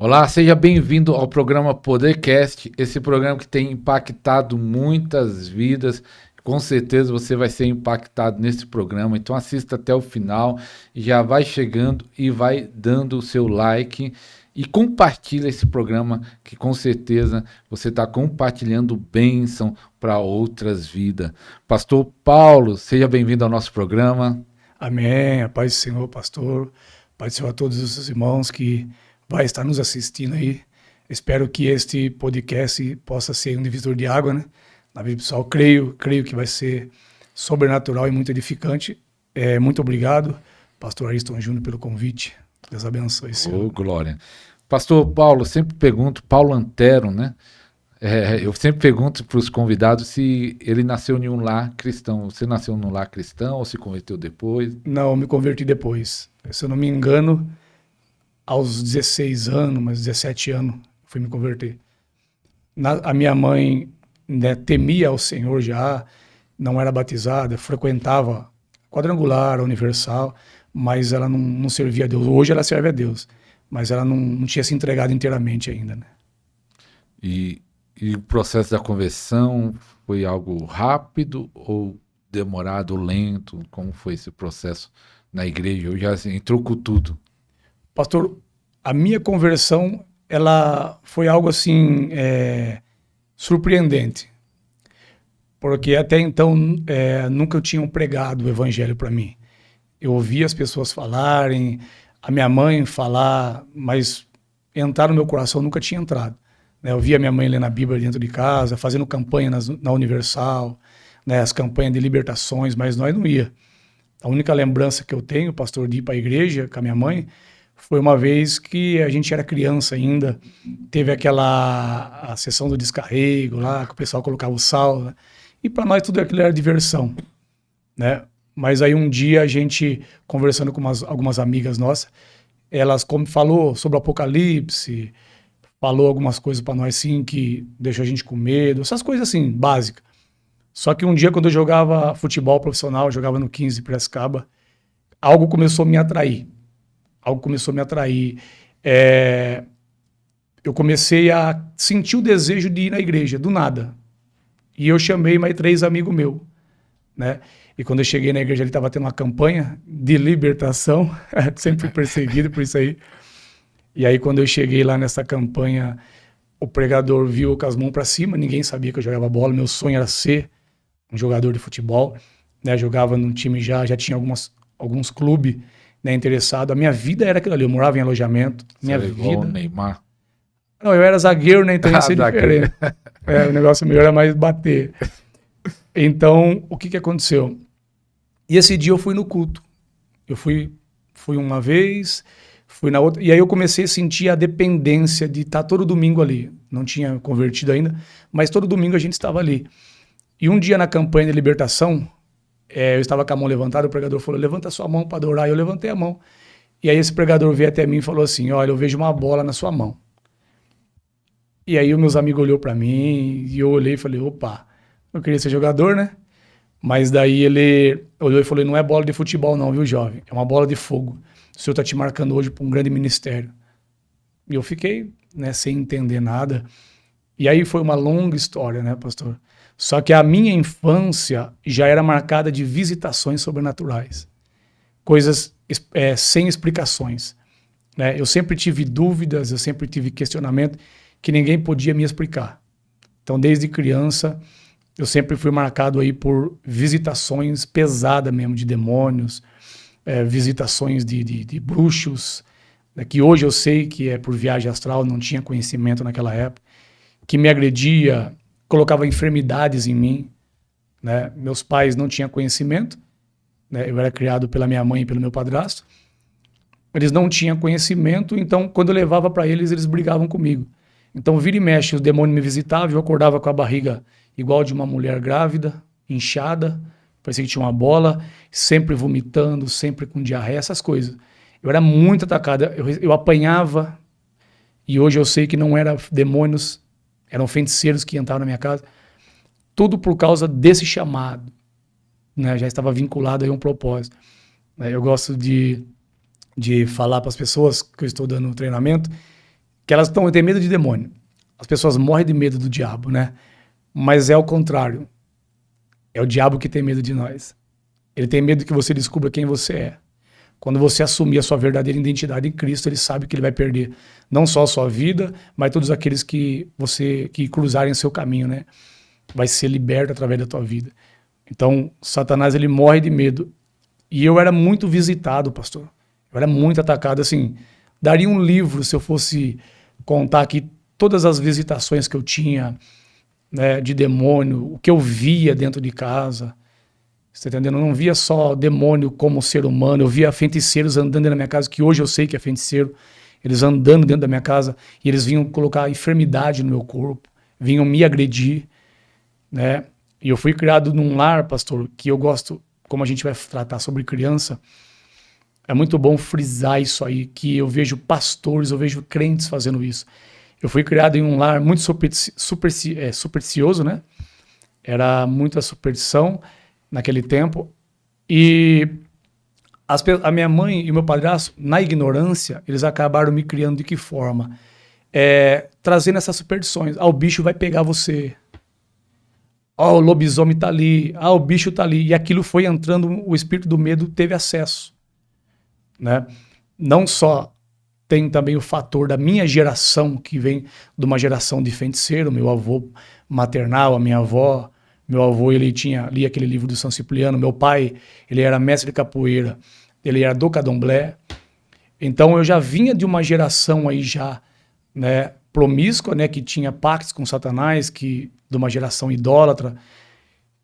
Olá, seja bem-vindo ao programa Podercast, esse programa que tem impactado muitas vidas. Com certeza você vai ser impactado nesse programa, então assista até o final, já vai chegando e vai dando o seu like e compartilha esse programa que com certeza você está compartilhando bênção para outras vidas. Pastor Paulo, seja bem-vindo ao nosso programa. Amém. A paz do Senhor, pastor. Paz do Senhor a todos os irmãos que vai estar nos assistindo aí. Espero que este podcast possa ser um divisor de água, né? Na vida pessoal, creio que vai ser sobrenatural e muito edificante. Muito obrigado, pastor Ariston Júnior, pelo convite. Deus abençoe, Senhor. Ô, glória. Pastor Paulo, sempre pergunto, Paulo Antero, né? Eu sempre pergunto para os convidados se ele nasceu em um lar cristão. Você nasceu num lar cristão ou se converteu depois? Não, me converti depois. Se eu não me engano, aos 16 anos, mas 17 anos, fui me converter. A minha mãe, né, temia ao Senhor já, não era batizada, frequentava quadrangular, universal, mas ela não servia a Deus. Hoje ela serve a Deus, mas ela não tinha se entregado inteiramente ainda, né? E o processo da conversão foi algo rápido ou demorado, ou lento? Como foi esse processo na igreja? Eu já assim, entrou com tudo. Pastor, a minha conversão, ela foi algo assim, surpreendente, porque até então nunca tinham pregado o evangelho para mim. Eu ouvia as pessoas falarem, a minha mãe falar, mas entrar no meu coração nunca tinha entrado. Né? Eu via minha mãe lendo a Bíblia dentro de casa, fazendo campanha na Universal, né? As campanhas de libertações, mas nós não ia. A única lembrança que eu tenho, pastor, de ir para a igreja com a minha mãe, foi uma vez que a gente era criança ainda, teve a sessão do descarrego lá, que o pessoal colocava o sal, né? E para nós tudo aquilo era diversão, né? Mas aí um dia a gente, conversando com algumas amigas nossas, elas falou sobre o Apocalipse, falou algumas coisas para nós assim que deixou a gente com medo, essas coisas assim, básicas. Só que um dia quando eu jogava futebol profissional, eu jogava no 15 Piracicaba, algo começou a me atrair. Algo começou a me atrair. Eu comecei a sentir o desejo de ir na igreja, do nada. E eu chamei mais 3 amigos meus, né? E quando eu cheguei na igreja, ele estava tendo uma campanha de libertação, sempre fui perseguido por isso aí. E aí, quando eu cheguei lá nessa campanha, o pregador viu com as mãos para cima, ninguém sabia que eu jogava bola, meu sonho era ser um jogador de futebol, né? Jogava num time já tinha alguns clubes, né, interessados. A minha vida era aquilo ali, eu morava em alojamento. Você era igual o Neymar. Não, eu era zagueiro, né, então ia ser diferente. O negócio melhor era mais bater. Então, o que aconteceu? E esse dia eu fui no culto. Eu fui uma vez, fui na outra, e aí eu comecei a sentir a dependência de estar todo domingo ali. Não tinha convertido ainda, mas todo domingo a gente estava ali. E um dia na campanha de libertação, eu estava com a mão levantada, o pregador falou, levanta a sua mão para adorar. Eu levantei a mão. E aí esse pregador veio até mim e falou assim, olha, eu vejo uma bola na sua mão. E aí os meus amigos olhou para mim, e eu olhei e falei, opa, eu queria ser jogador, né? Mas daí ele olhou e falou, não é bola de futebol não, viu, jovem? É uma bola de fogo. O Senhor está te marcando hoje para um grande ministério. E eu fiquei, né, sem entender nada. E aí foi uma longa história, né, pastor? Só que a minha infância já era marcada de visitações sobrenaturais. Coisas sem explicações, né? Eu sempre tive dúvidas, eu sempre tive questionamento que ninguém podia me explicar. Então, desde criança, eu sempre fui marcado aí por visitações pesadas mesmo, de demônios, visitações de bruxos, né, que hoje eu sei que é por viagem astral, não tinha conhecimento naquela época, que me agredia, colocava enfermidades em mim, né? Meus pais não tinham conhecimento, né? Eu era criado pela minha mãe e pelo meu padrasto, eles não tinham conhecimento, então quando eu levava para eles, eles brigavam comigo. Então vira e mexe, o demônio me visitava, eu acordava com a barriga igual de uma mulher grávida, inchada, parecia que tinha uma bola, sempre vomitando, sempre com diarreia, essas coisas. Eu era muito atacado, eu apanhava, e hoje eu sei que não eram demônios, eram feiticeiros que entraram na minha casa, tudo por causa desse chamado, né? Já estava vinculado aí a um propósito. Eu gosto de falar para as pessoas que eu estou dando treinamento, que elas têm medo de demônio. As pessoas morrem de medo do diabo, né? Mas é o contrário. É o diabo que tem medo de nós. Ele tem medo que você descubra quem você é. Quando você assumir a sua verdadeira identidade em Cristo, ele sabe que ele vai perder não só a sua vida, mas todos aqueles que cruzarem o seu caminho, né? Vai ser liberto através da tua vida. Então, Satanás, ele morre de medo. E eu era muito visitado, pastor. Eu era muito atacado, assim. Daria um livro se eu fosse contar aqui todas as visitações que eu tinha, né, de demônio, o que eu via dentro de casa. Você tá entendendo? Eu não via só demônio como ser humano, eu via feiticeiros andando dentro da minha casa, que hoje eu sei que é feiticeiro. Eles andando dentro da minha casa e eles vinham colocar enfermidade no meu corpo, vinham me agredir, né? E eu fui criado num lar, pastor, que eu gosto, como a gente vai tratar sobre criança, é muito bom frisar isso aí, que eu vejo pastores, eu vejo crentes fazendo isso. Eu fui criado em um lar muito supersticioso, né? Era muita superstição naquele tempo. E a minha mãe e o meu padrasto, na ignorância, eles acabaram me criando de que forma? Trazendo essas superstições. O bicho vai pegar você. O lobisomem tá ali. O bicho tá ali. E aquilo foi entrando, o espírito do medo teve acesso, né? Não só tem também o fator da minha geração, que vem de uma geração de feiticeiro, meu avô maternal, a minha avó. Meu avô, ele lia aquele livro do São Cipriano. Meu pai, ele era mestre de capoeira. Ele era do candomblé. Então, eu já vinha de uma geração aí já, né, promíscua, né, que tinha pactos com Satanás, de uma geração idólatra.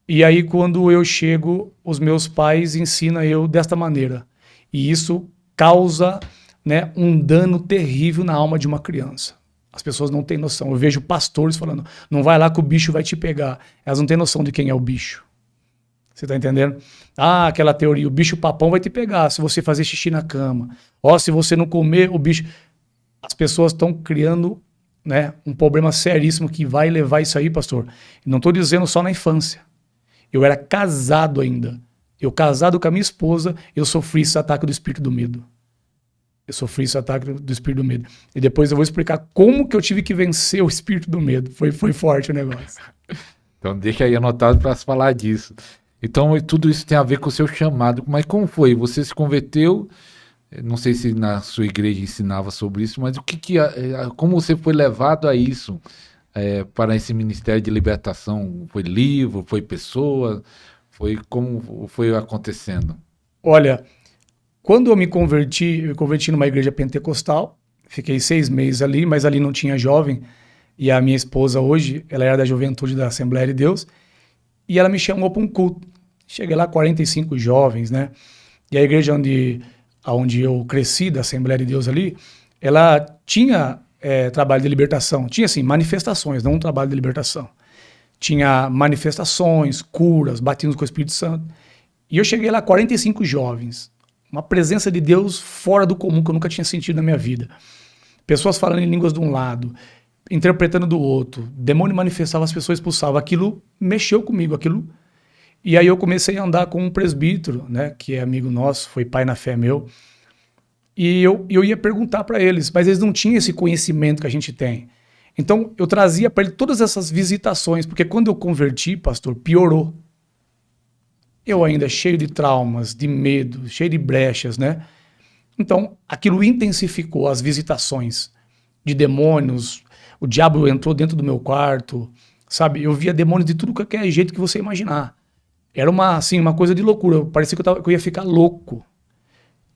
E aí, quando eu chego, os meus pais ensinam eu desta maneira. E isso causa, né, um dano terrível na alma de uma criança. As pessoas não têm noção. Eu vejo pastores falando, não vai lá que o bicho vai te pegar. Elas não têm noção de quem é o bicho. Você tá entendendo? Aquela teoria, o bicho papão vai te pegar se você fazer xixi na cama. Se você não comer, o bicho... As pessoas estão criando, né, um problema seríssimo que vai levar isso aí, pastor. Não estou dizendo só na infância. Eu era casado ainda. Eu casado com a minha esposa, eu sofri esse ataque do espírito do medo. Eu sofri esse ataque do espírito do medo. E depois eu vou explicar como que eu tive que vencer o espírito do medo. Foi forte o negócio. Então deixa aí anotado para falar disso. Então tudo isso tem a ver com o seu chamado. Mas como foi? Você se converteu, não sei se na sua igreja ensinava sobre isso, mas como você foi levado a isso, para esse ministério de libertação? Foi livro, foi pessoa? Como foi acontecendo? Olha... Quando eu me converti numa igreja pentecostal, fiquei 6 meses ali, mas ali não tinha jovem, e a minha esposa hoje, ela era da juventude da Assembleia de Deus, e ela me chamou para um culto. Cheguei lá, 45 jovens, né? E a igreja onde eu cresci, da Assembleia de Deus ali, ela tinha trabalho de libertação, tinha assim, manifestações, não um trabalho de libertação. Tinha manifestações, curas, batismos com o Espírito Santo. E eu cheguei lá, 45 jovens, uma presença de Deus fora do comum que eu nunca tinha sentido na minha vida. Pessoas falando em línguas de um lado, interpretando do outro. Demônio manifestava, as pessoas expulsavam. Aquilo mexeu comigo, E aí eu comecei a andar com um presbítero, né, que é amigo nosso, foi pai na fé meu. E eu ia perguntar para eles, mas eles não tinham esse conhecimento que a gente tem. Então eu trazia para ele todas essas visitações, porque quando eu converti, pastor, piorou. Eu ainda cheio de traumas, de medo, cheio de brechas, né? Então, aquilo intensificou as visitações de demônios. O diabo entrou dentro do meu quarto, sabe? Eu via demônios de tudo qualquer jeito que você imaginar. Era uma coisa de loucura. Parecia que eu ia ficar louco.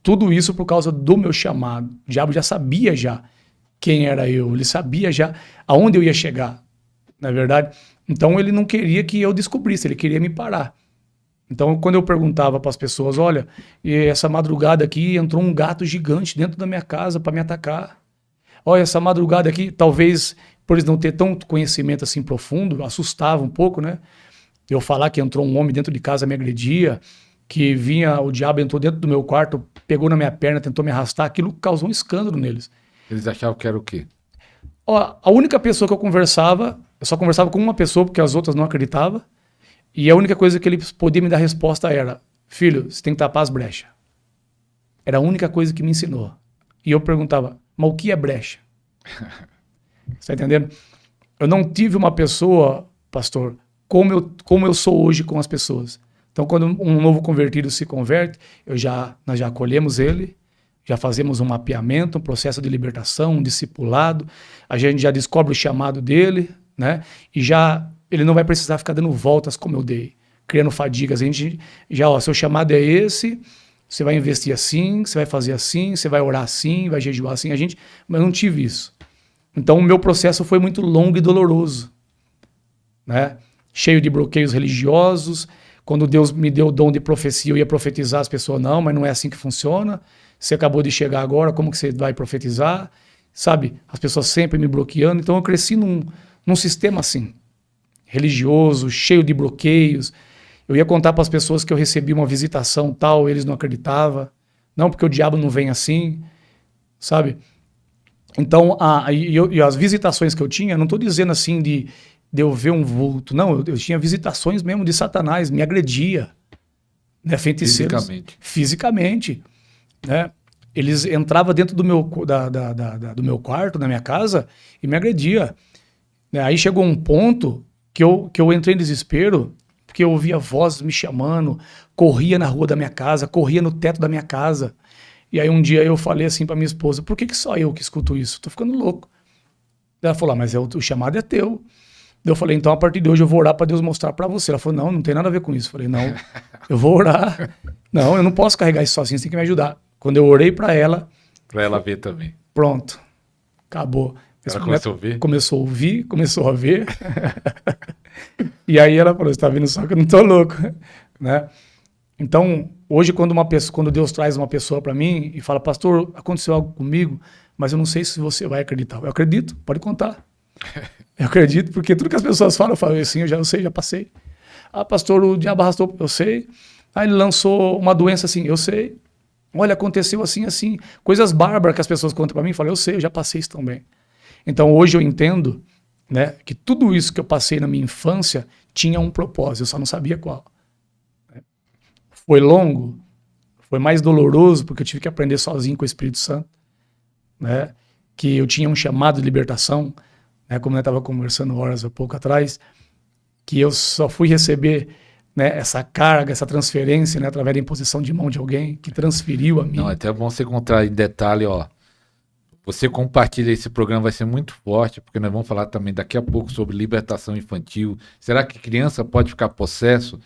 Tudo isso por causa do meu chamado. O diabo já sabia quem era eu. Ele sabia já aonde eu ia chegar, não é verdade? Então, ele não queria que eu descobrisse, ele queria me parar. Então, quando eu perguntava para as pessoas, olha, essa madrugada aqui entrou um gato gigante dentro da minha casa para me atacar. Olha, essa madrugada aqui, talvez por eles não ter tanto conhecimento assim profundo, assustava um pouco, né? Eu falar que entrou um homem dentro de casa, me agredia, que o diabo entrou dentro do meu quarto, pegou na minha perna, tentou me arrastar, aquilo causou um escândalo neles. Eles achavam que era o quê? A única pessoa que eu só conversava com uma pessoa, porque as outras não acreditavam. E a única coisa que ele podia me dar resposta era, filho, você tem que tapar as brechas. Era a única coisa que me ensinou. E eu perguntava, mas o que é brecha? Você tá entendendo? Eu não tive uma pessoa, pastor, como eu sou hoje com as pessoas. Então, quando um novo convertido se converte, nós já acolhemos ele, já fazemos um mapeamento, um processo de libertação, um discipulado, a gente já descobre o chamado dele, né? E já ele não vai precisar ficar dando voltas como eu dei, criando fadigas. A gente já, ó, seu chamado é esse, você vai investir assim, você vai fazer assim, você vai orar assim, vai jejuar assim. Mas eu não tive isso. Então, o meu processo foi muito longo e doloroso, né? Cheio de bloqueios religiosos. Quando Deus me deu o dom de profecia, eu ia profetizar, as pessoas, não, mas não é assim que funciona. Você acabou de chegar agora, como que você vai profetizar? Sabe? As pessoas sempre me bloqueando. Então, eu cresci num sistema assim, religioso, cheio de bloqueios. Eu ia contar para as pessoas que eu recebi uma visitação tal, eles não acreditavam. Não, porque o diabo não vem assim, sabe? Então, e as visitações que eu tinha, não estou dizendo assim de eu ver um vulto. Não, eu tinha visitações mesmo de Satanás, me agredia. Né, feiticeiros. Fisicamente. Né? Eles entravam dentro do meu quarto, na minha casa, e me agredia. Né? Aí chegou um ponto que eu entrei em desespero, porque eu ouvia vozes me chamando, corria na rua da minha casa, corria no teto da minha casa. E aí um dia eu falei assim para minha esposa, por que só eu que escuto isso? Tô ficando louco. Ela falou, mas o chamado é teu. Eu falei, então a partir de hoje eu vou orar para Deus mostrar para você. Ela falou, não tem nada a ver com isso. Eu falei, não, eu vou orar. Não, eu não posso carregar isso sozinho, você tem que me ajudar. Quando eu orei para ela ver também. Pronto, acabou. Ela começou a ouvir? Começou a ouvir, começou a ver. E aí ela falou, você tá vendo só que eu não tô louco. Né? Então, hoje quando Deus traz uma pessoa para mim e fala, pastor, aconteceu algo comigo, mas eu não sei se você vai acreditar. Eu acredito, pode contar. Eu acredito, porque tudo que as pessoas falam, eu falo assim, eu sei, já passei. Ah, pastor, o diabo arrastou, eu sei. Ah, ele lançou uma doença assim, eu sei. Olha, aconteceu assim, assim. Coisas bárbaras que as pessoas contam para mim, eu falo, eu sei, eu já passei isso também. Então, hoje eu entendo, né, que tudo isso que eu passei na minha infância tinha um propósito, eu só não sabia qual. Foi longo, foi mais doloroso, porque eu tive que aprender sozinho com o Espírito Santo, né, que eu tinha um chamado de libertação, né, como eu estava conversando horas há pouco atrás, que eu só fui receber, né, essa carga, essa transferência, né, através da imposição de mão de alguém que transferiu a mim. Não, é até bom você contar em detalhe, ó. Você compartilha esse programa, vai ser muito forte, porque nós vamos falar também daqui a pouco sobre libertação infantil. Será que criança pode ficar possesso?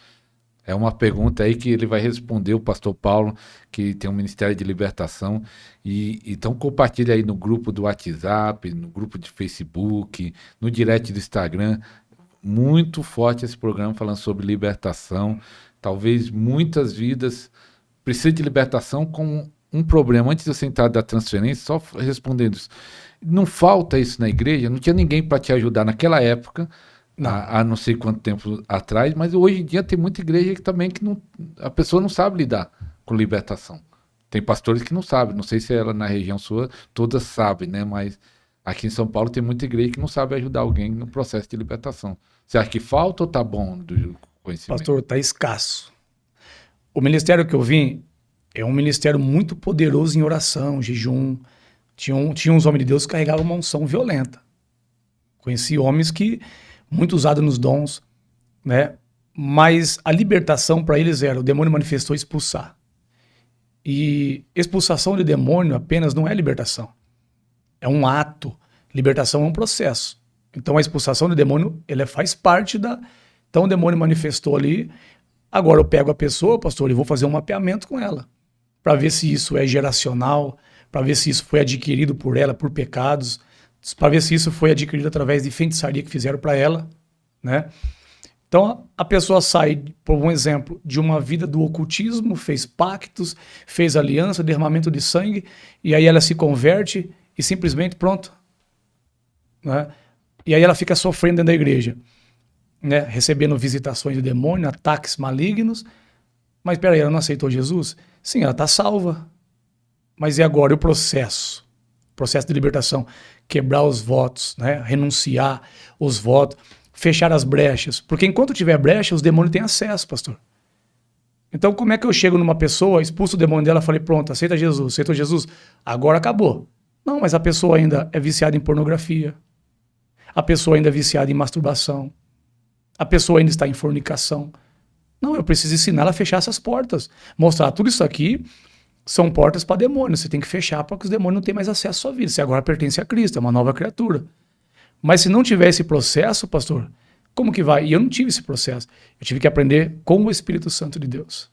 É uma pergunta aí que ele vai responder, o pastor Paulo, que tem um Ministério de Libertação. Então compartilha aí no grupo do WhatsApp, no grupo de Facebook, no direct do Instagram. Muito forte esse programa falando sobre libertação. Talvez muitas vidas precisem de libertação com um problema. Antes de eu sentar da transferência, só respondendo isso. Não falta isso na igreja? Não tinha ninguém para te ajudar naquela época, há não sei quanto tempo atrás, mas hoje em dia tem muita igreja que também a pessoa não sabe lidar com libertação. Tem pastores que não sabem, não sei se ela na região sua, todas sabem, né? Mas aqui em São Paulo tem muita igreja que não sabe ajudar alguém no processo de libertação. Você acha que falta ou tá bom do conhecimento? Pastor, tá escasso. O ministério que eu vim é um ministério muito poderoso em oração, jejum. Tinha uns homens de Deus que carregavam uma unção violenta. Conheci homens que muito usados nos dons, né? Mas a libertação para eles era, o demônio manifestou expulsar. E expulsação de demônio apenas não é libertação. É um ato. Libertação é um processo. Então a expulsação de demônio, ela faz parte da... Então o demônio manifestou ali, agora eu pego a pessoa, pastor, e vou fazer um mapeamento com ela, para ver se isso é geracional, para ver se isso foi adquirido por ela, por pecados, para ver se isso foi adquirido através de feitiçaria que fizeram para ela, né? Então a pessoa sai, por um exemplo, de uma vida do ocultismo, fez pactos, fez aliança, derramamento de sangue, e aí ela se converte e simplesmente pronto, né? E aí ela fica sofrendo dentro da igreja, né? Recebendo visitações de demônio, ataques malignos. Mas peraí, ela não aceitou Jesus? Sim, ela está salva. Mas e agora o processo? O processo de libertação. Quebrar os votos, né? Renunciar os votos, fechar as brechas. Porque enquanto tiver brecha, os demônios têm acesso, pastor. Então como é que eu chego numa pessoa, expulso o demônio dela, falei, pronto, aceita Jesus, aceitou Jesus? Agora acabou. Não, mas a pessoa ainda é viciada em pornografia. A pessoa ainda é viciada em masturbação. A pessoa ainda está em fornicação. Não, eu preciso ensinar ela a fechar essas portas. Mostrar tudo isso aqui são portas para demônios. Você tem que fechar para que os demônios não tenham mais acesso à sua vida. Você agora pertence a Cristo, é uma nova criatura. Mas se não tiver esse processo, pastor, como que vai? E eu não tive esse processo. Eu tive que aprender com o Espírito Santo de Deus.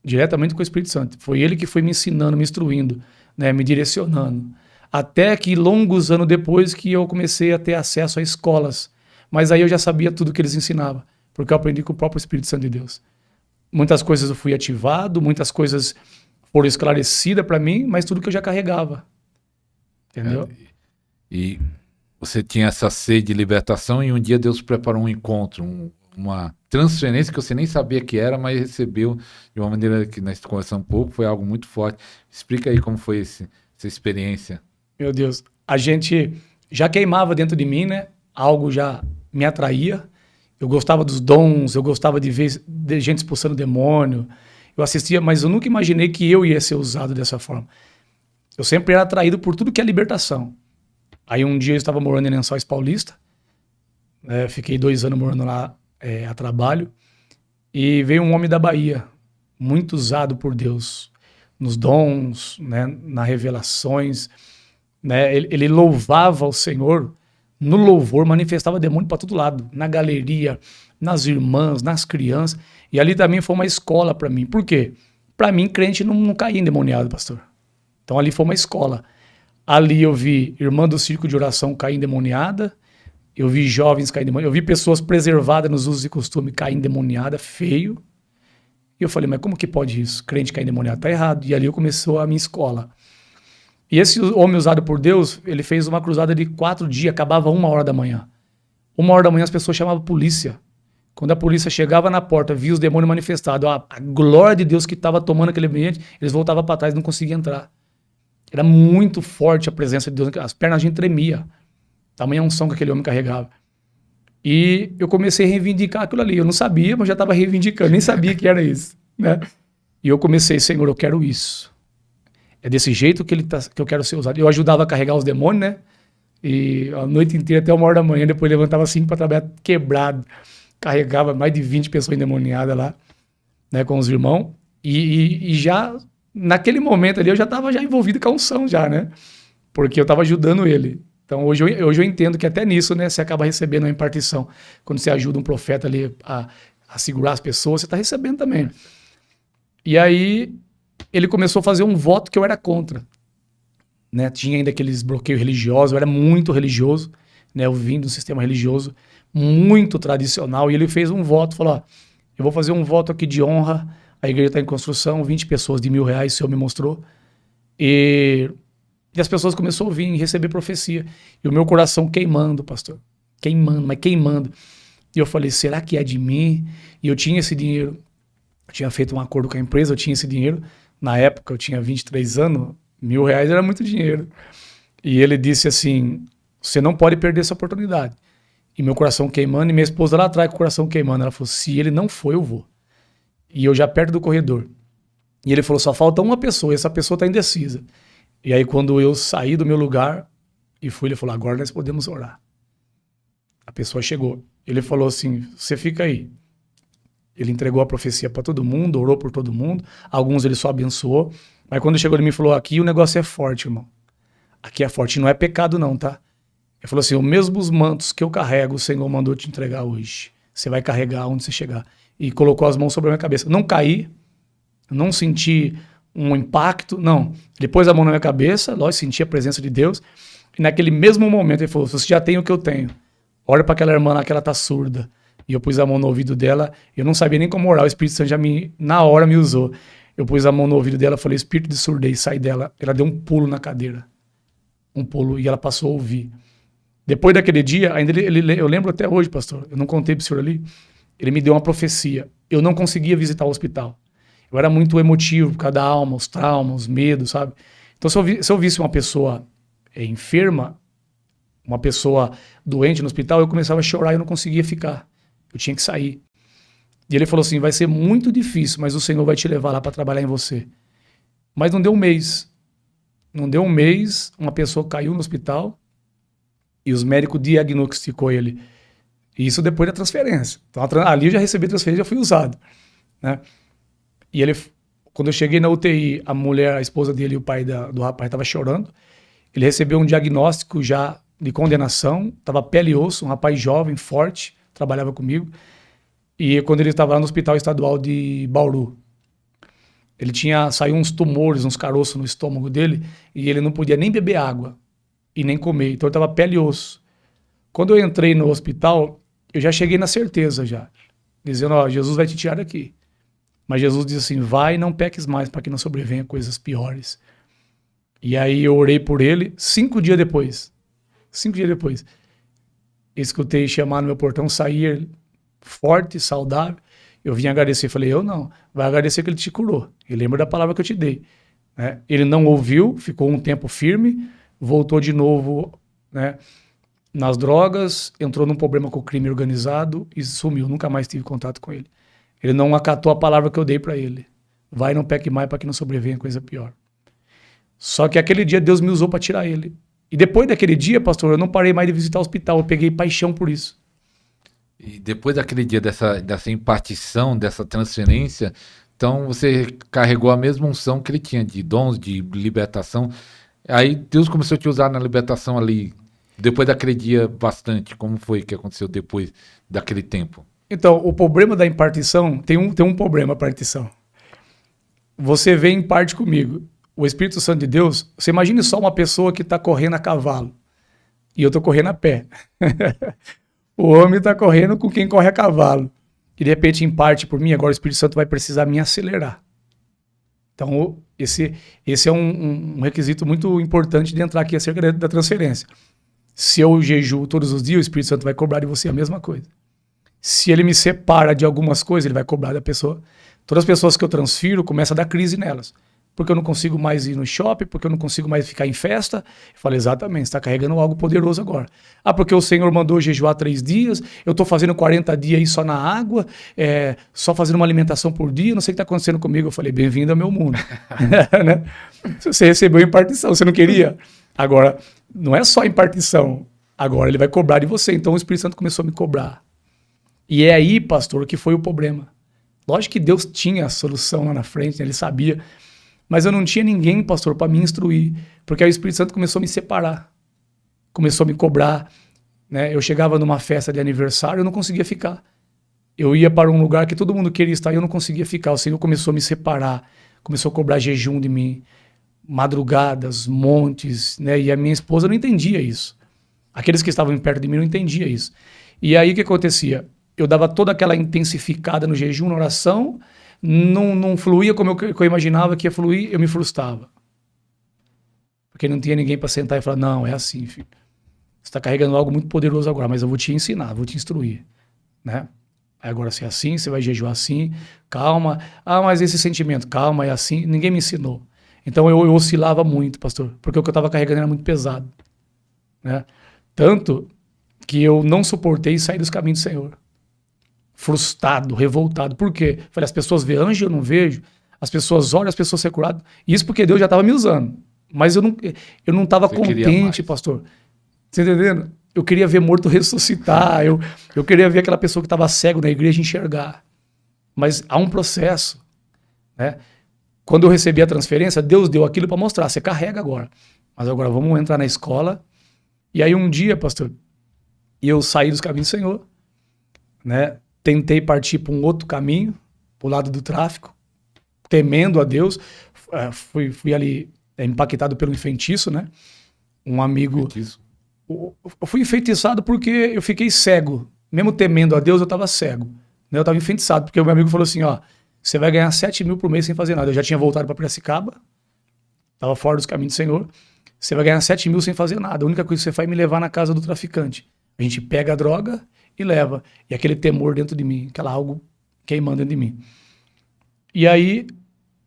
Diretamente com o Espírito Santo. Foi ele que foi me ensinando, me instruindo, né, me direcionando. Até que longos anos depois que eu comecei a ter acesso a escolas. Mas aí eu já sabia tudo que eles ensinavam, porque eu aprendi com o próprio Espírito Santo de Deus. Muitas coisas eu fui ativado, muitas coisas foram esclarecidas para mim, mas tudo que eu já carregava. Entendeu? E você tinha essa sede de libertação e um dia Deus preparou um encontro, uma transferência que você nem sabia que era, mas recebeu de uma maneira que nós conversamos um pouco, foi algo muito forte. Explica aí como foi essa experiência. Meu Deus, a gente já queimava dentro de mim, né? Algo já me atraía. Eu gostava dos dons, eu gostava de ver gente expulsando demônio. Eu assistia, mas eu nunca imaginei que eu ia ser usado dessa forma. Eu sempre era atraído por tudo que é libertação. Aí um dia eu estava morando em Lençóis Paulista, fiquei 2 anos morando lá a trabalho, e veio um homem da Bahia, muito usado por Deus, nos dons, né, nas revelações, né, ele louvava o Senhor, no louvor manifestava demônio para todo lado, na galeria, nas irmãs, nas crianças, e ali também foi uma escola para mim. Por quê? Para mim, crente não caía endemoniado, pastor. Então ali foi uma escola. Ali eu vi irmã do círculo de oração cair endemoniada, eu vi jovens cair endemoniadas, eu vi pessoas preservadas nos usos e costumes cair endemoniada, feio. E eu falei, mas como que pode isso? Crente cair endemoniado, tá errado. E ali começou a minha escola. E esse homem usado por Deus, ele fez uma cruzada de 4 dias, acabava 1h da manhã. 1h da manhã as pessoas chamavam a polícia. Quando a polícia chegava na porta, via os demônios manifestados, a glória de Deus que estava tomando aquele ambiente, eles voltavam para trás e não conseguiam entrar. Era muito forte a presença de Deus, as pernas a gente tremia. Tamanha unção que aquele homem carregava. E eu comecei a reivindicar aquilo ali. Eu não sabia, mas já estava reivindicando, nem sabia que era isso, né? E eu comecei, Senhor, eu quero isso. É desse jeito que eu quero ser usado. Eu ajudava a carregar os demônios, né? E a noite inteira, até 1h da manhã, depois levantava 5 para trabalhar quebrado. Carregava mais de 20 pessoas endemoniadas lá, né, com os irmãos. E já, naquele momento ali, eu já estava já envolvido com a unção já, né? Porque eu estava ajudando ele. Então, hoje eu entendo que até nisso, né, você acaba recebendo uma impartição. Quando você ajuda um profeta ali a segurar as pessoas, você está recebendo também. E aí, ele começou a fazer um voto que eu era contra. Né? Tinha ainda aqueles bloqueios religiosos, eu era muito religioso, né? Eu vim de um sistema religioso muito tradicional, e ele fez um voto, falou, ó, eu vou fazer um voto aqui de honra, a igreja está em construção, 20 pessoas de R$1.000, o Senhor me mostrou, e as pessoas começaram a vir e receber profecia, e o meu coração queimando, pastor, queimando, e eu falei, será que é de mim? E eu tinha esse dinheiro, eu tinha feito um acordo com a empresa, eu tinha esse dinheiro, na época eu tinha 23 anos, R$1.000 era muito dinheiro, e ele disse assim, você não pode perder essa oportunidade. E meu coração queimando, e minha esposa lá atrás com o coração queimando. Ela falou, se ele não for, eu vou. E eu já perto do corredor. E ele falou, só falta uma pessoa, e essa pessoa está indecisa. E aí quando eu saí do meu lugar e fui, ele falou, agora nós podemos orar. A pessoa chegou. Ele falou assim, você fica aí. Ele entregou a profecia para todo mundo, orou por todo mundo. Alguns ele só abençoou. Mas quando chegou ele me falou, aqui o negócio é forte, irmão. Aqui é forte, não é pecado não, tá? Ele falou assim, os mesmos mantos que eu carrego, o Senhor mandou te entregar hoje. Você vai carregar onde você chegar. E colocou as mãos sobre a minha cabeça. Não caí, não senti um impacto, não. Ele pôs a mão na minha cabeça, lógico, senti a presença de Deus. E naquele mesmo momento ele falou, você já tem o que eu tenho. Olha para aquela irmã lá que ela tá surda. E eu pus a mão no ouvido dela, eu não sabia nem como orar, o Espírito Santo já na hora me usou. Eu pus a mão no ouvido dela, falei, espírito de surdez, sai dela. Ela deu um pulo na cadeira. Um pulo, e ela passou a ouvir. Depois daquele dia, ainda eu lembro até hoje, pastor, eu não contei pro senhor ali, ele me deu uma profecia. Eu não conseguia visitar o hospital. Eu era muito emotivo por causa da alma, os traumas, os medos, sabe? Então, se eu visse uma pessoa enferma, uma pessoa doente no hospital, eu começava a chorar e eu não conseguia ficar. Eu tinha que sair. E ele falou assim, vai ser muito difícil, mas o Senhor vai te levar lá para trabalhar em você. Mas não deu um mês. Não deu um mês, uma pessoa caiu no hospital e os médicos diagnosticou ele. E isso depois da transferência. Então, ali eu já recebi a transferência, já fui usado, né? E ele, quando eu cheguei na UTI, a mulher, a esposa dele e o pai do rapaz estavam chorando. Ele recebeu um diagnóstico já de condenação, estava pele e osso, um rapaz jovem, forte, trabalhava comigo. E quando ele estava lá no Hospital Estadual de Bauru, saiu uns tumores, uns caroços no estômago dele, e ele não podia nem beber água e nem comer. Então ele estava pele e osso. Quando eu entrei no hospital, eu já cheguei na certeza já, dizendo, ó, Jesus vai te tirar daqui. Mas Jesus disse assim, vai e não peques mais para que não sobrevenha coisas piores. E aí eu orei por ele, 5 dias depois, escutei chamar no meu portão, sair forte, saudável. Eu vim agradecer, falei, eu não, vai agradecer que ele te curou. E lembra da palavra que eu te dei. Né? Ele não ouviu, ficou um tempo firme, voltou de novo, né, nas drogas, entrou num problema com o crime organizado e sumiu, nunca mais tive contato com ele. Ele não acatou a palavra que eu dei para ele. Vai, não peque mais para que não sobrevenha coisa pior. Só que aquele dia Deus me usou para tirar ele. E depois daquele dia, pastor, eu não parei mais de visitar o hospital, eu peguei paixão por isso. E depois daquele dia dessa impartição, dessa transferência, então você carregou a mesma unção que ele tinha, de dons, de libertação. Aí Deus começou a te usar na libertação ali, depois daquele dia bastante. Como foi que aconteceu depois daquele tempo? Então, o problema da impartição, tem um problema a partição. Você vem em parte comigo. O Espírito Santo de Deus, você imagine só uma pessoa que está correndo a cavalo e eu estou correndo a pé. O homem está correndo com quem corre a cavalo. E de repente, em parte por mim, agora o Espírito Santo vai precisar me acelerar. Então, esse é um requisito muito importante de entrar aqui acerca da transferência. Se eu jejuo todos os dias, o Espírito Santo vai cobrar de você a mesma coisa. Se ele me separa de algumas coisas, ele vai cobrar da pessoa. Todas as pessoas que eu transfiro, começa a dar crise nelas. Porque eu não consigo mais ir no shopping, porque eu não consigo mais ficar em festa. Eu falei, exatamente, você está carregando algo poderoso agora. Ah, porque o Senhor mandou jejuar 3 dias, eu estou fazendo 40 dias aí só na água, só fazendo uma alimentação por dia, não sei o que está acontecendo comigo. Eu falei, bem-vindo ao meu mundo. Né? Você recebeu impartição, você não queria? Agora, não é só impartição, agora ele vai cobrar de você. Então o Espírito Santo começou a me cobrar. E é aí, pastor, que foi o problema. Lógico que Deus tinha a solução lá na frente, né? Ele sabia. Mas eu não tinha ninguém, pastor, para me instruir. Porque aí o Espírito Santo começou a me separar. Começou a me cobrar. Né? Eu chegava numa festa de aniversário, eu não conseguia ficar. Eu ia para um lugar que todo mundo queria estar e eu não conseguia ficar. O Senhor começou a me separar. Começou a cobrar jejum de mim. Madrugadas, montes. Né? E a minha esposa não entendia isso. Aqueles que estavam perto de mim não entendiam isso. E aí o que acontecia? Eu dava toda aquela intensificada no jejum, na oração, não fluía como eu imaginava que ia fluir, eu me frustrava. Porque não tinha ninguém para sentar e falar, não, é assim, filho. Você está carregando algo muito poderoso agora, mas eu vou te ensinar, vou te instruir. Né? Agora, se é assim, você vai jejuar assim, calma. Ah, mas esse sentimento, calma, é assim. Ninguém me ensinou. Então eu oscilava muito, pastor, porque o que eu estava carregando era muito pesado. Né? Tanto que eu não suportei sair dos caminhos do Senhor. Frustrado, revoltado. Por quê? Falei, as pessoas veem anjo, eu não vejo. As pessoas olham, as pessoas ser curadas. Isso porque Deus já estava me usando. Mas eu não estava contente, pastor. Você entendendo? Eu queria ver morto ressuscitar. Eu queria ver aquela pessoa que estava cego na igreja enxergar. Mas há um processo. Né? Quando eu recebi a transferência, Deus deu aquilo para mostrar. Você carrega agora. Mas agora vamos entrar na escola. E aí um dia, pastor, eu saí dos caminhos do Senhor. Né? Tentei partir para um outro caminho, para o lado do tráfico, temendo a Deus. Fui ali impactado pelo enfeitiço, né? Um amigo... Feitiço. Eu fui enfeitiçado porque eu fiquei cego. Mesmo temendo a Deus, eu estava cego. Né? Eu estava enfeitiçado, porque o meu amigo falou assim, ó, você vai ganhar 7 mil por mês sem fazer nada. Eu já tinha voltado para Piracicaba, estava fora dos caminhos do Senhor. Você vai ganhar 7 mil sem fazer nada. A única coisa que você faz é me levar na casa do traficante. A gente pega a droga e leva. E aquele temor dentro de mim, aquela algo queimando dentro de mim. E aí,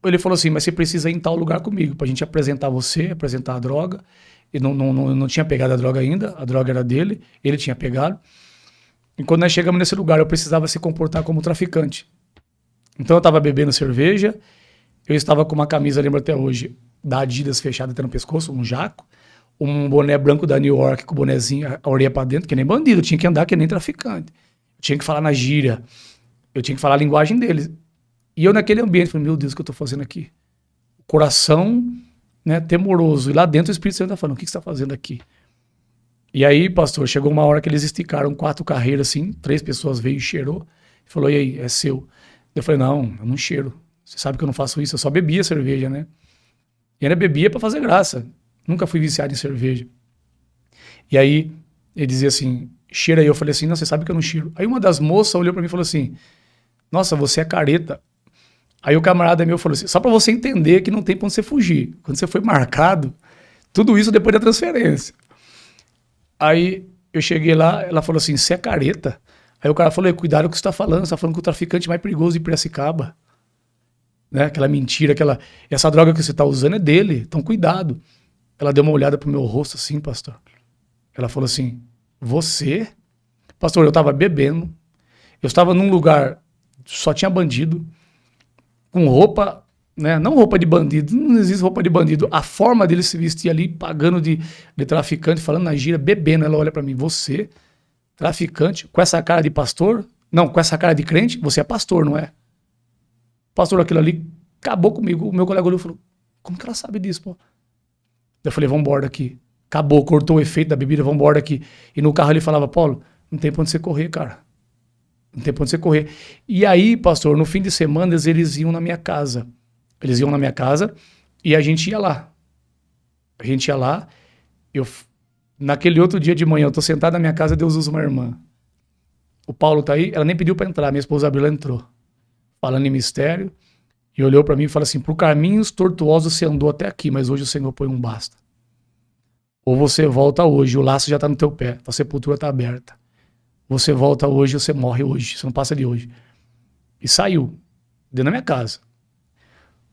ele falou assim, mas você precisa ir em tal lugar comigo, pra gente apresentar você, apresentar a droga. E não tinha pegado a droga ainda, a droga era dele, ele tinha pegado. E quando nós chegamos nesse lugar, eu precisava se comportar como traficante. Então eu estava bebendo cerveja, eu estava com uma camisa, lembro até hoje, da Adidas fechada até no pescoço, um jaco, um boné branco da New York com o bonezinho, a orelha pra dentro, que nem bandido, eu tinha que andar que nem traficante. Eu tinha que falar na gíria, eu tinha que falar a linguagem deles. E eu naquele ambiente, falei, meu Deus, o que eu tô fazendo aqui? Coração, né, temoroso. E lá dentro o Espírito Santo tá falando, o que você tá fazendo aqui? E aí, pastor, chegou uma hora que eles esticaram 4 carreiras assim, 3 pessoas veio e cheirou. E falou, e aí, é seu? Eu falei, não, eu não cheiro. Você sabe que eu não faço isso, eu só bebia cerveja, né? E ainda bebia pra fazer graça. Nunca fui viciado em cerveja. E aí, ele dizia assim, cheira aí. Eu falei assim, não, você sabe que eu não cheiro. Aí uma das moças olhou pra mim e falou assim, nossa, você é careta. Aí o camarada meu falou assim, só pra você entender que não tem pra onde você fugir. Quando você foi marcado, tudo isso depois da transferência. Aí eu cheguei lá, ela falou assim, você é careta? Aí o cara falou, cuidado com o que você tá falando, você tá falando que o traficante mais perigoso de Piracicaba. Né? Aquela mentira, essa droga que você tá usando é dele, então cuidado. Ela deu uma olhada pro meu rosto assim, pastor. Ela falou assim, você? Pastor, eu tava bebendo, eu estava num lugar, só tinha bandido, com roupa, né? Não roupa de bandido, não existe roupa de bandido. A forma dele se vestir ali, pagando de traficante, falando na gíria, bebendo. Ela olha pra mim, você, traficante, com essa cara de pastor? Não, com essa cara de crente, você é pastor, não é? Pastor, aquilo ali acabou comigo. O meu colega olhou e falou, como que ela sabe disso, pô? Eu falei, vamos embora daqui. Acabou, cortou o efeito da bebida, vamos embora daqui. E no carro ele falava, Paulo, não tem pra onde você correr, cara. Não tem pra onde você correr. E aí, pastor, no fim de semana eles iam na minha casa. Eles iam na minha casa e a gente ia lá. A gente ia lá. Naquele outro dia de manhã, eu tô sentado na minha casa, Deus usa uma irmã. O Paulo tá aí, ela nem pediu pra entrar, minha esposa abriu, ela entrou. Falando em mistério. E olhou pra mim e falou assim, por caminhos tortuosos você andou até aqui, mas hoje o Senhor põe um basta. Ou você volta hoje, o laço já tá no teu pé, a sepultura tá aberta. Você volta hoje, você morre hoje, você não passa de hoje. E saiu, dentro da minha casa.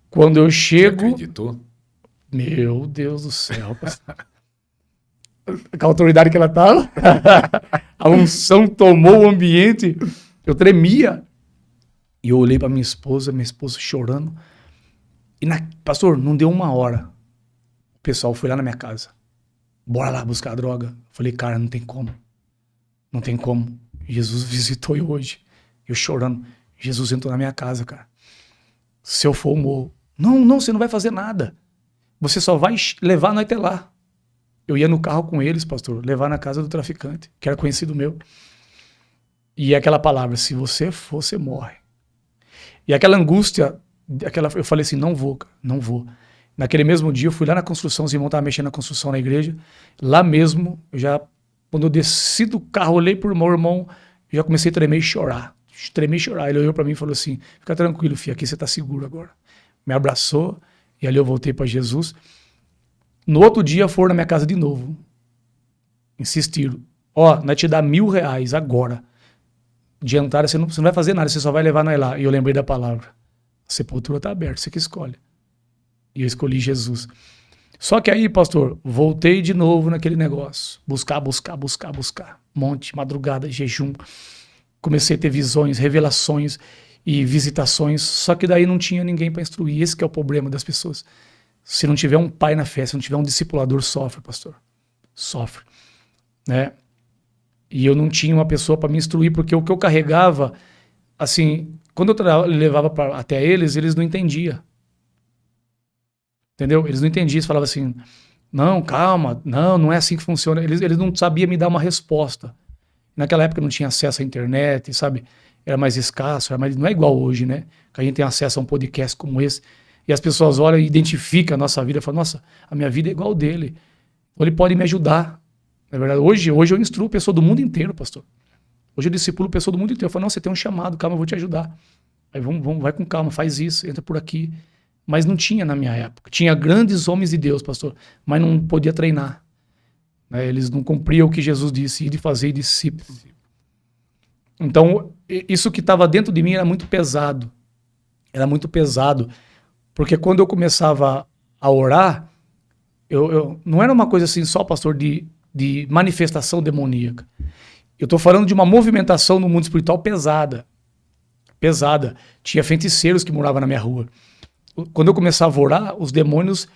Quando eu chego... Você acreditou? Meu Deus do céu. Com a autoridade que ela tava, a unção tomou o ambiente, eu tremia. E eu olhei pra minha esposa chorando. E, pastor, não deu uma hora. O pessoal foi lá na minha casa. Bora lá buscar a droga. Eu falei, cara, não tem como. Não tem como. Jesus visitou eu hoje. Eu chorando. Jesus entrou na minha casa, cara. Se eu for, eu morro. Não, você não vai fazer nada. Você só vai levar nós até lá. Eu ia no carro com eles, pastor, levar na casa do traficante, que era conhecido meu. E aquela palavra, se você for, você morre. E aquela angústia, eu falei assim, não vou, cara, não vou. Naquele mesmo dia, eu fui lá na construção, os irmãos estavam mexendo na construção na igreja. Lá mesmo, quando eu desci do carro, olhei pro meu irmão, eu já comecei a tremer e chorar. Ele olhou pra mim e falou assim, fica tranquilo, filho, aqui você tá seguro agora. Me abraçou, e ali eu voltei pra Jesus. No outro dia, foram na minha casa de novo. Insistiram. Nós te dá R$1.000 agora. De entrada, você não vai fazer nada, você só vai levar nós lá. E eu lembrei da palavra. A sepultura tá aberta, você que escolhe. E eu escolhi Jesus. Só que aí, pastor, voltei de novo naquele negócio. Buscar. Monte, madrugada, jejum. Comecei a ter visões, revelações e visitações. Só que daí não tinha ninguém para instruir. Esse que é o problema das pessoas. Se não tiver um pai na fé, se não tiver um discipulador, sofre, pastor. Sofre. Né? E eu não tinha uma pessoa para me instruir, porque o que eu carregava, assim, quando eu levava até eles não entendiam. Entendeu? Eles não entendiam, eles falavam assim, não, calma, não é assim que funciona. Eles não sabiam me dar uma resposta. Naquela época não tinha acesso à internet, sabe? Era mais escasso, não é igual hoje, né? Que a gente tem acesso a um podcast como esse, e as pessoas olham e identificam a nossa vida, e falam, nossa, a minha vida é igual dele. Ou ele pode me ajudar. Na verdade, hoje eu instruo pessoa do mundo inteiro, pastor. Hoje eu discipulo pessoa do mundo inteiro. Eu falo, não, você tem um chamado, calma, eu vou te ajudar. Aí vai com calma, faz isso, entra por aqui. Mas não tinha na minha época. Tinha grandes homens de Deus, pastor, mas não podia treinar. Eles não cumpriam o que Jesus disse, ir de fazer discípulo. Então, isso que estava dentro de mim era muito pesado. Era muito pesado. Porque quando eu começava a orar, eu não era uma coisa assim só, pastor, de manifestação demoníaca. Eu estou falando de uma movimentação no mundo espiritual pesada. Pesada. Tinha feiticeiros que moravam na minha rua. Quando eu começava a orar, os demônios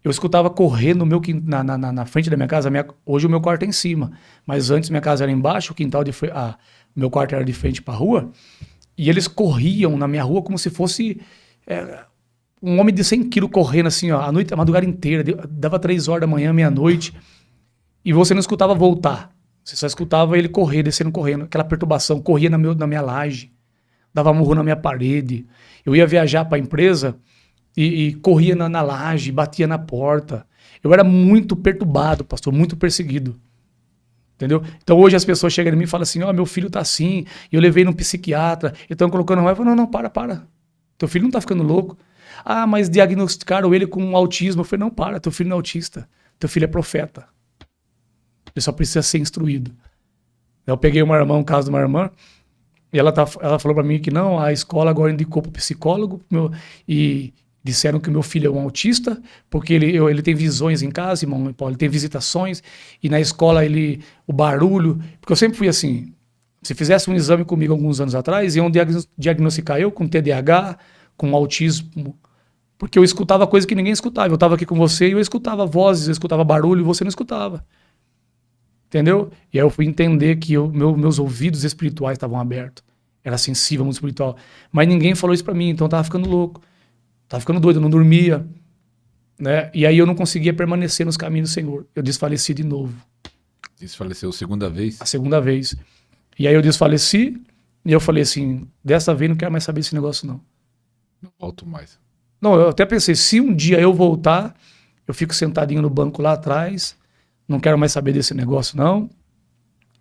Eu escutava correr no meu, na frente da minha casa. Hoje o meu quarto é em cima, mas antes minha casa era embaixo, o quintal meu quarto era de frente para a rua, e eles corriam na minha rua como se fosse um homem de 100 quilos correndo assim, ó, a madrugada inteira, dava 3 horas da manhã, meia-noite, e você não escutava voltar, você só escutava ele correr, descendo correndo, aquela perturbação, corria na minha laje, dava murro na minha parede, eu ia viajar para a empresa, e corria na laje, batia na porta. Eu era muito perturbado, pastor, muito perseguido. Entendeu? Então hoje as pessoas chegam em mim e falam assim, meu filho tá assim, eu levei num psiquiatra, e estão colocando eu falo, não, para. Teu filho não tá ficando louco. Ah, mas diagnosticaram ele com autismo. Eu falei, não, para, teu filho não é autista. Teu filho é profeta. Ele só precisa ser instruído. Eu peguei um caso de uma irmã, e ela falou para mim que não, a escola agora indicou pro psicólogo, e disseram que o meu filho é um autista, porque ele tem visões em casa, irmão Paulo, ele tem visitações, e na escola o barulho, porque eu sempre fui assim, se fizesse um exame comigo alguns anos atrás, iam diagnosticar eu com TDAH, com autismo, porque eu escutava coisa que ninguém escutava. Eu estava aqui com você e eu escutava vozes, eu escutava barulho e você não escutava. Entendeu? E aí eu fui entender que meus ouvidos espirituais estavam abertos. Era sensível, muito espiritual. Mas ninguém falou isso para mim, então eu tava ficando louco. Tava ficando doido, eu não dormia, né? E aí eu não conseguia permanecer nos caminhos do Senhor. Eu desfaleci de novo. Desfaleceu a segunda vez? A segunda vez. E aí eu desfaleci, e eu falei assim, dessa vez não quero mais saber desse negócio, não. Não volto mais. Não, eu até pensei, se um dia eu voltar, eu fico sentadinho no banco lá atrás, não quero mais saber desse negócio, não.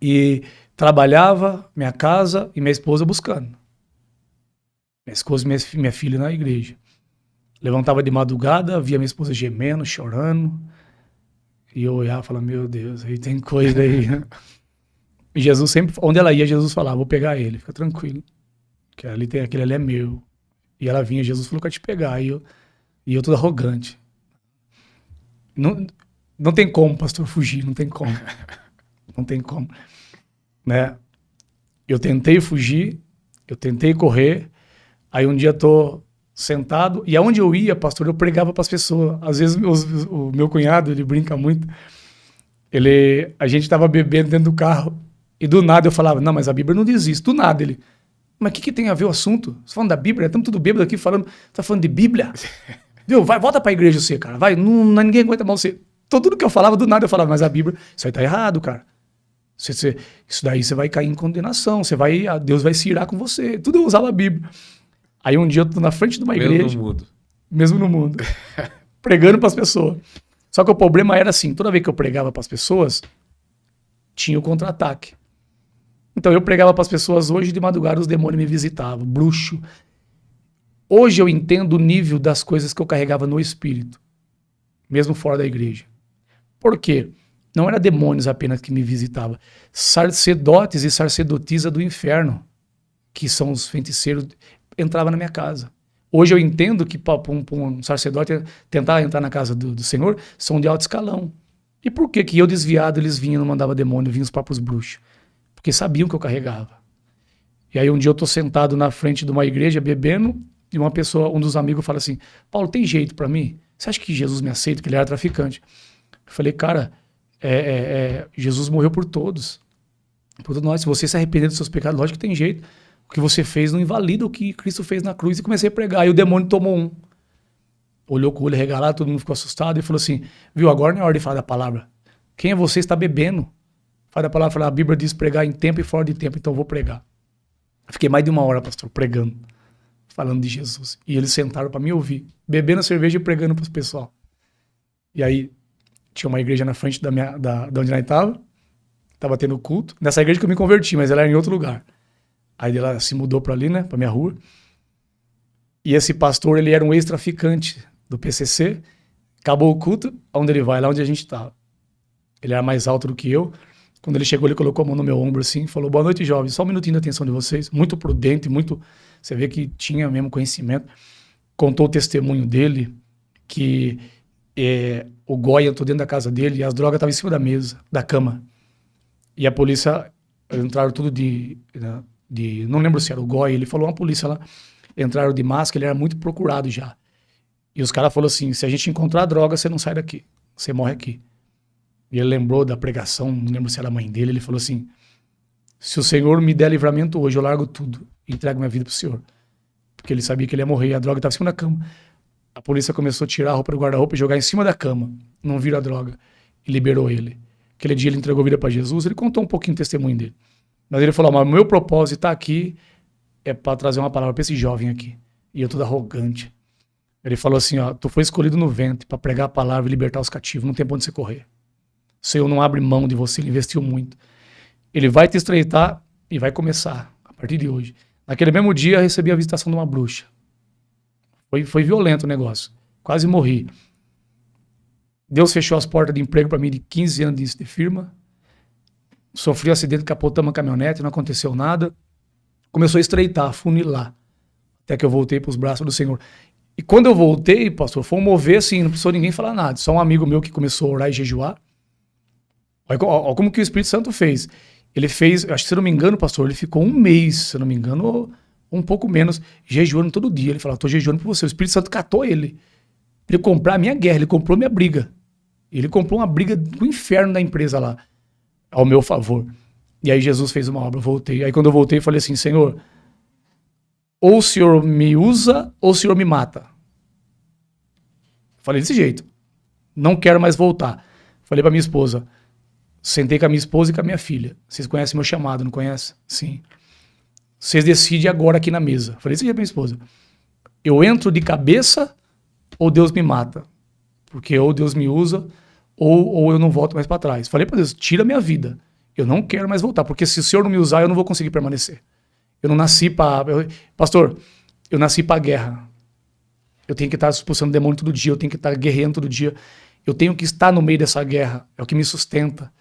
E trabalhava, minha casa e minha esposa buscando. Minha esposa e minha filha na igreja. Levantava de madrugada, via minha esposa gemendo, chorando. E eu olhava e falava, meu Deus, aí tem coisa aí. E Jesus sempre, onde ela ia, Jesus falava, vou pegar ele, fica tranquilo. Que aquele ali é meu. E ela vinha, Jesus falou que ia te pegar. E eu todo arrogante. Não tem como, pastor, fugir, não tem como. Não tem como. Né? Eu tentei fugir, eu tentei correr. Aí um dia tô sentado, e aonde eu ia, pastor, eu pregava para as pessoas. Às vezes o meu cunhado, ele brinca muito, a gente tava bebendo dentro do carro, e do nada eu falava, não, mas a Bíblia não diz isso. Do nada ele, mas o que tem a ver o assunto? Você falando da Bíblia? Estamos tudo bêbado aqui falando, tá falando de Bíblia? Viu? Vai, volta pra igreja você, cara, vai, ninguém aguenta mal você. Então, tudo que eu falava, do nada eu falava, mas a Bíblia, isso aí tá errado, cara. Isso daí você vai cair em condenação, Deus vai se irar com você. Tudo eu usava a Bíblia. Aí um dia eu tô na frente de uma igreja. Mesmo no mundo. Pregando para as pessoas. Só que o problema era assim, toda vez que eu pregava para as pessoas, tinha o contra-ataque. Então eu pregava para as pessoas, hoje de madrugada os demônios me visitavam, bruxo. Hoje eu entendo o nível das coisas que eu carregava no espírito, mesmo fora da igreja. Por quê? Não era demônios apenas que me visitavam, sacerdotes e sacerdotisa do inferno, que são os feiticeiros, entrava na minha casa. Hoje eu entendo que para um sacerdote tentar entrar na casa do Senhor, são de alto escalão. E por que eu desviado, eles vinham, não mandavam demônio, vinham os próprios bruxos? Porque sabiam que eu carregava. E aí um dia eu tô sentado na frente de uma igreja, bebendo, e um dos amigos fala assim, Paulo, tem jeito para mim? Você acha que Jesus me aceita? Porque ele era traficante. Eu falei, cara, Jesus morreu por todos. Por todos nós. Se você se arrepender dos seus pecados, lógico que tem jeito. O que você fez não invalida o que Cristo fez na cruz. E comecei a pregar. Aí o demônio tomou um. Olhou com o olho regalado, todo mundo ficou assustado e falou assim, viu, agora não é hora de falar da palavra. Quem é você? Está bebendo. Fala da palavra, a Bíblia diz pregar em tempo e fora de tempo, então eu vou pregar. Fiquei mais de 1 hora, pastor, pregando, falando de Jesus. E eles sentaram para me ouvir, bebendo cerveja e pregando para os pessoal. E aí tinha uma igreja na frente da onde nós estava tendo culto. Nessa igreja que eu me converti, mas ela era em outro lugar. Aí ela se mudou para ali, né, para minha rua. E esse pastor, ele era um ex-traficante do PCC. Acabou o culto, onde ele vai? Lá onde a gente estava. Ele era mais alto do que eu. Quando ele chegou, ele colocou a mão no meu ombro assim, falou, boa noite, jovens, só um minutinho da atenção de vocês. Muito prudente, você vê que tinha mesmo conhecimento. Contou o testemunho dele, que o Goya entrou dentro da casa dele e as drogas estavam em cima da mesa, da cama. E a polícia, entraram tudo não lembro se era o Goya, ele falou, uma polícia lá, entraram de máscara, ele era muito procurado já. E os caras falaram assim, se a gente encontrar droga, você não sai daqui. Você morre aqui. E ele lembrou da pregação, não lembro se era a mãe dele, ele falou assim, se o Senhor me der livramento hoje, eu largo tudo e entrego minha vida pro Senhor. Porque ele sabia que ele ia morrer e a droga estava em cima da cama. A polícia começou a tirar a roupa do guarda-roupa e jogar em cima da cama. Não viram a droga. E liberou ele. Aquele dia ele entregou a vida para Jesus, ele contou um pouquinho do testemunho dele. Mas ele falou, mas o meu propósito tá aqui é para trazer uma palavra para esse jovem aqui. E eu todo arrogante. Ele falou assim, ó, tu foi escolhido no ventre para pregar a palavra e libertar os cativos, não tem pra onde você correr. O Senhor não abre mão de você, ele investiu muito. Ele vai te estreitar e vai começar, a partir de hoje. Naquele mesmo dia, eu recebi a visitação de uma bruxa. Foi violento o negócio. Quase morri. Deus fechou as portas de emprego para mim de 15 anos de firma. Sofri um acidente, capotamos uma caminhonete, não aconteceu nada. Começou a estreitar, a funilar. Até que eu voltei para os braços do Senhor. E quando eu voltei, pastor, foi um mover assim, não precisou ninguém falar nada. Só um amigo meu que começou a orar e jejuar. Olha como que o Espírito Santo fez. Ele fez, acho que se eu não me engano, pastor, ele ficou um mês, se eu não me engano, um pouco menos, jejuando todo dia. Ele falou, tô jejuando por você. O Espírito Santo catou ele. Ele comprou a minha guerra, ele comprou minha briga. Ele comprou uma briga do inferno da empresa lá, ao meu favor. E aí Jesus fez uma obra, eu voltei. Aí quando eu voltei, eu falei assim, Senhor, ou o Senhor me usa, ou o Senhor me mata. Falei desse jeito. Não quero mais voltar. Falei pra minha esposa. Sentei com a minha esposa e com a minha filha. Vocês conhecem meu chamado, não conhecem? Sim. Vocês decidem agora aqui na mesa. Falei desse jeito pra minha esposa. Eu entro de cabeça ou Deus me mata? Porque ou Deus me usa ou eu não volto mais para trás. Falei para Deus, tira a minha vida. Eu não quero mais voltar, porque se o Senhor não me usar, eu não vou conseguir permanecer. Eu não nasci para... Pastor, eu nasci para a guerra. Eu tenho que estar expulsando demônio todo dia, eu tenho que estar guerreando todo dia. Eu tenho que estar no meio dessa guerra. É o que me sustenta.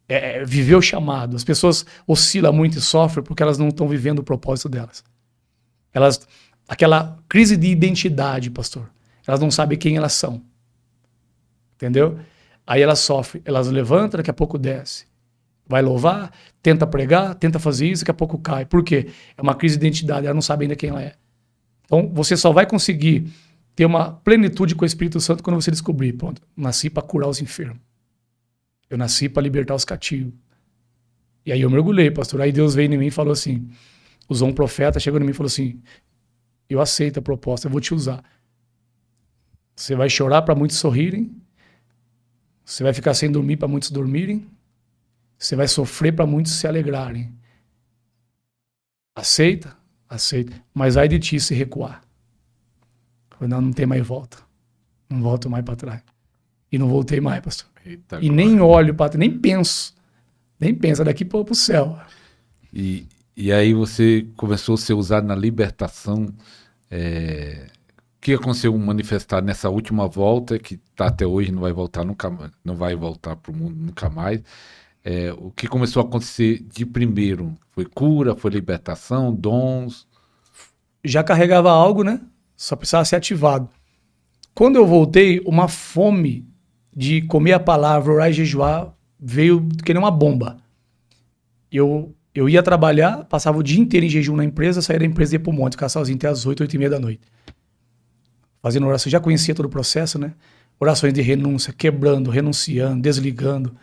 É viver o chamado. As pessoas oscilam muito e sofrem porque elas não estão vivendo o propósito delas. Aquela crise de identidade, pastor. Elas não sabem quem elas são. Entendeu? Aí elas sofrem. Elas levantam, daqui a pouco desce. Vai louvar, tenta pregar, tenta fazer isso, daqui a pouco cai. Por quê? É uma crise de identidade. Ela não sabe ainda quem ela é. Então, você só vai conseguir ter uma plenitude com o Espírito Santo quando você descobrir. Pronto, nasci para curar os enfermos. Eu nasci para libertar os cativos. E aí eu mergulhei, pastor. Aí Deus veio em mim e falou assim, usou um profeta, chegou em mim e falou assim, eu aceito a proposta, eu vou te usar. Você vai chorar para muitos sorrirem, você vai ficar sem dormir para muitos dormirem, você vai sofrer para muitos se alegrarem. Aceita? Aceita. Mas ai de ti se recuar. Eu falei, não tem mais volta. Não volto mais para trás. E não voltei mais, pastor. Eita, e nem olho para trás, nem penso. Nem pensa daqui para o céu. E aí você começou a ser usado na libertação. O que aconteceu manifestar nessa última volta, que tá até hoje, não vai voltar nunca, não vai voltar para o mundo nunca mais. O que começou a acontecer de primeiro? Foi cura, foi libertação, dons? Já carregava algo, né? Só precisava ser ativado. Quando eu voltei, uma fome de comer a palavra, orar e jejuar, veio que nem uma bomba. Eu ia trabalhar, passava o dia inteiro em jejum na empresa, saía da empresa e ia pro monte, ficava sozinho até as 8, 8h30 da noite. Fazendo oração, já conhecia todo o processo, né? Orações de renúncia, quebrando, renunciando, desligando,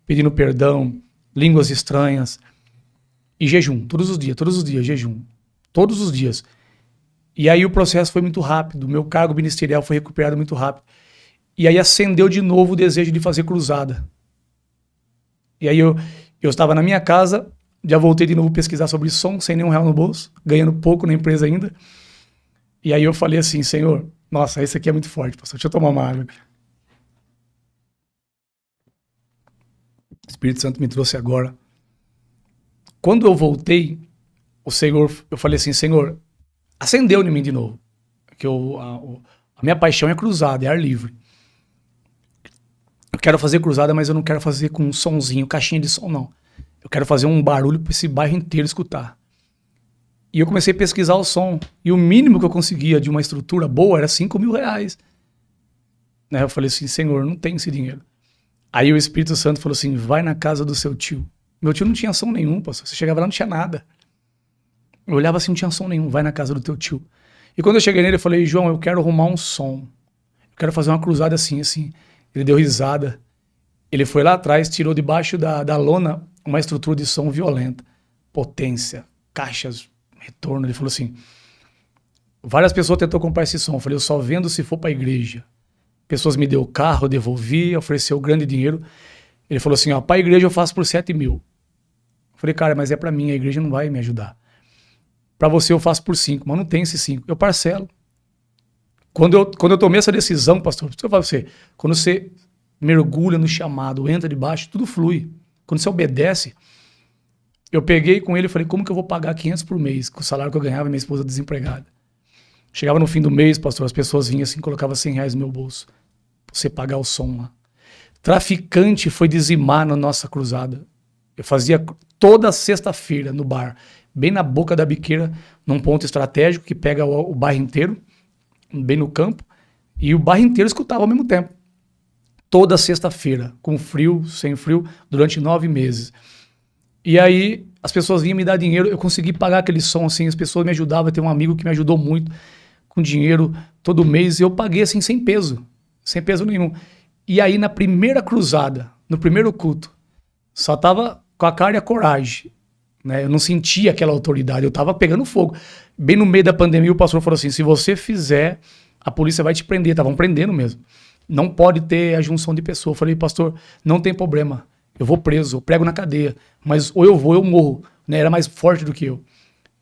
pedindo perdão, línguas estranhas. E jejum, todos os dias, jejum. Todos os dias. E aí o processo foi muito rápido, o meu cargo ministerial foi recuperado muito rápido. E aí acendeu de novo o desejo de fazer cruzada. E aí eu estava na minha casa, já voltei de novo pesquisar sobre som, sem nenhum real no bolso, ganhando pouco na empresa ainda. E aí eu falei assim, Senhor, nossa, esse aqui é muito forte, pastor, deixa eu tomar uma água. O Espírito Santo me trouxe agora. Quando eu voltei, o Senhor, eu falei assim, Senhor, acendeu em mim de novo. Que a minha paixão é cruzada, é ar livre. Eu quero fazer cruzada, mas eu não quero fazer com um sonzinho, caixinha de som, não. Eu quero fazer um barulho para esse bairro inteiro escutar. E eu comecei a pesquisar o som. E o mínimo que eu conseguia de uma estrutura boa era R$5.000. Né? Eu falei assim, Senhor, não tenho esse dinheiro. Aí o Espírito Santo falou assim, vai na casa do seu tio. Meu tio não tinha som nenhum, pastor. Você chegava lá, não tinha nada. Eu olhava assim, não tinha som nenhum. Vai na casa do teu tio. E quando eu cheguei nele, eu falei, João, eu quero arrumar um som. Eu quero fazer uma cruzada assim, assim. Ele deu risada. Ele foi lá atrás, tirou debaixo da lona uma estrutura de som violenta. Potência, caixas, retorno. Ele falou assim, várias pessoas tentou comprar esse som. Eu falei, eu só vendo se for pra igreja. Pessoas me deu o carro, eu devolvi, ofereceu grande dinheiro. Ele falou assim, ó, pra igreja eu faço por 7 mil. Eu falei, cara, mas é pra mim, a igreja não vai me ajudar. Pra você eu faço por 5, mas não tem esse 5. Eu parcelo. Quando eu tomei essa decisão, pastor, eu falo pra você, quando você mergulha no chamado, entra debaixo, tudo flui. Quando você obedece, eu peguei com ele e falei, como que eu vou pagar 500 por mês, com o salário que eu ganhava e minha esposa desempregada? Chegava no fim do mês, pastor, as pessoas vinham assim, colocavam 100 reais no meu bolso, pra você pagar o som lá. Traficante foi dizimar na nossa cruzada. Eu fazia toda sexta-feira no bar, bem na boca da biqueira, num ponto estratégico que pega o bairro inteiro, bem no campo, e o bairro inteiro escutava ao mesmo tempo. Toda sexta-feira, com frio, sem frio, durante 9 meses. E aí as pessoas vinham me dar dinheiro, eu consegui pagar aquele som assim, as pessoas me ajudavam, tem um amigo que me ajudou muito com dinheiro todo mês, e eu paguei assim sem peso nenhum. E aí na primeira cruzada, no primeiro culto, só tava com a cara e a coragem, né? Eu não sentia aquela autoridade, eu tava pegando fogo. Bem no meio da pandemia o pastor falou assim, se você fizer, a polícia vai te prender, estavam prendendo mesmo. Não pode ter a junção de pessoas. Eu falei, pastor, não tem problema, eu vou preso, eu prego na cadeia, mas ou eu vou ou eu morro, né? Era mais forte do que eu.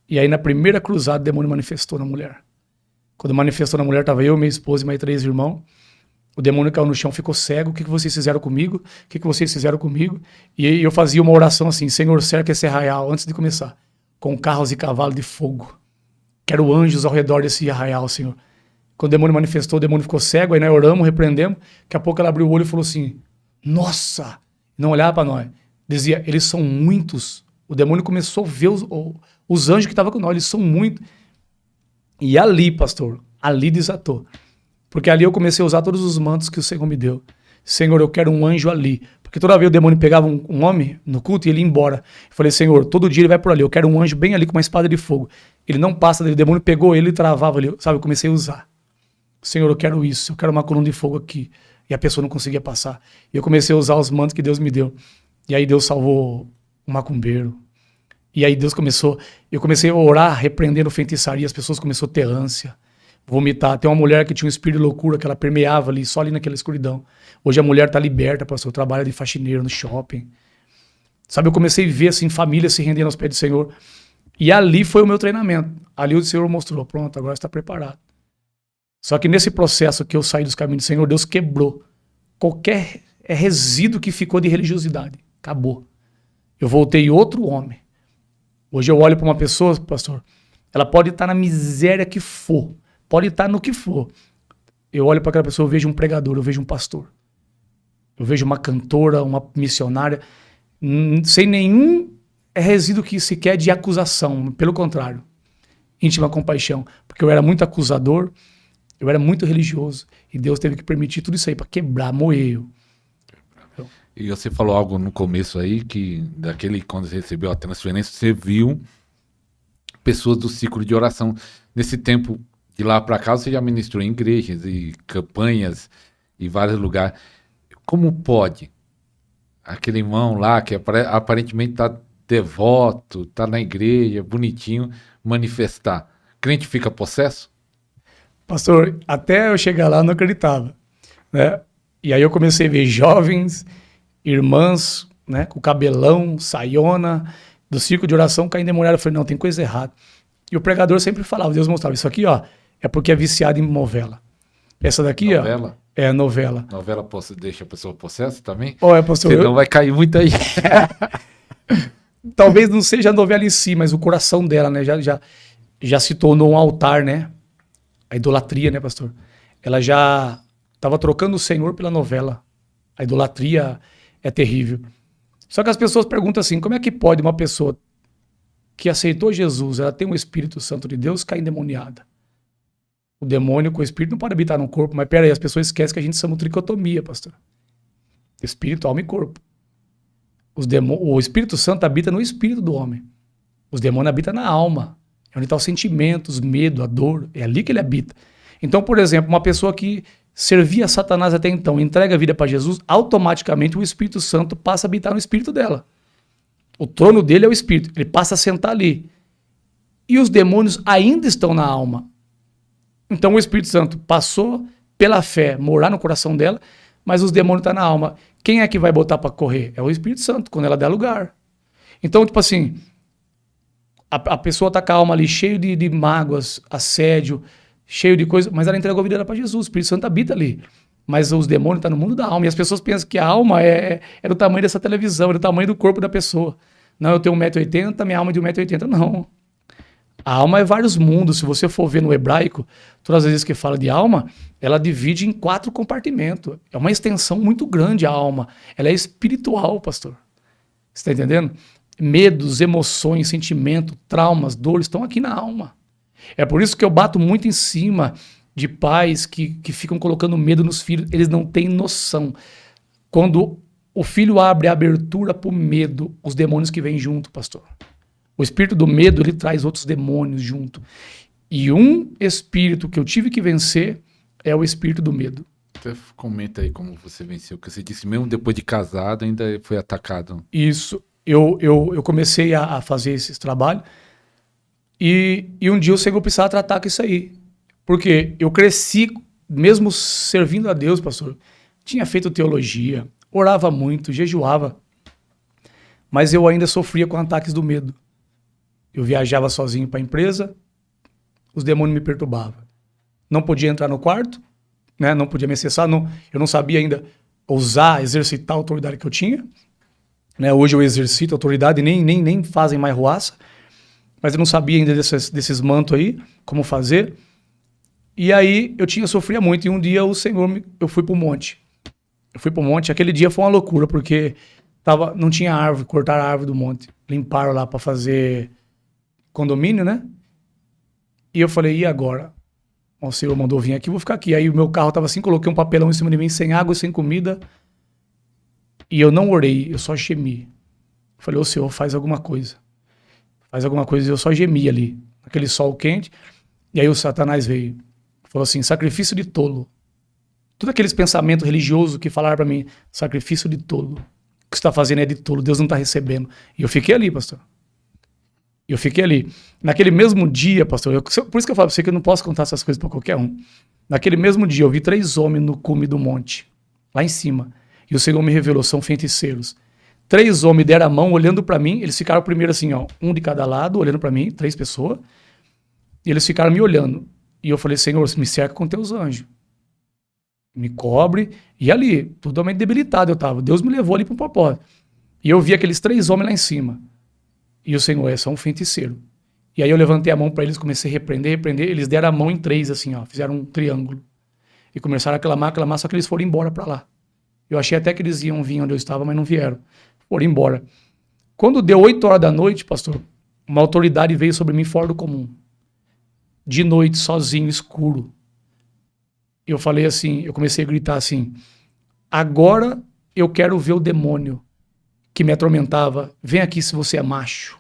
E aí na primeira cruzada o demônio manifestou na mulher. Quando manifestou na mulher, tava eu, minha esposa e mais 3 irmãos. O demônio caiu no chão, ficou cego. O que vocês fizeram comigo? O que vocês fizeram comigo? E eu fazia uma oração assim, Senhor, cerca esse arraial, antes de começar, com carros e cavalos de fogo. Quero anjos ao redor desse arraial, Senhor. Quando o demônio manifestou, o demônio ficou cego, aí nós oramos, repreendemos. Daqui a pouco ela abriu o olho e falou assim, nossa! Não olhava para nós. Dizia, eles são muitos. O demônio começou a ver os anjos que estavam com nós, eles são muitos. E ali, pastor, ali desatou. Porque ali eu comecei a usar todos os mantos que o Senhor me deu. Senhor, eu quero um anjo ali. Porque toda vez o demônio pegava um homem no culto e ele ia embora. Eu falei, Senhor, todo dia ele vai por ali. Eu quero um anjo bem ali com uma espada de fogo. Ele não passa dele. O demônio pegou ele e travava ali. Sabe, eu comecei a usar. Senhor, eu quero isso. Eu quero uma coluna de fogo aqui. E a pessoa não conseguia passar. E eu comecei a usar os mantos que Deus me deu. E aí Deus salvou o macumbeiro. E aí eu comecei a orar, repreendendo feitiçaria. As pessoas começaram a ter ânsia. Vomitar. Tem uma mulher que tinha um espírito de loucura, que ela permeava ali, só ali naquela escuridão. Hoje a mulher tá liberta, pastor, trabalha de faxineiro no shopping. Sabe, eu comecei a ver, assim, família se rendendo aos pés do Senhor. E ali foi o meu treinamento. Ali o Senhor mostrou, pronto, agora você está preparado. Só que nesse processo que eu saí dos caminhos do Senhor, Deus quebrou qualquer resíduo que ficou de religiosidade. Acabou. Eu voltei outro homem. Hoje eu olho para uma pessoa, pastor, ela pode estar na miséria que for, pode estar no que for. Eu olho para aquela pessoa, eu vejo um pregador, eu vejo um pastor. Eu vejo uma cantora, uma missionária, sem nenhum resíduo que sequer de acusação. Pelo contrário, íntima compaixão. Porque eu era muito acusador, eu era muito religioso. E Deus teve que permitir tudo isso aí para quebrar, moer eu. E você falou algo no começo aí, que quando você recebeu a transferência, você viu pessoas do ciclo de oração. Nesse tempo de lá para cá, você já ministrou em igrejas e campanhas e vários lugares. Como pode aquele irmão lá, que aparentemente está devoto, está na igreja, bonitinho, manifestar? Crente fica possesso? Pastor, até eu chegar lá eu não acreditava, né? E aí eu comecei a ver jovens, irmãs, né, com cabelão, saiona, do círculo de oração caindo endemoniado. Eu falei, não, tem coisa errada. E o pregador sempre falava, Deus mostrava, isso aqui, ó, é porque é viciado em novela. Essa daqui, novela? Ó, é novela. Novela deixa a pessoa possessa também? Pastor, senão vai cair muito aí. Talvez não seja a novela em si, mas o coração dela, né, já se tornou um altar, né? A idolatria, né, pastor? Ela já estava trocando o Senhor pela novela. A idolatria é terrível. Só que as pessoas perguntam assim, como é que pode uma pessoa que aceitou Jesus, ela tem um Espírito Santo de Deus, cair endemoniada? O demônio com o Espírito não pode habitar no corpo, mas peraí, as pessoas esquecem que a gente chama tricotomia, pastor. Espírito, alma e corpo. O Espírito Santo habita no espírito do homem. Os demônios habitam na alma. É onde estão os sentimentos, medo, a dor. É ali que ele habita. Então, por exemplo, uma pessoa que servia a Satanás até então, entrega a vida para Jesus, automaticamente o Espírito Santo passa a habitar no espírito dela. O trono dele é o espírito. Ele passa a sentar ali. E os demônios ainda estão na alma. Então o Espírito Santo passou pela fé morar no coração dela, mas os demônios estão na alma. Quem é que vai botar para correr? É o Espírito Santo, quando ela der lugar. Então, tipo assim, a pessoa tá com a alma ali cheio de mágoas, assédio, cheio de coisa, mas ela entregou a vida dela para Jesus. O Espírito Santo habita ali. Mas os demônios estão no mundo da alma. E as pessoas pensam que a alma é do tamanho dessa televisão, é do tamanho do corpo da pessoa. Não, eu tenho 1,80 m, minha alma é de 1,80 m. Não. A alma é vários mundos. Se você for ver no hebraico, todas as vezes que fala de alma, ela divide em 4 compartimentos. É uma extensão muito grande a alma. Ela é espiritual, pastor. Você está entendendo? Medos, emoções, sentimentos, traumas, dores estão aqui na alma. É por isso que eu bato muito em cima de pais que ficam colocando medo nos filhos. Eles não têm noção. Quando o filho abre a abertura para o medo, os demônios que vêm junto, pastor. O espírito do medo, ele traz outros demônios junto. E um espírito que eu tive que vencer é o espírito do medo. Você comenta aí como você venceu, que você disse mesmo depois de casado ainda foi atacado. Isso. Eu comecei a fazer esse trabalho e um dia o Senhor precisava tratar com isso aí. Porque eu cresci, mesmo servindo a Deus, pastor, tinha feito teologia, orava muito, jejuava, mas eu ainda sofria com ataques do medo. Eu viajava sozinho para a empresa, os demônios me perturbavam. Não podia entrar no quarto, né? Não podia me acessar, eu não sabia ainda exercitar a autoridade que eu tinha. Né? Hoje eu exercito a autoridade, nem fazem mais ruaça, mas eu não sabia ainda desses mantos aí, como fazer. E aí eu sofria muito, e um dia eu fui para o monte. Aquele dia foi uma loucura, porque não tinha árvore, cortaram a árvore do monte, limparam lá para fazer condomínio, né? E eu falei, e agora? O Senhor mandou vir aqui, vou ficar aqui. Aí o meu carro tava assim, coloquei um papelão em cima de mim, sem água, sem comida. E eu não orei, eu só gemi. Falei, ô Senhor, faz alguma coisa. Faz alguma coisa. E eu só gemi ali, naquele sol quente. E aí o Satanás veio. Falou assim, sacrifício de tolo. Todos aqueles pensamentos religiosos que falaram pra mim, sacrifício de tolo. O que você está fazendo é de tolo, Deus não está recebendo. E eu fiquei ali, pastor. Naquele mesmo dia, pastor, por isso que eu falo pra você que eu não posso contar essas coisas pra qualquer um. Naquele mesmo dia, eu vi 3 homens no cume do monte, lá em cima. E o Senhor me revelou, são feiticeiros. 3 homens deram a mão, olhando pra mim. Eles ficaram primeiro assim, ó, um de cada lado, olhando pra mim, 3 pessoas. E eles ficaram me olhando. E eu falei, Senhor, me cerca com teus anjos. Me cobre. E ali, totalmente debilitado eu tava. Deus me levou ali para um propósito. E eu vi aqueles 3 homens lá em cima. E o Senhor é só um feiticeiro. E aí eu levantei a mão para eles, comecei a repreender. Eles deram a mão em 3, assim, ó. Fizeram um triângulo. E começaram a clamar, só que eles foram embora para lá. Eu achei até que eles iam vir onde eu estava, mas não vieram. Foram embora. Quando deu 8 horas da noite, pastor, uma autoridade veio sobre mim fora do comum. De noite, sozinho, escuro. Eu falei assim, eu comecei a gritar assim, agora eu quero ver o demônio que me atormentava. Vem aqui se você é macho.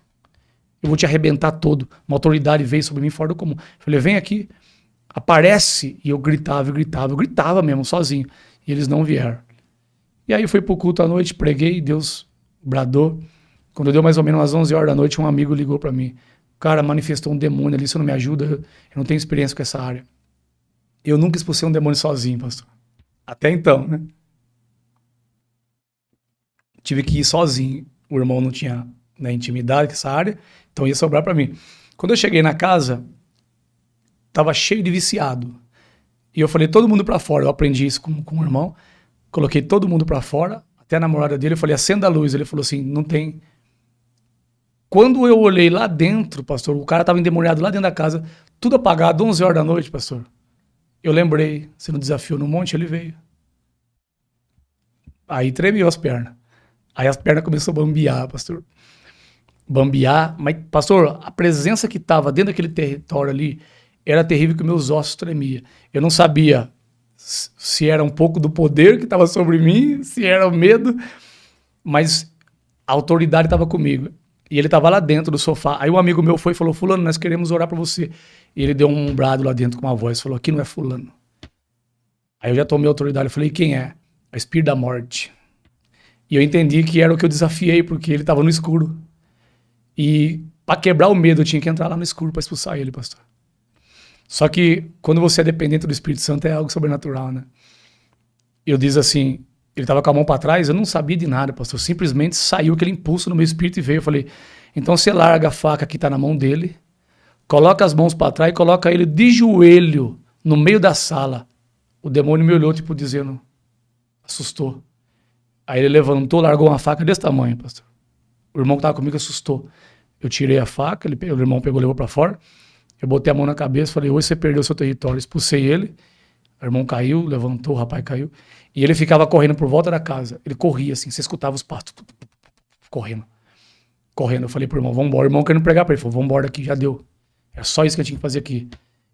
Eu vou te arrebentar todo. Uma autoridade veio sobre mim fora do comum. Eu falei, vem aqui, aparece. E eu gritava mesmo, sozinho. E eles não vieram. E aí eu fui pro culto à noite, preguei, Deus bradou. Quando deu mais ou menos umas 11 horas da noite, um amigo ligou para mim. Cara, manifestou um demônio ali, você não me ajuda? Eu não tenho experiência com essa área. Eu nunca expulsei um demônio sozinho, pastor. Até então, né? Tive que ir sozinho. O irmão não tinha, né, intimidade com essa área, então ia sobrar para mim. Quando eu cheguei na casa, tava cheio de viciado. E eu falei, todo mundo para fora. Eu aprendi isso com o irmão. Coloquei todo mundo para fora, até a namorada dele. Eu falei, acenda a luz. Ele falou assim, não tem. Quando eu olhei lá dentro, pastor, o cara tava endemoniado lá dentro da casa, tudo apagado, 11 horas da noite, pastor. Eu lembrei, você não desafiou no monte, ele veio. Aí tremeu as pernas. Aí as pernas começaram a bambear, pastor. Bambear, mas, pastor, a presença que estava dentro daquele território ali era terrível, que meus ossos tremiam. Eu não sabia se era um pouco do poder que estava sobre mim, se era o medo, mas a autoridade estava comigo. E ele tava lá dentro do sofá. Aí um amigo meu foi e falou, fulano, nós queremos orar pra você. E ele deu um brado lá dentro com uma voz, falou, aqui não é fulano. Aí eu já tomei autoridade, eu falei, quem é? É o espírito da morte. E eu entendi que era o que eu desafiei, porque ele tava no escuro. E pra quebrar o medo, eu tinha que entrar lá no escuro pra expulsar ele, pastor. Só que quando você é dependente do Espírito Santo, é algo sobrenatural, né? Eu disse assim, ele tava com a mão pra trás, eu não sabia de nada, pastor. Simplesmente saiu aquele impulso no meu espírito e veio. Eu falei, então você larga a faca que tá na mão dele, coloca as mãos pra trás e coloca ele de joelho no meio da sala. O demônio me olhou, tipo, dizendo, assustou. Aí ele levantou, largou uma faca desse tamanho, pastor. O irmão que tava comigo assustou. Eu tirei a faca, o irmão pegou, levou pra fora. Eu botei a mão na cabeça, falei, hoje você perdeu seu território. Expulsei ele. O irmão caiu, levantou, o rapaz caiu. E ele ficava correndo por volta da casa. Ele corria assim, você escutava os passos. Correndo. Correndo. Eu falei pro irmão, vambora. O irmão querendo pregar pra ele. Falou, vambora daqui, já deu. É só isso que eu tinha que fazer aqui.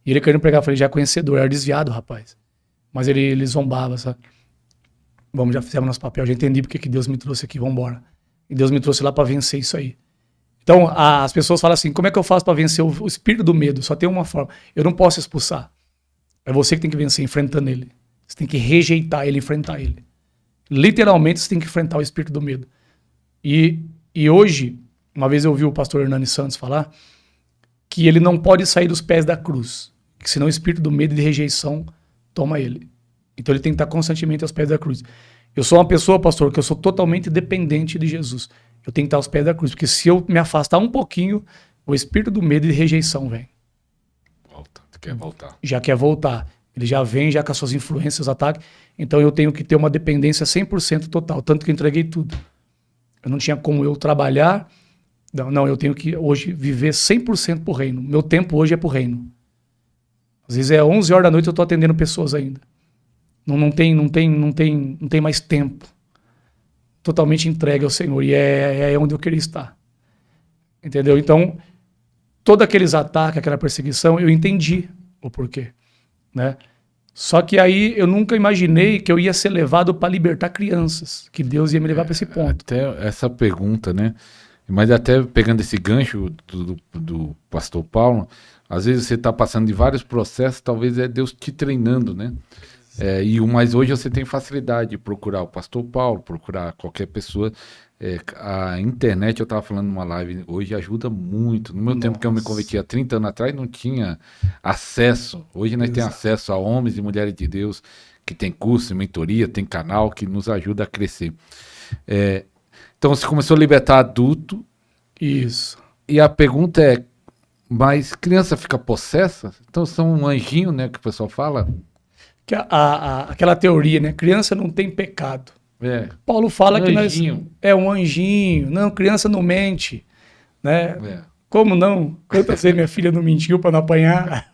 E ele querendo pregar, eu falei, já é conhecedor, era desviado, rapaz. Mas ele zombava, sabe? Vamos, já fizemos nosso papel, já entendi porque que Deus me trouxe aqui, vambora. E Deus me trouxe lá pra vencer isso aí. Então, as pessoas falam assim, como é que eu faço para vencer o espírito do medo? Só tem uma forma. Eu não posso expulsar. É você que tem que vencer, enfrentando ele. Você tem que rejeitar ele, enfrentar ele. Literalmente, você tem que enfrentar o espírito do medo. E hoje, uma vez eu ouvi o pastor Hernani Santos falar que ele não pode sair dos pés da cruz, que senão o espírito do medo e de rejeição toma ele. Então, ele tem que estar constantemente aos pés da cruz. Eu sou uma pessoa, pastor, que eu sou totalmente dependente de Jesus. Eu tenho que estar aos pés da cruz, porque se eu me afastar um pouquinho, o espírito do medo e de rejeição vem. Volta, quer voltar. Já quer voltar. Ele já vem, já com as suas influências, ataques. Então eu tenho que ter uma dependência 100% total, tanto que eu entreguei tudo. Eu não tinha como eu trabalhar. Não, eu tenho que hoje viver 100% pro reino. Meu tempo hoje é pro reino. Às vezes é 11 horas da noite eu tô atendendo pessoas ainda. Não tem mais tempo. Totalmente entregue ao Senhor, e é onde eu queria estar. Entendeu? Então, todos aqueles ataques, aquela perseguição, eu entendi o porquê, né? Só que aí eu nunca imaginei que eu ia ser levado para libertar crianças, que Deus ia me levar para esse ponto. Até essa pergunta, né? Mas até pegando esse gancho do pastor Paulo, às vezes você está passando de vários processos, talvez é Deus te treinando, né? Mas hoje você tem facilidade de procurar o pastor Paulo, procurar qualquer pessoa. A internet, eu estava falando numa live hoje, ajuda muito. No meu tempo que eu me converti há 30 anos atrás, não tinha acesso. Hoje nós temos acesso a homens e mulheres de Deus que tem curso, mentoria, tem canal que nos ajuda a crescer. Então você começou a libertar adulto. Isso. E a pergunta é, mas criança fica possessa? Então são um anjinho, né, que o pessoal fala? Aquela teoria, né? Criança não tem pecado. Paulo fala que nós é um anjinho. Não, criança não mente, né? Como não? Quantas vezes minha filha não mentiu para não apanhar?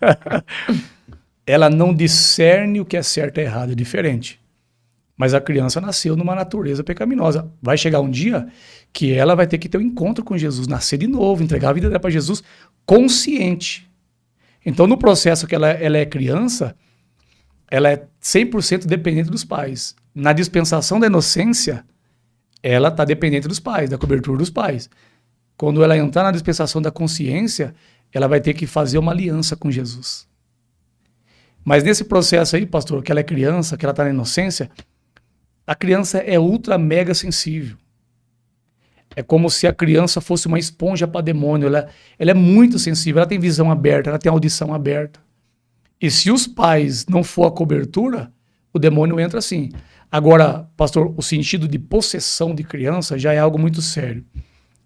Ela não discerne o que é certo e errado, é diferente. Mas a criança nasceu numa natureza pecaminosa. Vai chegar um dia que ela vai ter que ter um encontro com Jesus, nascer de novo, entregar a vida dela para Jesus consciente. Então, no processo que ela é criança, ela é 100% dependente dos pais. Na dispensação da inocência, ela está dependente dos pais, da cobertura dos pais. Quando ela entrar na dispensação da consciência, ela vai ter que fazer uma aliança com Jesus. Mas nesse processo aí, pastor, que ela é criança, que ela está na inocência, a criança é ultra mega sensível. É como se a criança fosse uma esponja para demônio. Ela é muito sensível, ela tem visão aberta, ela tem audição aberta. E se os pais não for a cobertura, o demônio entra assim. Agora, pastor, o sentido de possessão de criança já é algo muito sério.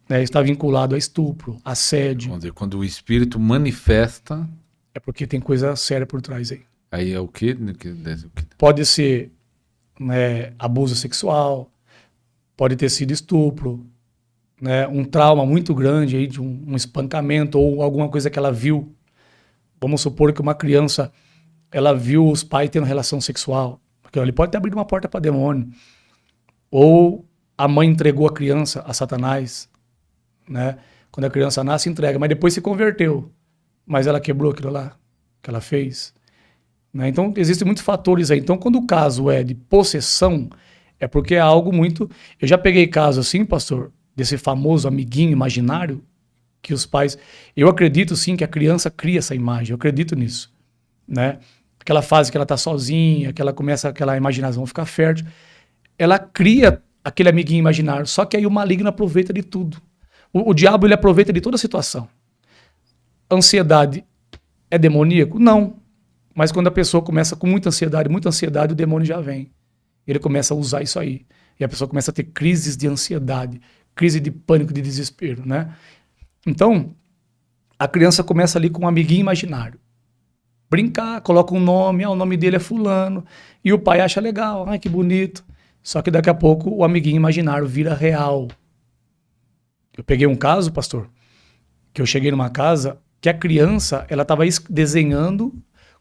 Né? Está vinculado a estupro, assédio. Vamos dizer, quando o espírito manifesta... É porque tem coisa séria por trás aí. Aí é o quê? Pode ser, né, abuso sexual, pode ter sido estupro, né, um trauma muito grande aí de um espancamento ou alguma coisa que ela viu. Vamos supor que uma criança, ela viu os pais tendo relação sexual, porque ele pode ter abrido uma porta para demônio. Ou a mãe entregou a criança a Satanás, né? Quando a criança nasce, entrega, mas depois se converteu. Mas ela quebrou aquilo lá que ela fez. Né? Então, existem muitos fatores aí. Então, quando o caso é de possessão, é porque é algo muito... Eu já peguei caso assim, pastor, desse famoso amiguinho imaginário que os pais... Eu acredito sim que a criança cria essa imagem, eu acredito nisso, né? Aquela fase que ela tá sozinha, que ela começa aquela imaginação a ficar fértil, ela cria aquele amiguinho imaginário, só que aí o maligno aproveita de tudo. O diabo, ele aproveita de toda a situação. Ansiedade é demoníaco? Não. Mas quando a pessoa começa com muita ansiedade, o demônio já vem. Ele começa a usar isso aí. E a pessoa começa a ter crises de ansiedade, crise de pânico, de desespero, né? Então, a criança começa ali com um amiguinho imaginário. Brincar, coloca um nome, o nome dele é fulano, e o pai acha legal, ai que bonito. Só que daqui a pouco o amiguinho imaginário vira real. Eu peguei um caso, pastor, que eu cheguei numa casa que a criança, ela estava desenhando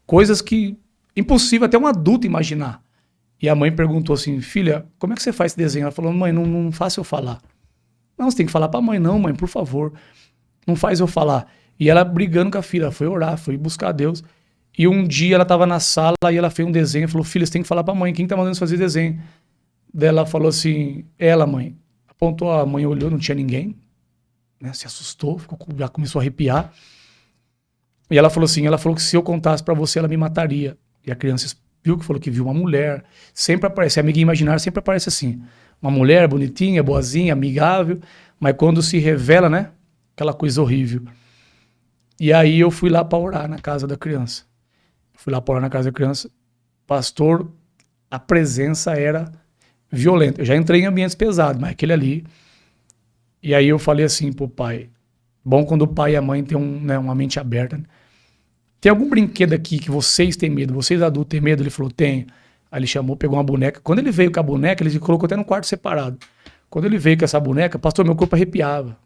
coisas que impossível até um adulto imaginar. E a mãe perguntou assim, filha, como é que você faz esse desenho? Ela falou, mãe, não faça eu falar. Não, você tem que falar pra mãe. Não, mãe, por favor, não faz eu falar. E ela brigando com a filha, foi orar, foi buscar Deus. E um dia ela estava na sala e ela fez um desenho e falou, filha, você tem que falar pra mãe, quem tá mandando você fazer desenho? Daí ela falou assim, ela, mãe. Apontou, a mãe olhou, não tinha ninguém, né? Se assustou, já começou a arrepiar. E ela falou que se eu contasse pra você, ela me mataria. E a criança falou que viu uma mulher, sempre aparece, a amiguinha imaginária sempre aparece assim, uma mulher bonitinha, boazinha, amigável, mas quando se revela, né, aquela coisa horrível. E aí eu fui lá para orar na casa da criança. Pastor, a presença era violenta. Eu já entrei em ambientes pesados, mas aquele ali. E aí eu falei assim pro pai, bom quando o pai e a mãe têm uma mente aberta, né? Tem algum brinquedo aqui que vocês têm medo? Vocês adultos têm medo? Ele falou, tem. Aí ele chamou, pegou uma boneca. Quando ele veio com a boneca, ele colocou até num quarto separado. Quando ele veio com essa boneca, pastor, meu corpo arrepiava.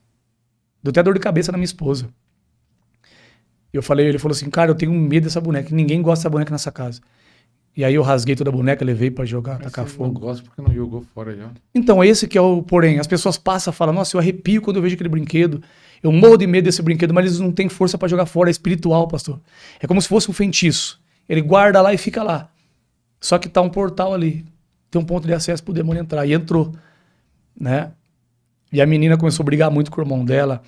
Deu até dor de cabeça na minha esposa. Ele falou assim, cara, eu tenho medo dessa boneca. Ninguém gosta dessa boneca nessa casa. E aí eu rasguei toda a boneca, levei pra jogar, tacar fogo. Não gosto porque não jogou fora já. Então, esse que é o porém. As pessoas passam e falam, nossa, eu arrepio quando eu vejo aquele brinquedo. Eu morro de medo desse brinquedo, mas eles não têm força pra jogar fora. É espiritual, pastor. É como se fosse um feitiço. Ele guarda lá e fica lá. Só que tá um portal ali. Tem um ponto de acesso pro demônio entrar. E entrou, né? E a menina começou a brigar muito com o irmão dela.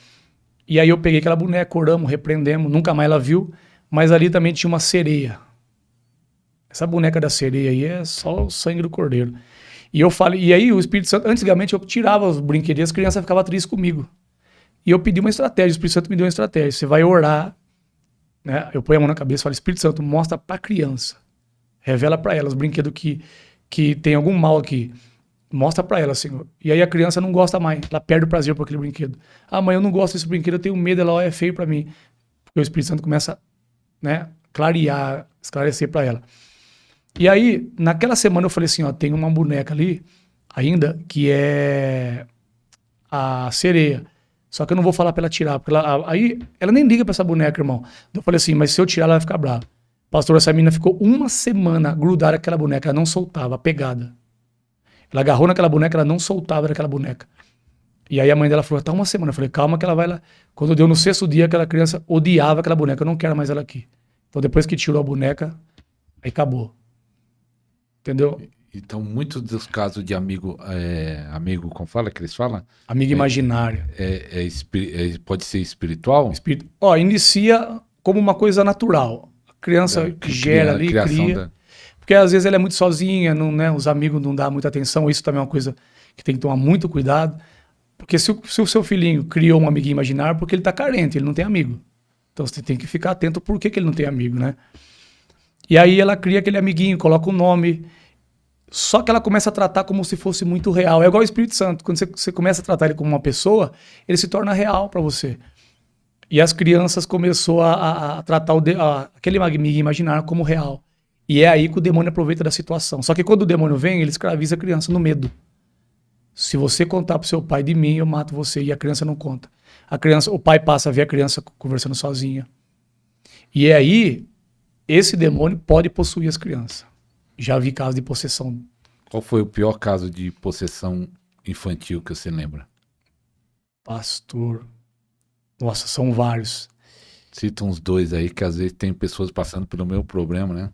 E aí eu peguei aquela boneca, oramos, repreendemos. Nunca mais ela viu. Mas ali também tinha uma sereia. Essa boneca da sereia aí é só o sangue do cordeiro. E eu falei, e aí o Espírito Santo, antigamente eu tirava os brinquedos e as crianças ficavam tristes comigo. E eu pedi uma estratégia, o Espírito Santo me deu uma estratégia. Você vai orar, né? Eu ponho a mão na cabeça e falo, Espírito Santo, mostra pra criança. Revela pra ela os brinquedos que tem algum mal aqui. Mostra pra ela, Senhor. E aí a criança não gosta mais, ela perde o prazer por aquele brinquedo. Ah, mãe, eu não gosto desse brinquedo, eu tenho medo, ela é feio pra mim. Porque o Espírito Santo começa, né, clarear, esclarecer pra ela. E aí, naquela semana eu falei assim, ó, tem uma boneca ali, ainda, que é a sereia. Só que eu não vou falar pra ela tirar, porque aí ela nem liga pra essa boneca, irmão. Eu falei assim, mas se eu tirar, ela vai ficar brava. Pastor, essa menina ficou uma semana grudada naquela boneca, ela não soltava, pegada. Ela agarrou naquela boneca, ela não soltava daquela boneca. E aí a mãe dela falou, tá uma semana. Eu falei, calma que ela vai lá. Quando deu no 6º dia, aquela criança odiava aquela boneca, eu não quero mais ela aqui. Então depois que tirou a boneca, aí acabou. Entendeu? Então, muitos dos casos de amigo, como fala, que eles falam? Amigo imaginário. Pode ser espiritual? Inicia como uma coisa natural. A criança que gera ali, cria. Porque às vezes ela é muito sozinha, não, né, os amigos não dão muita atenção. Isso também é uma coisa que tem que tomar muito cuidado. Porque se o seu filhinho criou um amiguinho imaginário, porque ele tá carente, ele não tem amigo. Então você tem que ficar atento por que ele não tem amigo, né? E aí ela cria aquele amiguinho, coloca o nome. Só que ela começa a tratar como se fosse muito real. É igual o Espírito Santo. Quando você começa a tratar ele como uma pessoa, ele se torna real para você. E as crianças começaram a tratar aquele amiguinho imaginário como real. E é aí que o demônio aproveita da situação. Só que quando o demônio vem, ele escraviza a criança no medo. Se você contar pro seu pai de mim, eu mato você. E a criança não conta. O pai passa a ver a criança conversando sozinha. E é aí... Esse demônio pode possuir as crianças. Já vi casos de possessão. Qual foi o pior caso de possessão infantil que você lembra? Pastor. Nossa, são vários. Cita uns 2 aí, que às vezes tem pessoas passando pelo meu problema, né?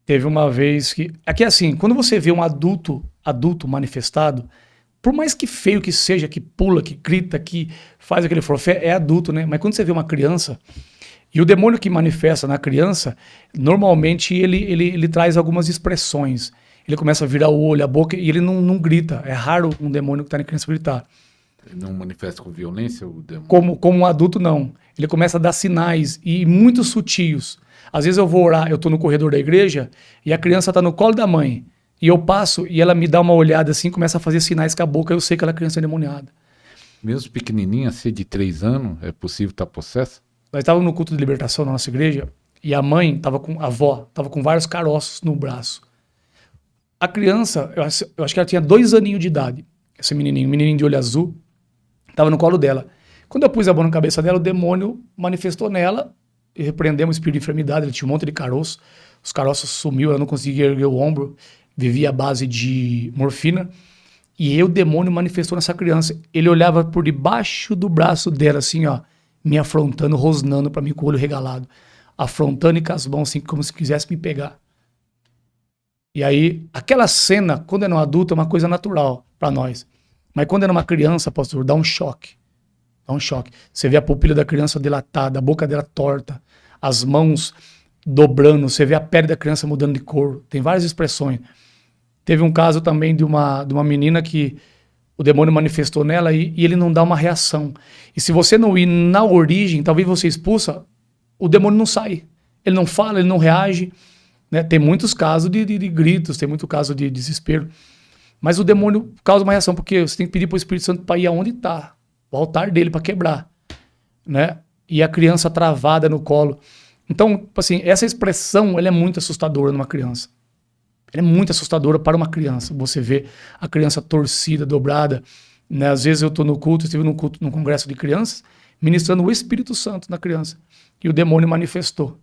Teve uma vez que... Aqui é assim, quando você vê um adulto manifestado, por mais que feio que seja, que pula, que grita, que faz aquele forfé, é adulto, né? Mas quando você vê uma criança, e o demônio que manifesta na criança, normalmente ele traz algumas expressões. Ele começa a virar o olho, a boca, e ele não grita. É raro um demônio que está na criança gritar. Ele não manifesta com violência o demônio? Como um adulto, não. Ele começa a dar sinais, e muito sutis. Às vezes eu vou orar, eu estou no corredor da igreja, e a criança está no colo da mãe. E eu passo, e ela me dá uma olhada assim, começa a fazer sinais com a boca, eu sei que ela é criança endemoniada. Mesmo pequenininha, assim, de 3 anos, é possível estar possessa? Nós estávamos no culto de libertação na nossa igreja, e a mãe, a avó, estava com vários caroços no braço. A criança, eu acho que ela tinha 2 aninhos de idade, esse menininho de olho azul, estava no colo dela. Quando eu pus a mão na cabeça dela, o demônio manifestou nela, e repreendemos o espírito de enfermidade, ele tinha um monte de caroço, os caroços sumiu, ela não conseguia erguer o ombro, vivia à base de morfina, e aí o demônio manifestou nessa criança. Ele olhava por debaixo do braço dela, assim, ó, me afrontando, rosnando pra mim com o olho regalado, afrontando e com as mãos, assim, como se quisesse me pegar. E aí, aquela cena, quando é no adulto, é uma coisa natural pra nós. Mas quando é numa criança, pastor, dá um choque. Dá um choque. Você vê a pupila da criança dilatada, a boca dela torta, as mãos dobrando, você vê a pele da criança mudando de cor. Tem várias expressões. Teve um caso também de uma menina que o demônio manifestou nela e ele não dá uma reação. E se você não ir na origem, talvez você expulsa, o demônio não sai. Ele não fala, ele não reage. Né? Tem muitos casos de gritos, tem muito caso de desespero. Mas o demônio causa uma reação, porque você tem que pedir para o Espírito Santo para ir aonde está. O altar dele para quebrar. Né? E a criança travada no colo. Então, assim, essa expressão ela é muito assustadora numa criança. Ela é muito assustadora para uma criança. Você vê a criança torcida, dobrada. Né? Às vezes eu estou no culto, estive num congresso de crianças, ministrando o Espírito Santo na criança. E o demônio manifestou.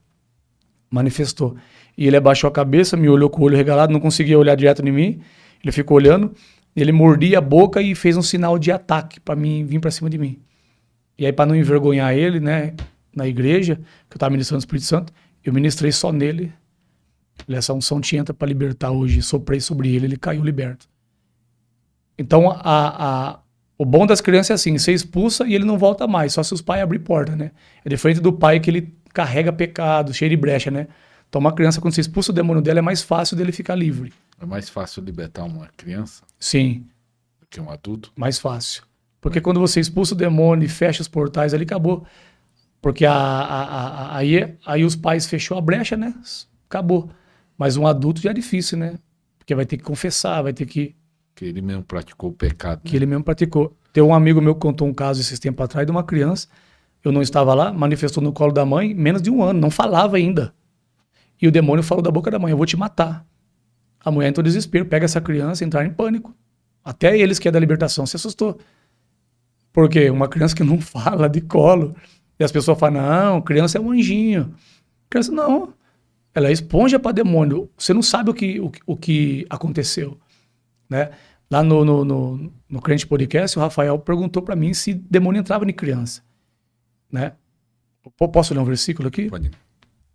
E ele abaixou a cabeça, me olhou com o olho regalado, não conseguia olhar direto em mim. Ele ficou olhando, ele mordia a boca e fez um sinal de ataque para mim vir para cima de mim. E aí, para não envergonhar ele, né, na igreja, que eu estava ministrando o Espírito Santo, eu ministrei só nele. Essa unção te entra para libertar hoje. Soprei sobre ele caiu liberto. Então, o bom das crianças é assim, você expulsa e ele não volta mais, só se os pais abrirem porta, né? É diferente do pai que ele carrega pecado, cheio de brecha, né? Então, uma criança, quando você expulsa o demônio dela, é mais fácil dele ficar livre. É mais fácil libertar uma criança? Sim. Do que um adulto? Mais fácil. Porque quando você expulsa o demônio e fecha os portais, ali acabou. Porque aí os pais fechou a brecha, né? Acabou. Mas um adulto já é difícil, né? Porque vai ter que confessar, vai ter que... Que ele mesmo praticou o pecado. Que ele mesmo praticou. Tem um amigo meu que contou um caso esses tempos atrás de uma criança, eu não estava lá, manifestou no colo da mãe, menos de 1 ano, não falava ainda. E o demônio falou da boca da mãe, eu vou te matar. A mulher entrou em desespero, pega essa criança e entrar em pânico. Até eles que é da libertação se assustou. Porque uma criança que não fala de colo, e as pessoas falam, não, criança é um anjinho. Criança não, ela é esponja para demônio. Você não sabe o que aconteceu. Né? Lá no Crente Podcast, o Rafael perguntou para mim se demônio entrava em criança. Né? Posso ler um versículo aqui? Pode.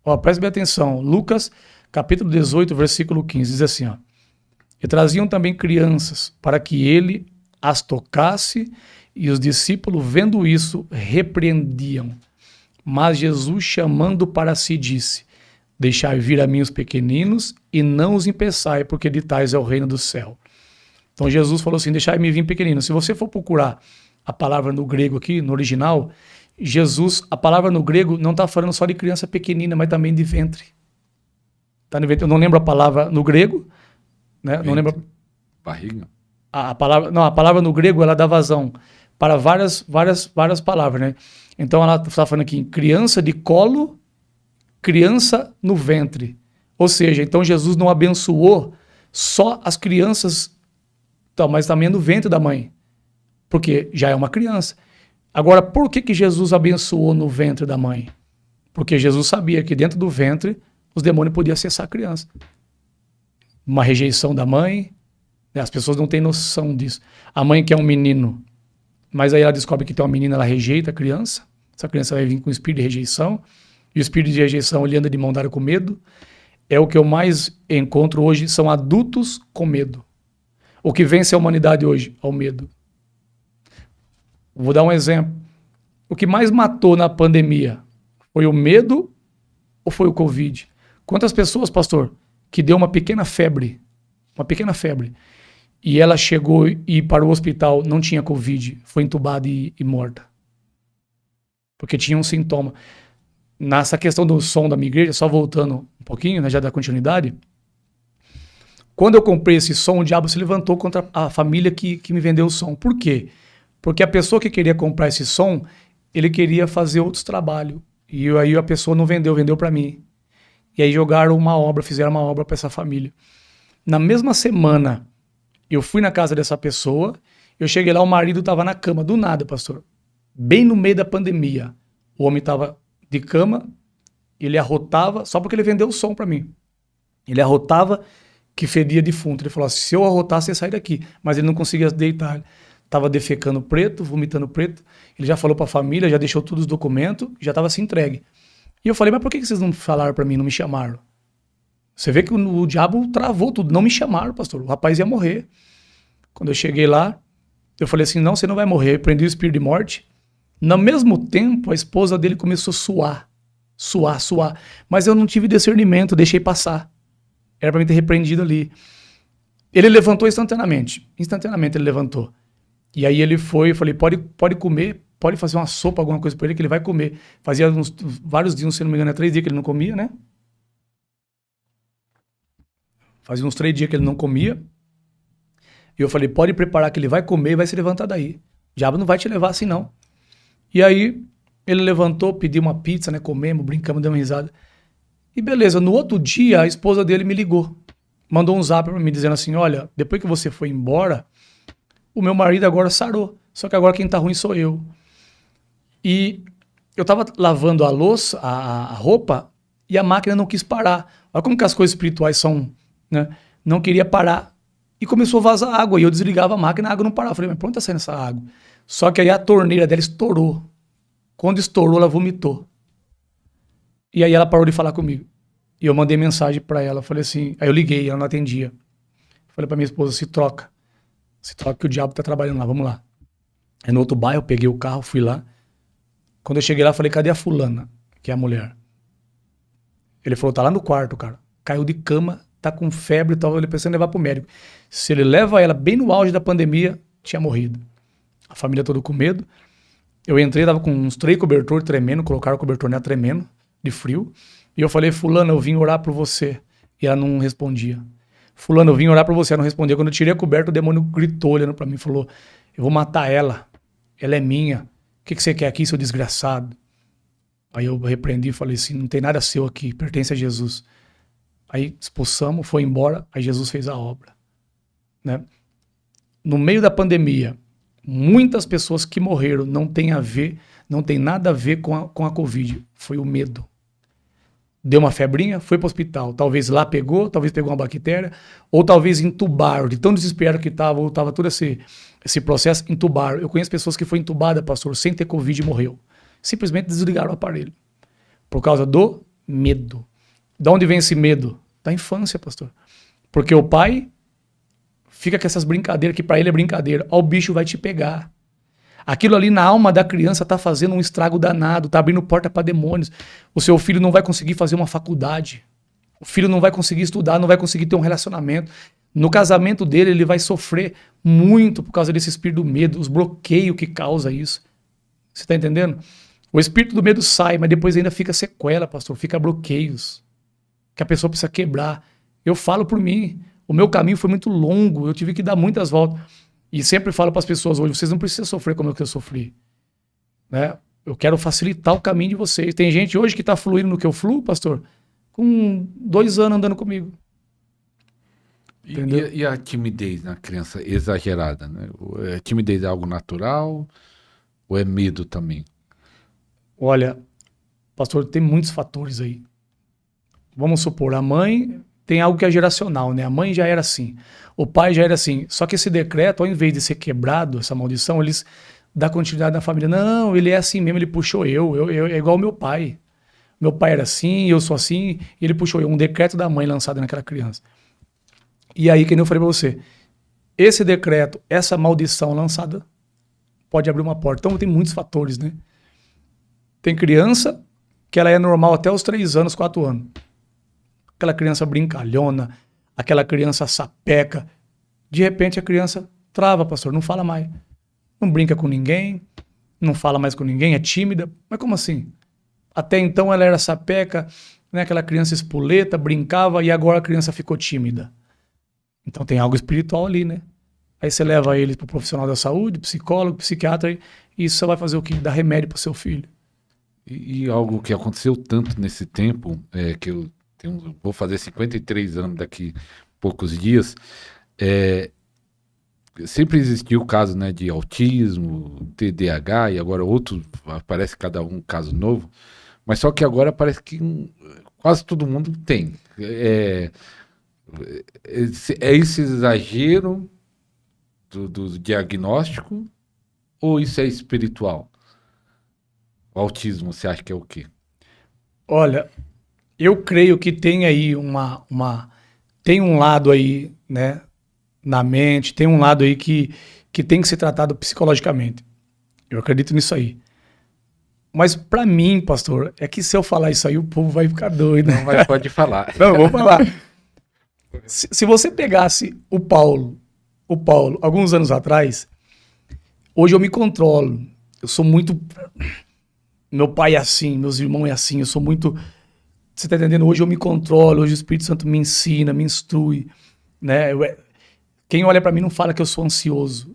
Ó, preste bem atenção. Lucas, capítulo 18, versículo 15, diz assim, ó. E traziam também crianças para que ele as tocasse, e os discípulos, vendo isso, repreendiam. Mas Jesus, chamando para si, disse, deixai vir a mim os pequeninos, e não os impeçai, porque de tais é o reino do céu. Então Jesus falou assim, deixai-me vir pequenino. Se você for procurar a palavra no grego aqui, no original, Jesus, a palavra no grego não está falando só de criança pequenina, mas também de ventre. Tá no ventre. Eu não lembro a palavra no grego, né? Ventre. Não lembro. Barriga? A palavra no grego ela dá vazão para várias palavras, né? Então ela está falando aqui em criança de colo, criança no ventre. Ou seja, então Jesus não abençoou só as crianças, mas também no ventre da mãe, porque já é uma criança. Agora, por que Jesus abençoou no ventre da mãe? Porque Jesus sabia que dentro do ventre os demônios podiam acessar a criança. Uma rejeição da mãe, né? As pessoas não têm noção disso. A mãe quer um menino, mas aí ela descobre que tem uma menina, ela rejeita a criança. Essa criança vai vir com espírito de rejeição, e o espírito de rejeição ele anda de mão dada com medo. É o que eu mais encontro hoje, são adultos com medo. O que vence a humanidade hoje é o medo. Vou dar um exemplo. O que mais matou na pandemia foi o medo ou foi o Covid? Quantas pessoas, pastor, que deu uma pequena febre, e ela chegou e ir para o hospital, não tinha Covid, foi entubada e morta. Porque tinha um sintoma. Nessa questão do som da minha igreja, só voltando um pouquinho, né, já da continuidade, quando eu comprei esse som, o diabo se levantou contra a família que me vendeu o som. Por quê? Porque a pessoa que queria comprar esse som, ele queria fazer outros trabalhos. E aí a pessoa não vendeu para mim. E aí fizeram uma obra para essa família. Na mesma semana, eu fui na casa dessa pessoa, eu cheguei lá, o marido estava na cama, do nada, pastor. Bem no meio da pandemia. O homem estava de cama, ele arrotava, só porque ele vendeu o som para mim. Ele arrotava que fedia defunto. Ele falou assim, se eu arrotar, você sai daqui. Mas ele não conseguia deitar. Tava defecando preto, vomitando preto. Ele já falou pra família, já deixou todos os documentos, já tava se entregue. E eu falei, mas por que vocês não falaram pra mim, não me chamaram? Você vê que o diabo travou tudo. Não me chamaram, pastor. O rapaz ia morrer. Quando eu cheguei lá, eu falei assim, não, você não vai morrer. Eu prendi o espírito de morte. No mesmo tempo, a esposa dele começou a suar. Mas eu não tive discernimento, deixei passar. Era pra mim ter repreendido ali. Ele levantou instantaneamente. Instantaneamente ele levantou. E aí ele foi, eu falei, pode comer, pode fazer uma sopa, alguma coisa pra ele que ele vai comer. Fazia vários dias, se não me engano, 3 dias que ele não comia, né? Fazia uns 3 dias que ele não comia. E eu falei, pode preparar que ele vai comer e vai se levantar daí. O diabo não vai te levar assim, não. E aí ele levantou, pediu uma pizza, né? Comemos, brincamos, demos uma risada. E beleza, no outro dia a esposa dele me ligou. Mandou um zap pra mim dizendo assim, olha, depois que você foi embora, o meu marido agora sarou. Só que agora quem tá ruim sou eu. E eu tava lavando a louça, a roupa, e a máquina não quis parar. Olha como que as coisas espirituais são, né? Não queria parar. E começou a vazar água. E eu desligava a máquina, a água não parava. Eu falei, mas por onde tá saindo essa água? Só que aí a torneira dela estourou. Quando estourou, ela vomitou. E aí ela parou de falar comigo. E eu mandei mensagem pra ela. Falei assim, aí eu liguei, ela não atendia. Falei pra minha esposa, se troca que o diabo tá trabalhando lá, vamos lá. Aí no outro bairro, eu peguei o carro, fui lá. Quando eu cheguei lá, falei, cadê a fulana? Que é a mulher. Ele falou, tá lá no quarto, cara. Caiu de cama, tá com febre, tava ele pensando em levar pro médico. Se ele leva ela bem no auge da pandemia, tinha morrido. A família toda com medo. Eu entrei, tava com uns 3 cobertores tremendo, colocaram o cobertor nela tremendo, de frio. E eu falei, fulana, eu vim orar por você. E ela não respondia. Fulano, eu vim orar pra você, ela não respondeu. Quando eu tirei a coberta, o demônio gritou olhando pra mim, falou, eu vou matar ela é minha. O que você quer aqui, seu desgraçado? Aí eu repreendi e falei assim, não tem nada seu aqui, pertence a Jesus. Aí expulsamos, foi embora, aí Jesus fez a obra. Né? No meio da pandemia, muitas pessoas que morreram não tem nada a ver com a Covid, foi o medo. Deu uma febrinha, foi para o hospital. Talvez lá pegou, talvez pegou uma bactéria, ou talvez entubaram, de tão desesperado que estava, ou estava todo esse processo, entubaram. Eu conheço pessoas que foram entubadas, pastor, sem ter Covid e morreu. Simplesmente desligaram o aparelho. Por causa do medo. De onde vem esse medo? Da infância, pastor. Porque o pai fica com essas brincadeiras, que para ele é brincadeira. Ó, o bicho vai te pegar. Aquilo ali na alma da criança está fazendo um estrago danado, está abrindo porta para demônios. O seu filho não vai conseguir fazer uma faculdade. O filho não vai conseguir estudar, não vai conseguir ter um relacionamento. No casamento dele, ele vai sofrer muito por causa desse espírito do medo, os bloqueios que causa isso. Você está entendendo? O espírito do medo sai, mas depois ainda fica sequela, pastor, fica bloqueios que a pessoa precisa quebrar. Eu falo por mim, o meu caminho foi muito longo, eu tive que dar muitas voltas. E sempre falo para as pessoas hoje, vocês não precisam sofrer como eu sofri. Né? Eu quero facilitar o caminho de vocês. Tem gente hoje que está fluindo no que eu fluo, pastor, com 2 anos andando comigo. E a timidez na criança exagerada? Né? A timidez é algo natural ou é medo também? Olha, pastor, tem muitos fatores aí. Vamos supor, a mãe tem algo que é geracional, né? A mãe já era assim, o pai já era assim. Só que esse decreto, ao invés de ser quebrado, essa maldição, eles dão continuidade na família. Não, ele é assim mesmo, ele puxou eu é igual ao meu pai. Meu pai era assim, eu sou assim, e ele puxou eu. Um decreto da mãe lançado naquela criança. E aí, que nem eu falei pra você, esse decreto, essa maldição lançada, pode abrir uma porta. Então tem muitos fatores, né? Tem criança que ela é normal até os 3 anos, 4 anos. Aquela criança brincalhona, aquela criança sapeca. De repente a criança trava, pastor, não fala mais. Não brinca com ninguém, não fala mais com ninguém, é tímida. Mas como assim? Até então ela era sapeca, né? Aquela criança espoleta, brincava, e agora a criança ficou tímida. Então tem algo espiritual ali, né? Aí você leva ele para o profissional da saúde, psicólogo, psiquiatra, e isso você vai fazer o quê? Dar remédio para o seu filho. E algo que aconteceu tanto nesse tempo, que eu vou fazer 53 anos daqui a poucos dias, sempre existiu o caso, né, de autismo, TDAH, e agora outro, aparece cada um caso novo, mas só que agora parece que quase todo mundo tem. É esse exagero do diagnóstico, ou isso é espiritual? O autismo, você acha que é o quê? Olha, eu creio que tem aí tem um lado aí, né, na mente, tem um lado aí que tem que ser tratado psicologicamente. Eu acredito nisso aí. Mas pra mim, pastor, é que se eu falar isso aí, o povo vai ficar doido. Não, mas pode falar. Não, eu vou falar. Se você pegasse o Paulo, alguns anos atrás, hoje eu me controlo. Eu sou muito... Meu pai é assim, meus irmãos é assim, eu sou muito... Você tá entendendo? Hoje eu me controlo, hoje o Espírito Santo me ensina, me instrui, né? Quem olha pra mim não fala que eu sou ansioso,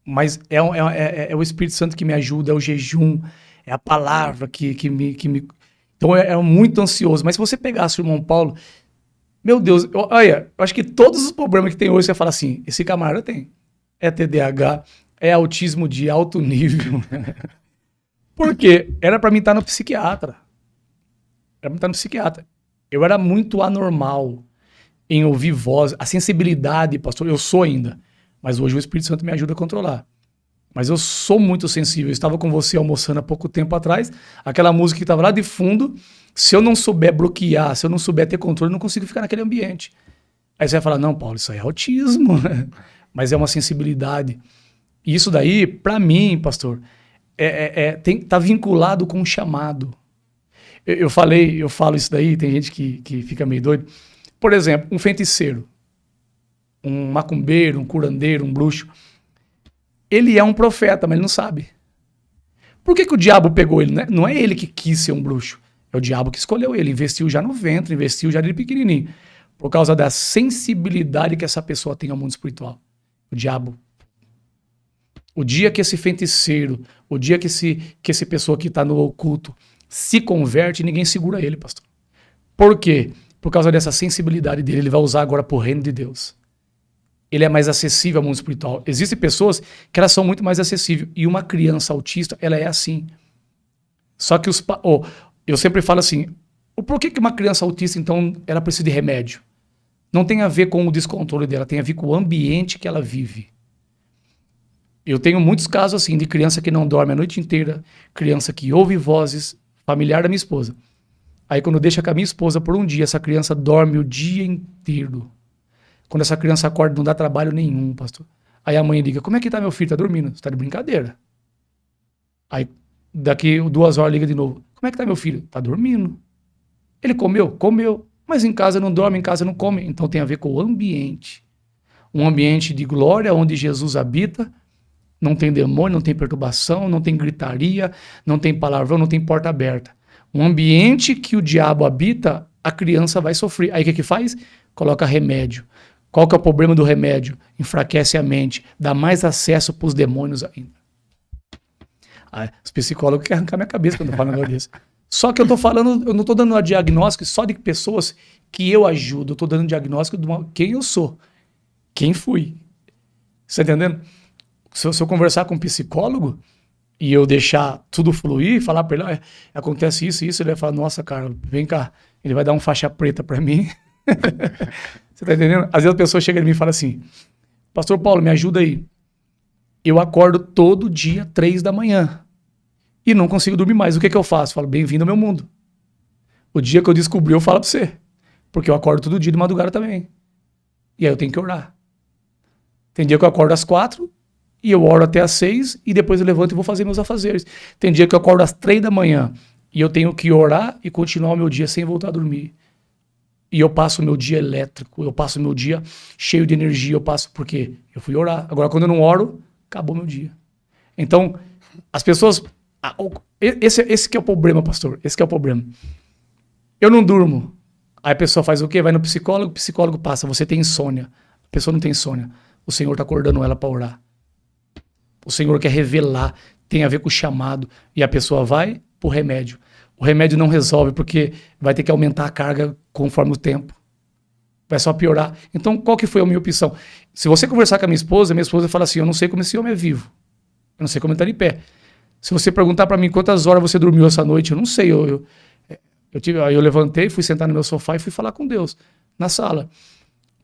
mas é o Espírito Santo que me ajuda, é o jejum, é a palavra que me... Então eu muito ansioso. Mas se você pegasse o irmão Paulo, meu Deus, olha, eu acho que todos os problemas que tem hoje, você fala assim, esse camarada tem. É TDAH, é autismo de alto nível. Por quê? Era pra mim estar no psiquiatra. Eu era muito anormal em ouvir voz. A sensibilidade, pastor, eu sou ainda. Mas hoje o Espírito Santo me ajuda a controlar. Mas eu sou muito sensível. Eu estava com você almoçando há pouco tempo atrás. Aquela música que estava lá de fundo. Se eu não souber bloquear, se eu não souber ter controle, eu não consigo ficar naquele ambiente. Aí você vai falar, não, Paulo, isso aí é autismo. Mas é uma sensibilidade. E isso daí, pra mim, pastor, tá vinculado com um chamado. Eu falo isso daí, tem gente que fica meio doido. Por exemplo, um feiticeiro, um macumbeiro, um curandeiro, um bruxo. Ele é um profeta, mas ele não sabe. Por que o diabo pegou ele? Né? Não é ele que quis ser um bruxo. É o diabo que escolheu ele. Investiu já no ventre, investiu já de pequenininho. Por causa da sensibilidade que essa pessoa tem ao mundo espiritual. O diabo. O dia que esse feiticeiro, o dia que esse pessoa que está no oculto se converte, ninguém segura ele, pastor. Por quê? Por causa dessa sensibilidade dele. Ele vai usar agora pro reino de Deus. Ele é mais acessível ao mundo espiritual. Existem pessoas que elas são muito mais acessíveis. E uma criança autista, ela é assim. Só que eu sempre falo assim, por que uma criança autista, então, ela precisa de remédio? Não tem a ver com o descontrole dela, tem a ver com o ambiente que ela vive. Eu tenho muitos casos assim, de criança que não dorme a noite inteira, criança que ouve vozes, familiar da minha esposa. Aí quando deixa com a minha esposa por um dia, essa criança dorme o dia inteiro. Quando essa criança acorda, não dá trabalho nenhum, pastor. Aí a mãe liga, como é que tá meu filho? Tá dormindo? Você tá de brincadeira. Aí daqui 2 horas liga de novo. Como é que tá meu filho? Tá dormindo. Ele comeu? Comeu. Mas em casa não dorme, em casa não come. Então tem a ver com o ambiente. Um ambiente de glória, onde Jesus habita. Não tem demônio, não tem perturbação, não tem gritaria, não tem palavrão, não tem porta aberta. Um ambiente que o diabo habita, a criança vai sofrer. Aí o que faz? Coloca remédio. Qual que é o problema do remédio? Enfraquece a mente, dá mais acesso para os demônios ainda. Os psicólogos querem arrancar minha cabeça quando eu falo um negócio disso. Só que eu não estou dando um diagnóstico só de pessoas que eu ajudo, eu estou dando um diagnóstico de quem eu sou, quem fui. Você está entendendo? Se eu conversar com um psicólogo e eu deixar tudo fluir, falar para ele, acontece isso e isso, ele vai falar, nossa, cara, vem cá. Ele vai dar um faixa preta para mim. Você tá entendendo? Às vezes a pessoa chega em mim e fala assim, pastor Paulo, me ajuda aí. Eu acordo todo dia 3 da manhã e não consigo dormir mais. O que eu faço? Eu falo, bem-vindo ao meu mundo. O dia que eu descobri, eu falo para você. Porque eu acordo todo dia de madrugada também. E aí eu tenho que orar. Tem dia que eu acordo às 4 e eu oro até às 6 e depois eu levanto e vou fazer meus afazeres. Tem dia que eu acordo às 3 da manhã e eu tenho que orar e continuar o meu dia sem voltar a dormir. E eu passo o meu dia elétrico, eu passo o meu dia cheio de energia, eu passo porque eu fui orar. Agora, quando eu não oro, acabou meu dia. Então, as pessoas... Esse que é o problema, pastor. Esse que é o problema. Eu não durmo. Aí a pessoa faz o quê? Vai no psicólogo, o psicólogo passa. Você tem insônia. A pessoa não tem insônia. O Senhor está acordando ela para orar. O Senhor quer revelar. Tem a ver com o chamado. E a pessoa vai pro remédio. O remédio não resolve porque vai ter que aumentar a carga conforme o tempo. Vai só piorar. Então, qual que foi a minha opção? Se você conversar com a minha esposa fala assim, eu não sei como esse homem é vivo. Eu não sei como ele está de pé. Se você perguntar para mim quantas horas você dormiu essa noite, eu não sei. Eu levantei, fui sentar no meu sofá e fui falar com Deus na sala.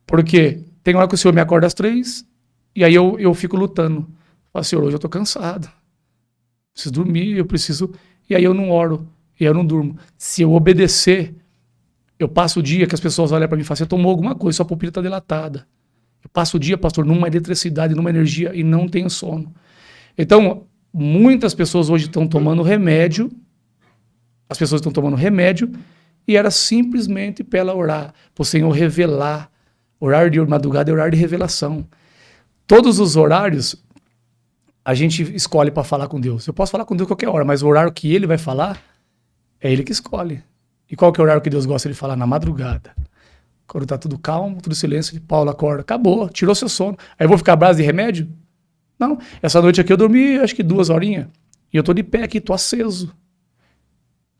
Porque tem hora que o Senhor me acorda às 3 e aí eu fico lutando. Falo, Senhor, hoje eu estou cansado. Preciso dormir, eu preciso... E aí eu não oro. E eu não durmo. Se eu obedecer, eu passo o dia que as pessoas olham para mim e falam, você tomou alguma coisa, sua pupila está dilatada. Eu passo o dia, pastor, numa eletricidade, numa energia e não tenho sono. Então, muitas pessoas hoje estão tomando remédio, as pessoas estão tomando remédio e era simplesmente para ela orar, para o Senhor revelar. Horário de madrugada é horário de revelação. Todos os horários a gente escolhe para falar com Deus. Eu posso falar com Deus qualquer hora, mas o horário que Ele vai falar é Ele que escolhe. E qual que é o horário que Deus gosta de falar? Na madrugada. Quando tá tudo calmo, tudo silêncio, Paulo acorda. Acabou, tirou seu sono. Aí eu vou ficar à base de remédio? Não. Essa noite aqui eu dormi, acho que 2 horinhas. E eu tô de pé aqui, tô aceso.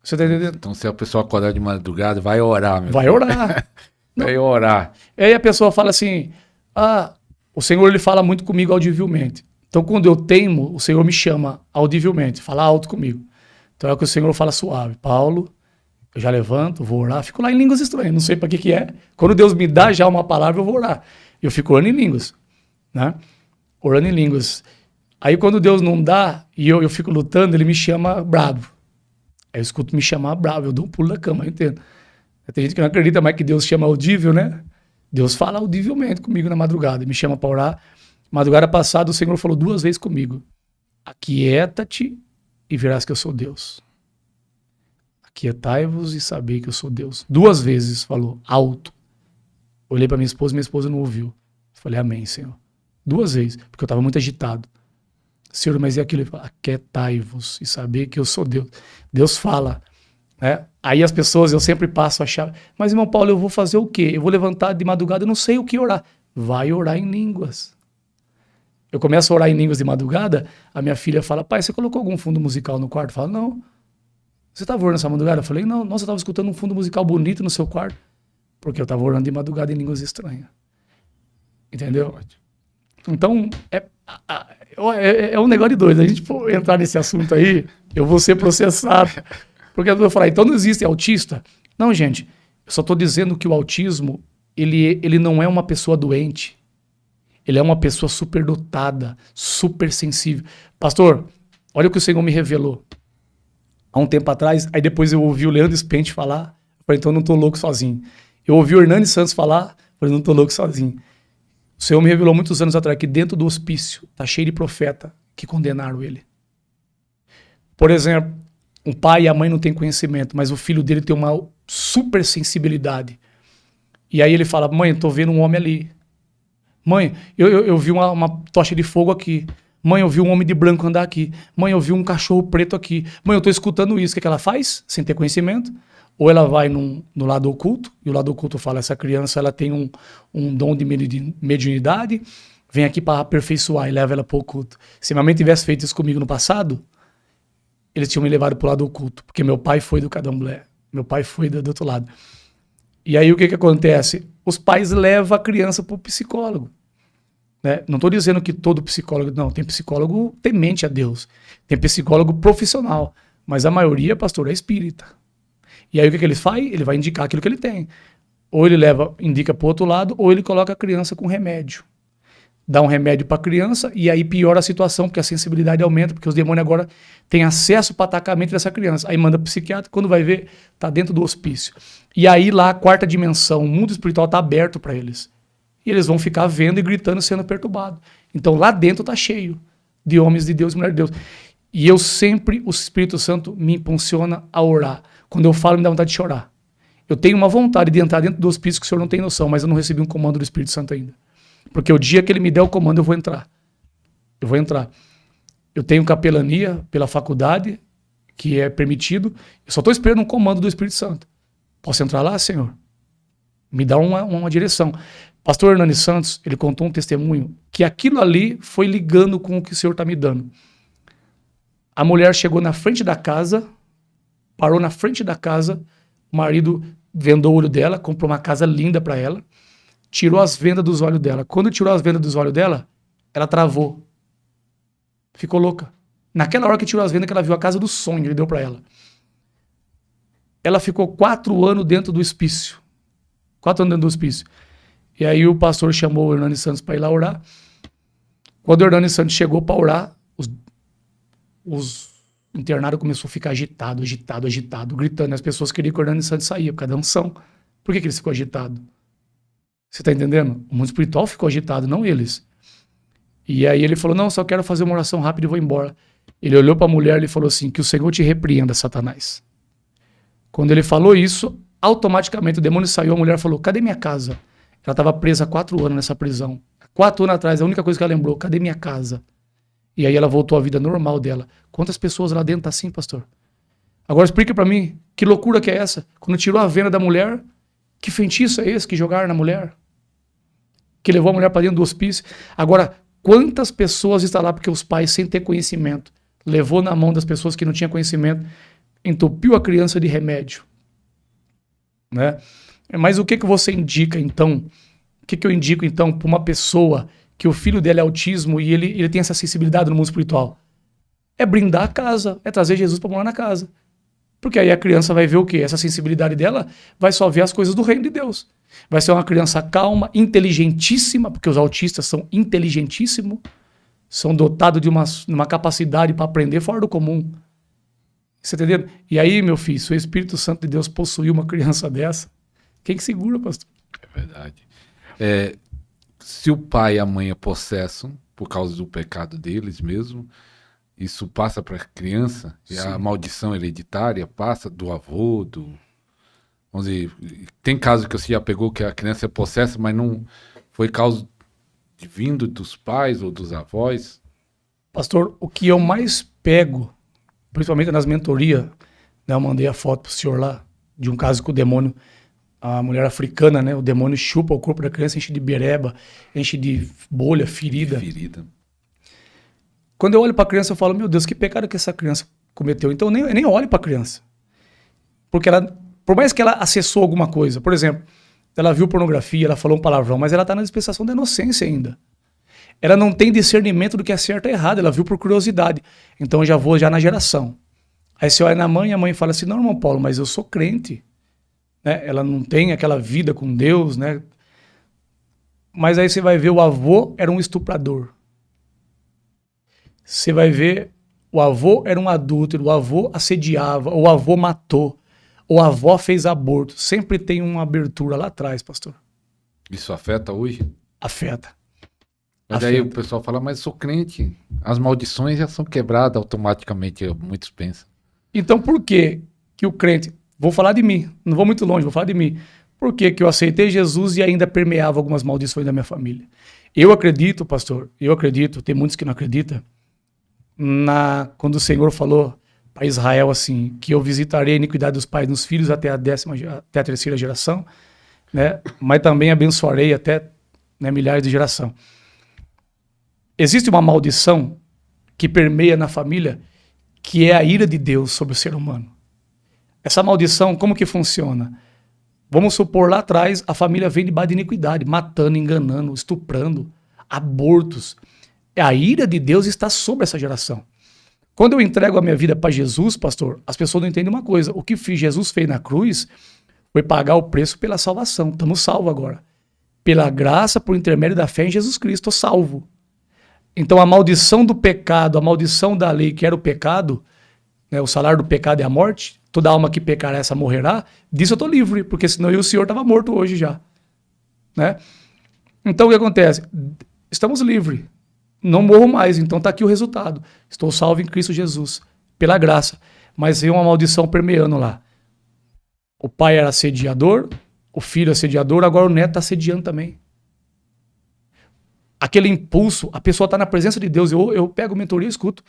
Você tá entendendo? Então, se a pessoa acordar de madrugada, vai orar, meu Vai filho. orar. Vai orar. Aí a pessoa fala assim, o Senhor ele fala muito comigo audivelmente. Então, quando eu teimo, o Senhor me chama audivelmente, fala alto comigo. Então é que o Senhor fala suave. Paulo, eu já levanto, vou orar, fico lá em línguas estranhas, não sei para que é. Quando Deus me dá já uma palavra, eu vou orar. Eu fico orando em línguas, né? Orando em línguas. Aí quando Deus não dá e eu fico lutando, ele me chama bravo. Aí eu escuto me chamar bravo, eu dou um pulo da cama, eu entendo. Tem gente que não acredita mais que Deus chama audível, né? Deus fala audivelmente comigo na madrugada, me chama para orar. Madrugada passada o Senhor falou 2 vezes comigo. Aquieta-te e verás que eu sou Deus. Aquietai-vos e sabei que eu sou Deus. 2 vezes falou, alto. Olhei para minha esposa não ouviu. Falei, amém, Senhor. 2 vezes, porque eu estava muito agitado. Senhor, mas e aquilo? Ele falou, aquietai-vos e sabei que eu sou Deus. Deus fala, né? Aí as pessoas, eu sempre passo a chave. Mas, irmão Paulo, eu vou fazer o quê? Eu vou levantar de madrugada, eu não sei o que orar. Vai orar em línguas. Eu começo a orar em línguas de madrugada, a minha filha fala, pai, você colocou algum fundo musical no quarto? Eu falo, não. Você estava orando essa madrugada? Eu falei, não. Nossa, eu estava escutando um fundo musical bonito no seu quarto. Porque eu estava orando de madrugada em línguas estranhas. Entendeu? Então, é um negócio de doido. A gente for entrar nesse assunto aí, eu vou ser processado. Porque eu vou falar, então não existe autista? Não, gente. Eu só estou dizendo que o autismo, ele não é uma pessoa doente. Ele é uma pessoa superdotada, super sensível. Pastor, olha o que o Senhor me revelou. Há um tempo atrás, aí depois eu ouvi o Leandro Spente falar, eu falei, então eu não estou louco sozinho. Eu ouvi o Hernani Santos falar, eu falei, não estou louco sozinho. O Senhor me revelou muitos anos atrás que dentro do hospício está cheio de profeta que condenaram ele. Por exemplo, um pai e a mãe não têm conhecimento, mas o filho dele tem uma super sensibilidade. E aí ele fala, mãe, estou vendo um homem ali. Mãe, eu vi uma tocha de fogo aqui. Mãe, eu vi um homem de branco andar aqui. Mãe, eu vi um cachorro preto aqui. Mãe, eu estou escutando isso. O que ela faz? Sem ter conhecimento. Ou ela vai no lado oculto, e o lado oculto fala, essa criança ela tem um dom de mediunidade, vem aqui para aperfeiçoar e leva ela para o oculto. Se minha mãe tivesse feito isso comigo no passado, eles tinham me levado para o lado oculto, porque meu pai foi do candomblé, meu pai foi do outro lado. E aí o que acontece? Os pais levam a criança para o psicólogo. Né? Não estou dizendo que todo psicólogo, não, tem psicólogo temente a Deus, tem psicólogo profissional, mas a maioria, pastor, é espírita. E aí o que ele faz? Ele vai indicar aquilo que ele tem. Ou ele indica para o outro lado, ou ele coloca a criança com remédio. Dá um remédio para a criança e aí piora a situação, porque a sensibilidade aumenta, porque os demônios agora têm acesso para atacar a mente dessa criança. Aí manda para o psiquiatra, quando vai ver, está dentro do hospício. E aí lá a 4ª dimensão, o mundo espiritual está aberto para eles. E eles vão ficar vendo e gritando, sendo perturbados. Então lá dentro tá cheio de homens de Deus e mulheres de Deus. E eu sempre, o Espírito Santo me impulsiona a orar. Quando eu falo, me dá vontade de chorar. Eu tenho uma vontade de entrar dentro do hospício que o senhor não tem noção, mas eu não recebi um comando do Espírito Santo ainda. Porque o dia que ele me der o comando, eu vou entrar. Eu vou entrar. Eu tenho capelania pela faculdade, que é permitido. Eu só estou esperando um comando do Espírito Santo. Posso entrar lá, Senhor? Me dá uma direção. Pastor Hernani Santos, ele contou um testemunho que aquilo ali foi ligando com o que o Senhor está me dando. A mulher chegou na frente da casa, parou na frente da casa, o marido vendou o olho dela, comprou uma casa linda para ela, tirou as vendas dos olhos dela. Quando tirou as vendas dos olhos dela, ela travou. Ficou louca. Naquela hora que tirou as vendas, que ela viu a casa do sonho, ele deu para ela. Ela ficou 4 anos dentro do hospício. 4 anos dentro do hospício. E aí o pastor chamou o Hernani Santos para ir lá orar. Quando o Hernani Santos chegou para orar, os internados começou a ficar agitado, gritando. As pessoas queriam que o Hernani Santos saía, por causa da unção. Por que ele ficou agitado? Você está entendendo? O mundo espiritual ficou agitado, não eles. E aí ele falou, não, só quero fazer uma oração rápida e vou embora. Ele olhou para a mulher e falou assim, que o Senhor te repreenda, Satanás. Quando ele falou isso, automaticamente o demônio saiu, a mulher falou, cadê minha casa? Ela estava presa há 4 anos nessa prisão. 4 anos atrás, a única coisa que ela lembrou, cadê minha casa? E aí ela voltou à vida normal dela. Quantas pessoas lá dentro tá assim, pastor? Agora explica para mim, que loucura que é essa? Quando tirou a venda da mulher, que feitiço é esse que jogaram na mulher? Que levou a mulher para dentro do hospício. Agora, quantas pessoas estão lá porque os pais, sem ter conhecimento, levou na mão das pessoas que não tinham conhecimento, entupiu a criança de remédio, né? Mas o que você indica, então? O que eu indico, então, para uma pessoa que o filho dela é autismo e ele tem essa sensibilidade no mundo espiritual? É brindar a casa, é trazer Jesus para morar na casa. Porque aí a criança vai ver o quê? Essa sensibilidade dela vai só ver as coisas do reino de Deus. Vai ser uma criança calma, inteligentíssima, porque os autistas são inteligentíssimos, são dotados de uma capacidade para aprender fora do comum. Você entendeu? E aí, meu filho, se o Espírito Santo de Deus possuir uma criança dessa, quem que segura, pastor? É verdade. Se o pai e a mãe é possesso por causa do pecado deles mesmo, isso passa para a criança, e a maldição hereditária passa do avô, vamos dizer, tem caso que você já pegou que a criança é possessa, mas não foi causa de vindo dos pais ou dos avós? Pastor, o que eu mais pego, principalmente nas mentorias, né, eu mandei a foto pro senhor lá, de um caso com o demônio, a mulher africana, né, o demônio chupa o corpo da criança, enche de bereba, enche de bolha, ferida. Quando eu olho para a criança, eu falo, meu Deus, que pecado que essa criança cometeu. Então eu nem olho para a criança. Porque ela, por mais que ela acessou alguma coisa, por exemplo, ela viu pornografia, ela falou um palavrão, mas ela está na dispensação da inocência ainda. Ela não tem discernimento do que é certo e errado, ela viu por curiosidade. Então eu já vou já na geração. Aí você olha na mãe, a mãe fala assim, não, irmão Paulo, mas eu sou crente. Né? Ela não tem aquela vida com Deus, né? Mas aí você vai ver, o avô era um estuprador. Você vai ver, o avô era um adúltero, o avô assediava, o avô matou, o avô fez aborto. Sempre tem uma abertura lá atrás, pastor. Isso afeta hoje? Afeta. Mas daí o pessoal fala, mas sou crente. As maldições já são quebradas automaticamente, muitos pensam. Então por que o crente... Vou falar de mim, não vou muito longe, vou falar de mim. Por que eu aceitei Jesus e ainda permeava algumas maldições da minha família? Eu acredito, pastor, tem muitos que não acreditam, quando o Senhor falou para Israel assim, que eu visitarei a iniquidade dos pais nos filhos até a 3ª geração, né? Mas também abençoarei até, né, milhares de geração. Existe uma maldição que permeia na família, que é a ira de Deus sobre o ser humano. Essa maldição, como que funciona? Vamos supor, lá atrás, a família vem debaixo de iniquidade, matando, enganando, estuprando, abortos. A ira de Deus está sobre essa geração. Quando eu entrego a minha vida para Jesus, pastor, as pessoas não entendem uma coisa. O que Jesus fez na cruz foi pagar o preço pela salvação. Estamos salvos agora. Pela graça, por intermédio da fé em Jesus Cristo, salvo. Então a maldição do pecado, a maldição da lei, que era o pecado, né, o salário do pecado é a morte, toda alma que pecar essa morrerá, disso eu estou livre, porque senão eu e o senhor estava morto hoje já. Né? Então o que acontece? Estamos livres. Não morro mais, então está aqui o resultado. Estou salvo em Cristo Jesus, pela graça. Mas veio uma maldição permeando lá. O pai era assediador, o filho assediador, agora o neto está assediando também. Aquele impulso, a pessoa está na presença de Deus. Eu pego mentoria e escuto.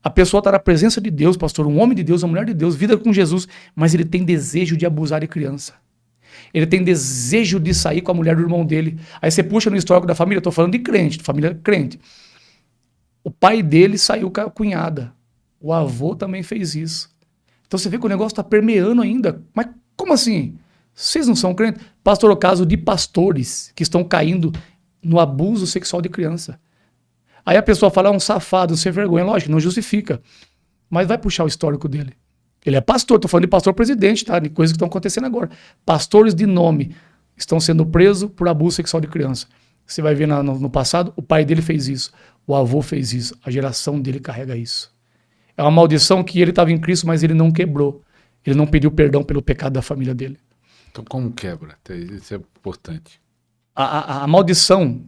A pessoa está na presença de Deus, pastor, um homem de Deus, uma mulher de Deus, vida com Jesus, mas ele tem desejo de abusar de criança. Ele tem desejo de sair com a mulher do irmão dele. Aí você puxa no histórico da família, estou falando de crente, de família crente. O pai dele saiu com a cunhada. O avô também fez isso. Então você vê que o negócio está permeando ainda. Mas como assim? Vocês não são crentes? Pastor, o caso de pastores que estão caindo no abuso sexual de criança. Aí a pessoa fala, um safado, sem vergonha. Lógico, não justifica. Mas vai puxar o histórico dele. Ele é pastor, estou falando de pastor presidente, tá? De coisas que estão acontecendo agora. Pastores de nome estão sendo presos por abuso sexual de criança. Você vai ver no passado, o pai dele fez isso, o avô fez isso, a geração dele carrega isso. É uma maldição que ele estava em Cristo, mas ele não quebrou. Ele não pediu perdão pelo pecado da família dele. Então como quebra? Isso é importante. A maldição,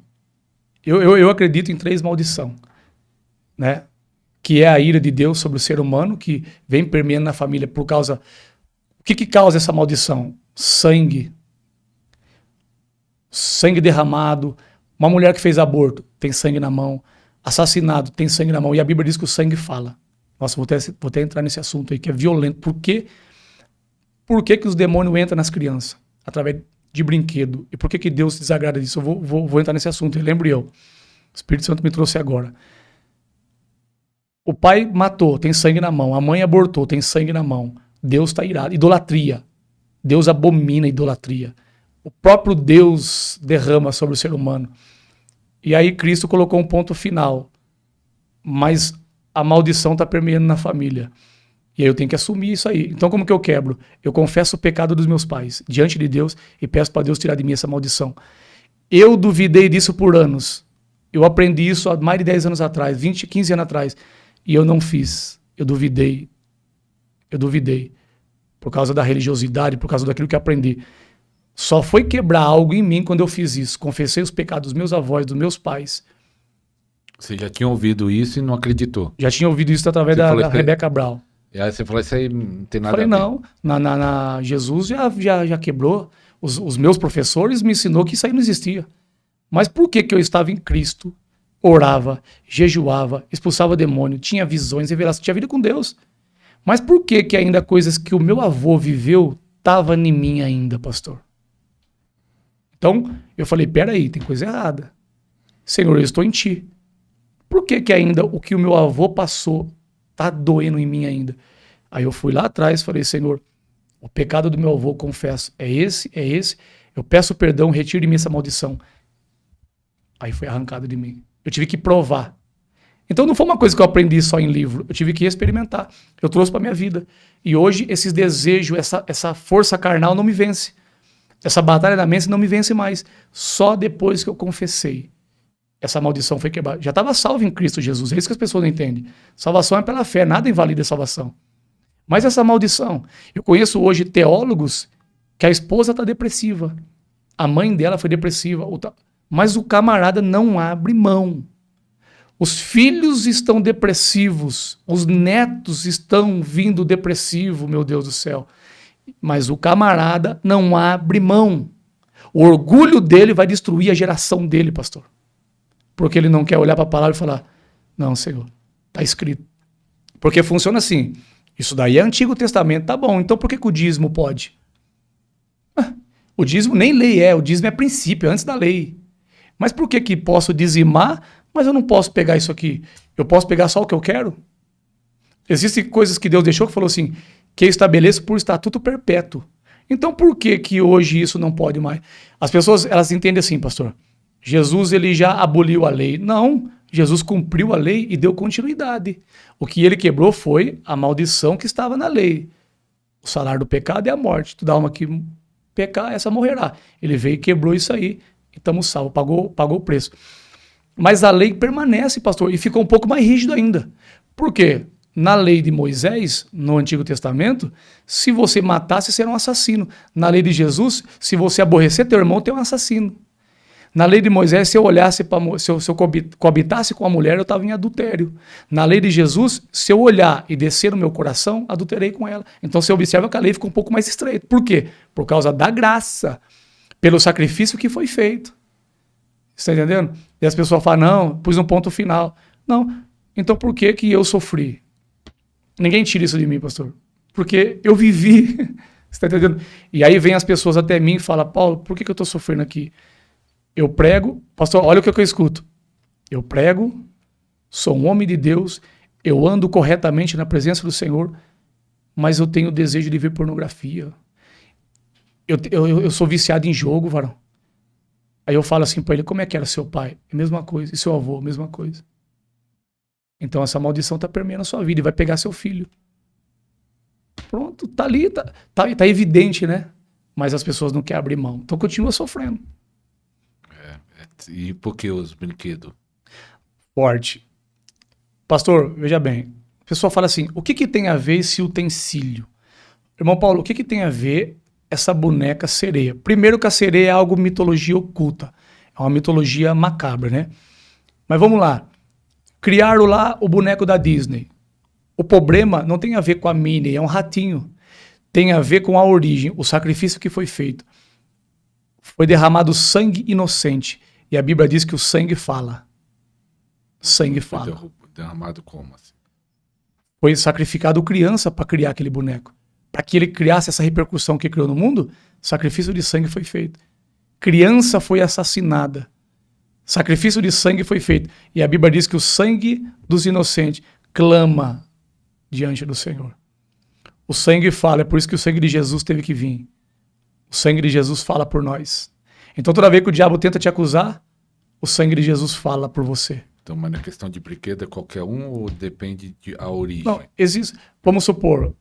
eu acredito em 3 maldições, né? Que é a ira de Deus sobre o ser humano, que vem permeando na família por causa... O que causa essa maldição? Sangue. Sangue derramado. Uma mulher que fez aborto, tem sangue na mão. Assassinado, tem sangue na mão. E a Bíblia diz que o sangue fala. Nossa, vou até entrar nesse assunto aí, que é violento. Por que os demônios entram nas crianças? Através de brinquedo. E por que Deus se desagrada disso? Eu vou entrar nesse assunto, lembro eu. O Espírito Santo me trouxe agora. O pai matou, tem sangue na mão. A mãe abortou, tem sangue na mão. Deus está irado. Idolatria. Deus abomina a idolatria. O próprio Deus derrama sobre o ser humano. E aí Cristo colocou um ponto final. Mas a maldição está permeando na família. E aí eu tenho que assumir isso aí. Então como que eu quebro? Eu confesso o pecado dos meus pais diante de Deus e peço para Deus tirar de mim essa maldição. Eu duvidei disso por anos. Eu aprendi isso há mais de 10 anos atrás, 20, 15 anos atrás. E eu não fiz. Eu duvidei. Por causa da religiosidade, por causa daquilo que aprendi. Só foi quebrar algo em mim quando eu fiz isso. Confessei os pecados dos meus avós, dos meus pais. Você já tinha ouvido isso e não acreditou? Já tinha ouvido isso através da Rebeca Brown. E aí você falou, isso aí não tem nada a ver. Não, Jesus já quebrou. Os meus professores me ensinou que isso aí não existia. Mas por que eu estava em Cristo, orava, jejuava, expulsava demônio, tinha visões, revelações, tinha vida com Deus? Mas por que ainda coisas que o meu avô viveu estavam em mim ainda, pastor? Então, eu falei, peraí, tem coisa errada. Senhor, eu estou em ti. Por que ainda o que o meu avô passou está doendo em mim ainda? Aí eu fui lá atrás e falei, Senhor, o pecado do meu avô, confesso, é esse. Eu peço perdão, retire de mim essa maldição. Aí foi arrancado de mim. Eu tive que provar. Então não foi uma coisa que eu aprendi só em livro. Eu tive que experimentar. Eu trouxe para minha vida. E hoje esses desejos, essa força carnal não me vence. Essa batalha da mente não me vence mais. Só depois que eu confessei. Essa maldição foi quebrada. Já estava salvo em Cristo Jesus. É isso que as pessoas não entendem. Salvação é pela fé. Nada invalida a salvação. Mas essa maldição. Eu conheço hoje teólogos que a esposa está depressiva. A mãe dela foi depressiva. Mas o camarada não abre mão. Os filhos estão depressivos. Os netos estão vindo depressivos, meu Deus do céu. Mas o camarada não abre mão. O orgulho dele vai destruir a geração dele, pastor. Porque ele não quer olhar para a palavra e falar, não, Senhor, está escrito. Porque funciona assim, isso daí é Antigo Testamento, tá bom, então por que o dízimo pode? O dízimo nem lei o dízimo é princípio, antes da lei. Mas por que posso dizimar, mas eu não posso pegar isso aqui? Eu posso pegar só o que eu quero? Existem coisas que Deus deixou que falou assim, que eu estabeleço por estatuto perpétuo. Então por que hoje isso não pode mais? As pessoas, elas entendem assim, pastor, Jesus ele já aboliu a lei. Não, Jesus cumpriu a lei e deu continuidade. O que ele quebrou foi a maldição que estava na lei. O salário do pecado é a morte. Toda alma que pecar, essa morrerá. Ele veio e quebrou isso aí e estamos salvos, pagou o preço. Mas a lei permanece, pastor, e ficou um pouco mais rígido ainda. Por quê? Na lei de Moisés, no Antigo Testamento, se você matasse, você era um assassino. Na lei de Jesus, se você aborrecer teu irmão, tu é um assassino. Na lei de Moisés, se eu olhasse se eu coabitasse com a mulher, eu estava em adultério. Na lei de Jesus, se eu olhar e descer no meu coração, adulterei com ela. Então você observa que a lei ficou um pouco mais estreita. Por quê? Por causa da graça, pelo sacrifício que foi feito. Você está entendendo? E as pessoas falam, não, pus um ponto final. Não, então por que que eu sofri? Ninguém tira isso de mim, pastor. Porque eu vivi, você está entendendo? E aí vem as pessoas até mim e falam, Paulo, por que que eu estou sofrendo aqui? Eu prego, pastor, olha o que eu escuto. Eu prego, sou um homem de Deus, eu ando corretamente na presença do Senhor, mas eu tenho o desejo de ver pornografia. Eu sou viciado em jogo, varão. Aí eu falo assim para ele, como é que era seu pai? É a mesma coisa. E seu avô? A mesma coisa. Então essa maldição está permeando a sua vida e vai pegar seu filho. Pronto, tá ali, tá evidente, né? Mas as pessoas não querem abrir mão. Então continua sofrendo. E por que os brinquedos? Forte. Pastor, veja bem. A pessoa fala assim, o que tem a ver esse utensílio? Irmão Paulo, o que tem a ver essa boneca sereia? Primeiro que a sereia é algo mitologia oculta. É uma mitologia macabra, né? Mas vamos lá. Criaram lá o boneco da Disney. O problema não tem a ver com a Minnie, é um ratinho. Tem a ver com a origem, o sacrifício que foi feito. Foi derramado sangue inocente. E a Bíblia diz que o sangue fala. Sangue fala. Foi derramado como assim? Foi sacrificado criança para criar aquele boneco. Para que ele criasse essa repercussão que criou no mundo, sacrifício de sangue foi feito. Criança foi assassinada. Sacrifício de sangue foi feito. E a Bíblia diz que o sangue dos inocentes clama diante do Senhor. O sangue fala, é por isso que o sangue de Jesus teve que vir. O sangue de Jesus fala por nós. Então toda vez que o diabo tenta te acusar, o sangue de Jesus fala por você. Então, mas na questão de brinquedo é qualquer um ou depende da origem? Não, existe, vamos supor,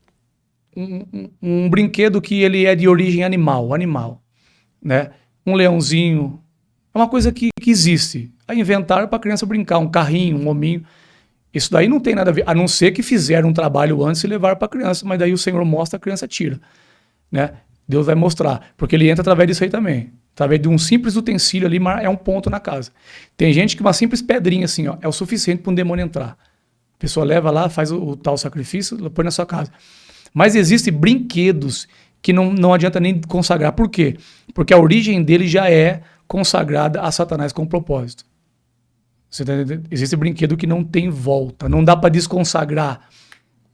um brinquedo que ele é de origem animal, né? Um leãozinho, é uma coisa que existe. Aí inventaram para a criança brincar, um carrinho, um hominho. Isso daí não tem nada a ver, a não ser que fizeram um trabalho antes e levaram para a criança, mas daí o Senhor mostra, a criança tira, né? Deus vai mostrar, porque ele entra através disso aí também. Através de um simples utensílio ali, é um ponto na casa. Tem gente que uma simples pedrinha assim, ó, é o suficiente para um demônio entrar. A pessoa leva lá, faz o tal sacrifício, põe na sua casa. Mas existem brinquedos que não adianta nem consagrar. Por quê? Porque a origem dele já é consagrada a Satanás com propósito. Você tá entendendo? Existe brinquedo que não tem volta. Não dá para desconsagrar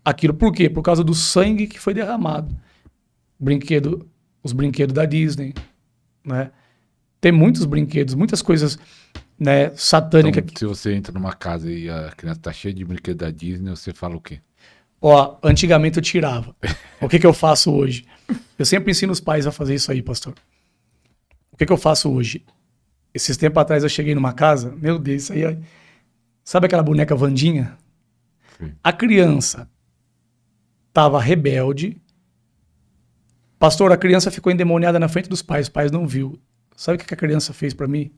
aquilo. Por quê? Por causa do sangue que foi derramado. Os brinquedos da Disney, né? Tem muitos brinquedos, muitas coisas, né, satânicas. Então, se você entra numa casa e a criança tá cheia de brinquedo da Disney, você fala o quê? Ó, antigamente eu tirava. O que eu faço hoje? Eu sempre ensino os pais a fazer isso aí, pastor. O que eu faço hoje? Esses tempos atrás eu cheguei numa casa, meu Deus, isso aí... Sabe aquela boneca Wandinha? Sim. A criança tava rebelde. Pastor, a criança ficou endemoniada na frente dos pais, os pais não viu. Sabe o que a criança fez pra mim?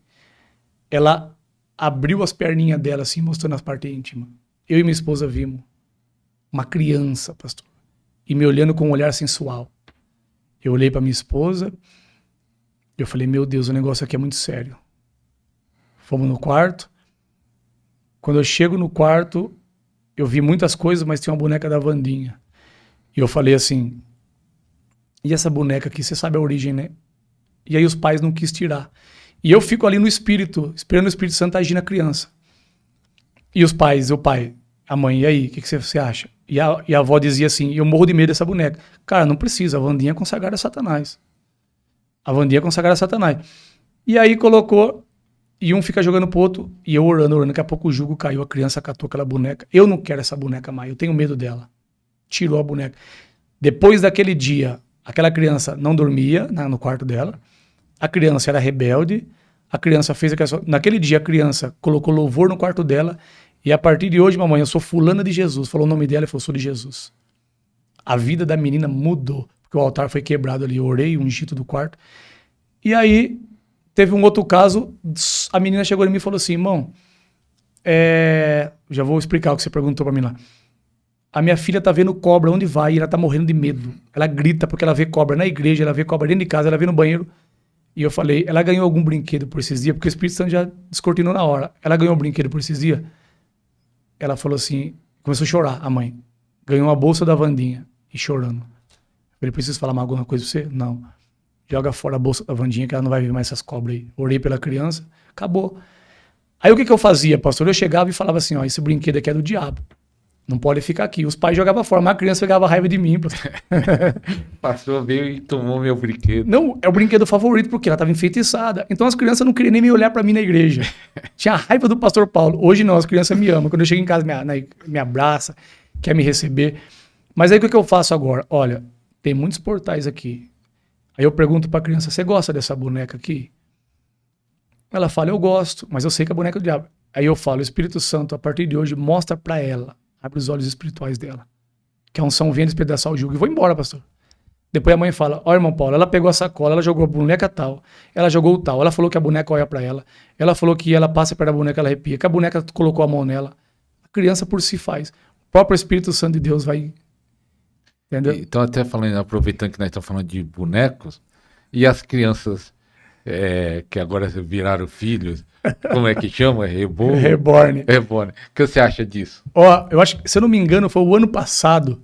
Ela abriu as perninhas dela assim, mostrando as partes íntimas. Eu e minha esposa vimos. Uma criança, pastor. E me olhando com um olhar sensual. Eu olhei pra minha esposa. Eu falei, meu Deus, o negócio aqui é muito sério. Fomos no quarto. Quando eu chego no quarto, eu vi muitas coisas, mas tinha uma boneca da Wandinha. E eu falei assim, e essa boneca aqui, você sabe a origem, né? E aí os pais não quis tirar. E eu fico ali no espírito, esperando o Espírito Santo agir na criança. E os pais, o pai, a mãe, e aí, o que você acha? E a avó dizia assim, eu morro de medo dessa boneca. Cara, não precisa, a Wandinha é consagrada a Satanás. A Wandinha é consagrada a Satanás. E aí colocou, e um fica jogando pro outro, e eu orando. Daqui a pouco o jugo caiu, a criança catou aquela boneca. Eu não quero essa boneca mais, eu tenho medo dela. Tirou a boneca. Depois daquele dia, aquela criança não dormia no quarto dela, a criança era rebelde, a criança fez aquela... Naquele dia a criança colocou louvor no quarto dela, e a partir de hoje, mamãe, eu sou fulana de Jesus. Falou o nome dela e falou, sou de Jesus. A vida da menina mudou, porque o altar foi quebrado ali, eu orei, ungi do quarto. E aí, teve um outro caso, a menina chegou em mim e falou assim, irmão, já vou explicar o que você perguntou pra mim lá. A minha filha tá vendo cobra onde vai e ela tá morrendo de medo. Ela grita porque ela vê cobra na igreja, ela vê cobra dentro de casa, ela vê no banheiro. E eu falei, ela ganhou algum brinquedo por esses dias? Porque o Espírito Santo já descortinou na hora. Ela ganhou um brinquedo por esses dias? Ela falou assim, começou a chorar, a mãe. Ganhou uma bolsa da Wandinha e chorando. Eu falei, preciso falar mais alguma coisa pra você? Não. Joga fora a bolsa da Wandinha que ela não vai ver mais essas cobras aí. Orei pela criança, acabou. Aí o que eu fazia, pastor? Eu chegava e falava assim, ó, esse brinquedo aqui é do diabo. Não pode ficar aqui. Os pais jogavam fora, mas a criança pegava raiva de mim. O pastor veio e tomou meu brinquedo. Não, é o brinquedo favorito, porque ela estava enfeitiçada. Então as crianças não queriam nem me olhar para mim na igreja. Tinha raiva do pastor Paulo. Hoje não, as crianças me amam. Quando eu chego em casa, me abraça, quer me receber. Mas aí o que eu faço agora? Olha, tem muitos portais aqui. Aí eu pergunto para a criança, você gosta dessa boneca aqui? Ela fala, eu gosto, mas eu sei que é a boneca do diabo. Aí eu falo, o Espírito Santo, a partir de hoje, mostra para ela. Abre os olhos espirituais dela. Que a unção venha despedaçar o jugo. E vou embora, pastor. Depois a mãe fala, ó, irmão Paulo, ela pegou a sacola, ela jogou a boneca tal, ela jogou o tal, ela falou que a boneca olha pra ela falou que ela passa perto da boneca, ela arrepia, que a boneca colocou a mão nela. A criança por si faz. O próprio Espírito Santo de Deus vai... Entendeu? Então, até falando, aproveitando que nós estamos falando de bonecos, e as crianças que agora viraram filhos, como é que chama? Reborn. Reborn. O que você acha disso? Ó, eu acho que, se eu não me engano, foi o ano passado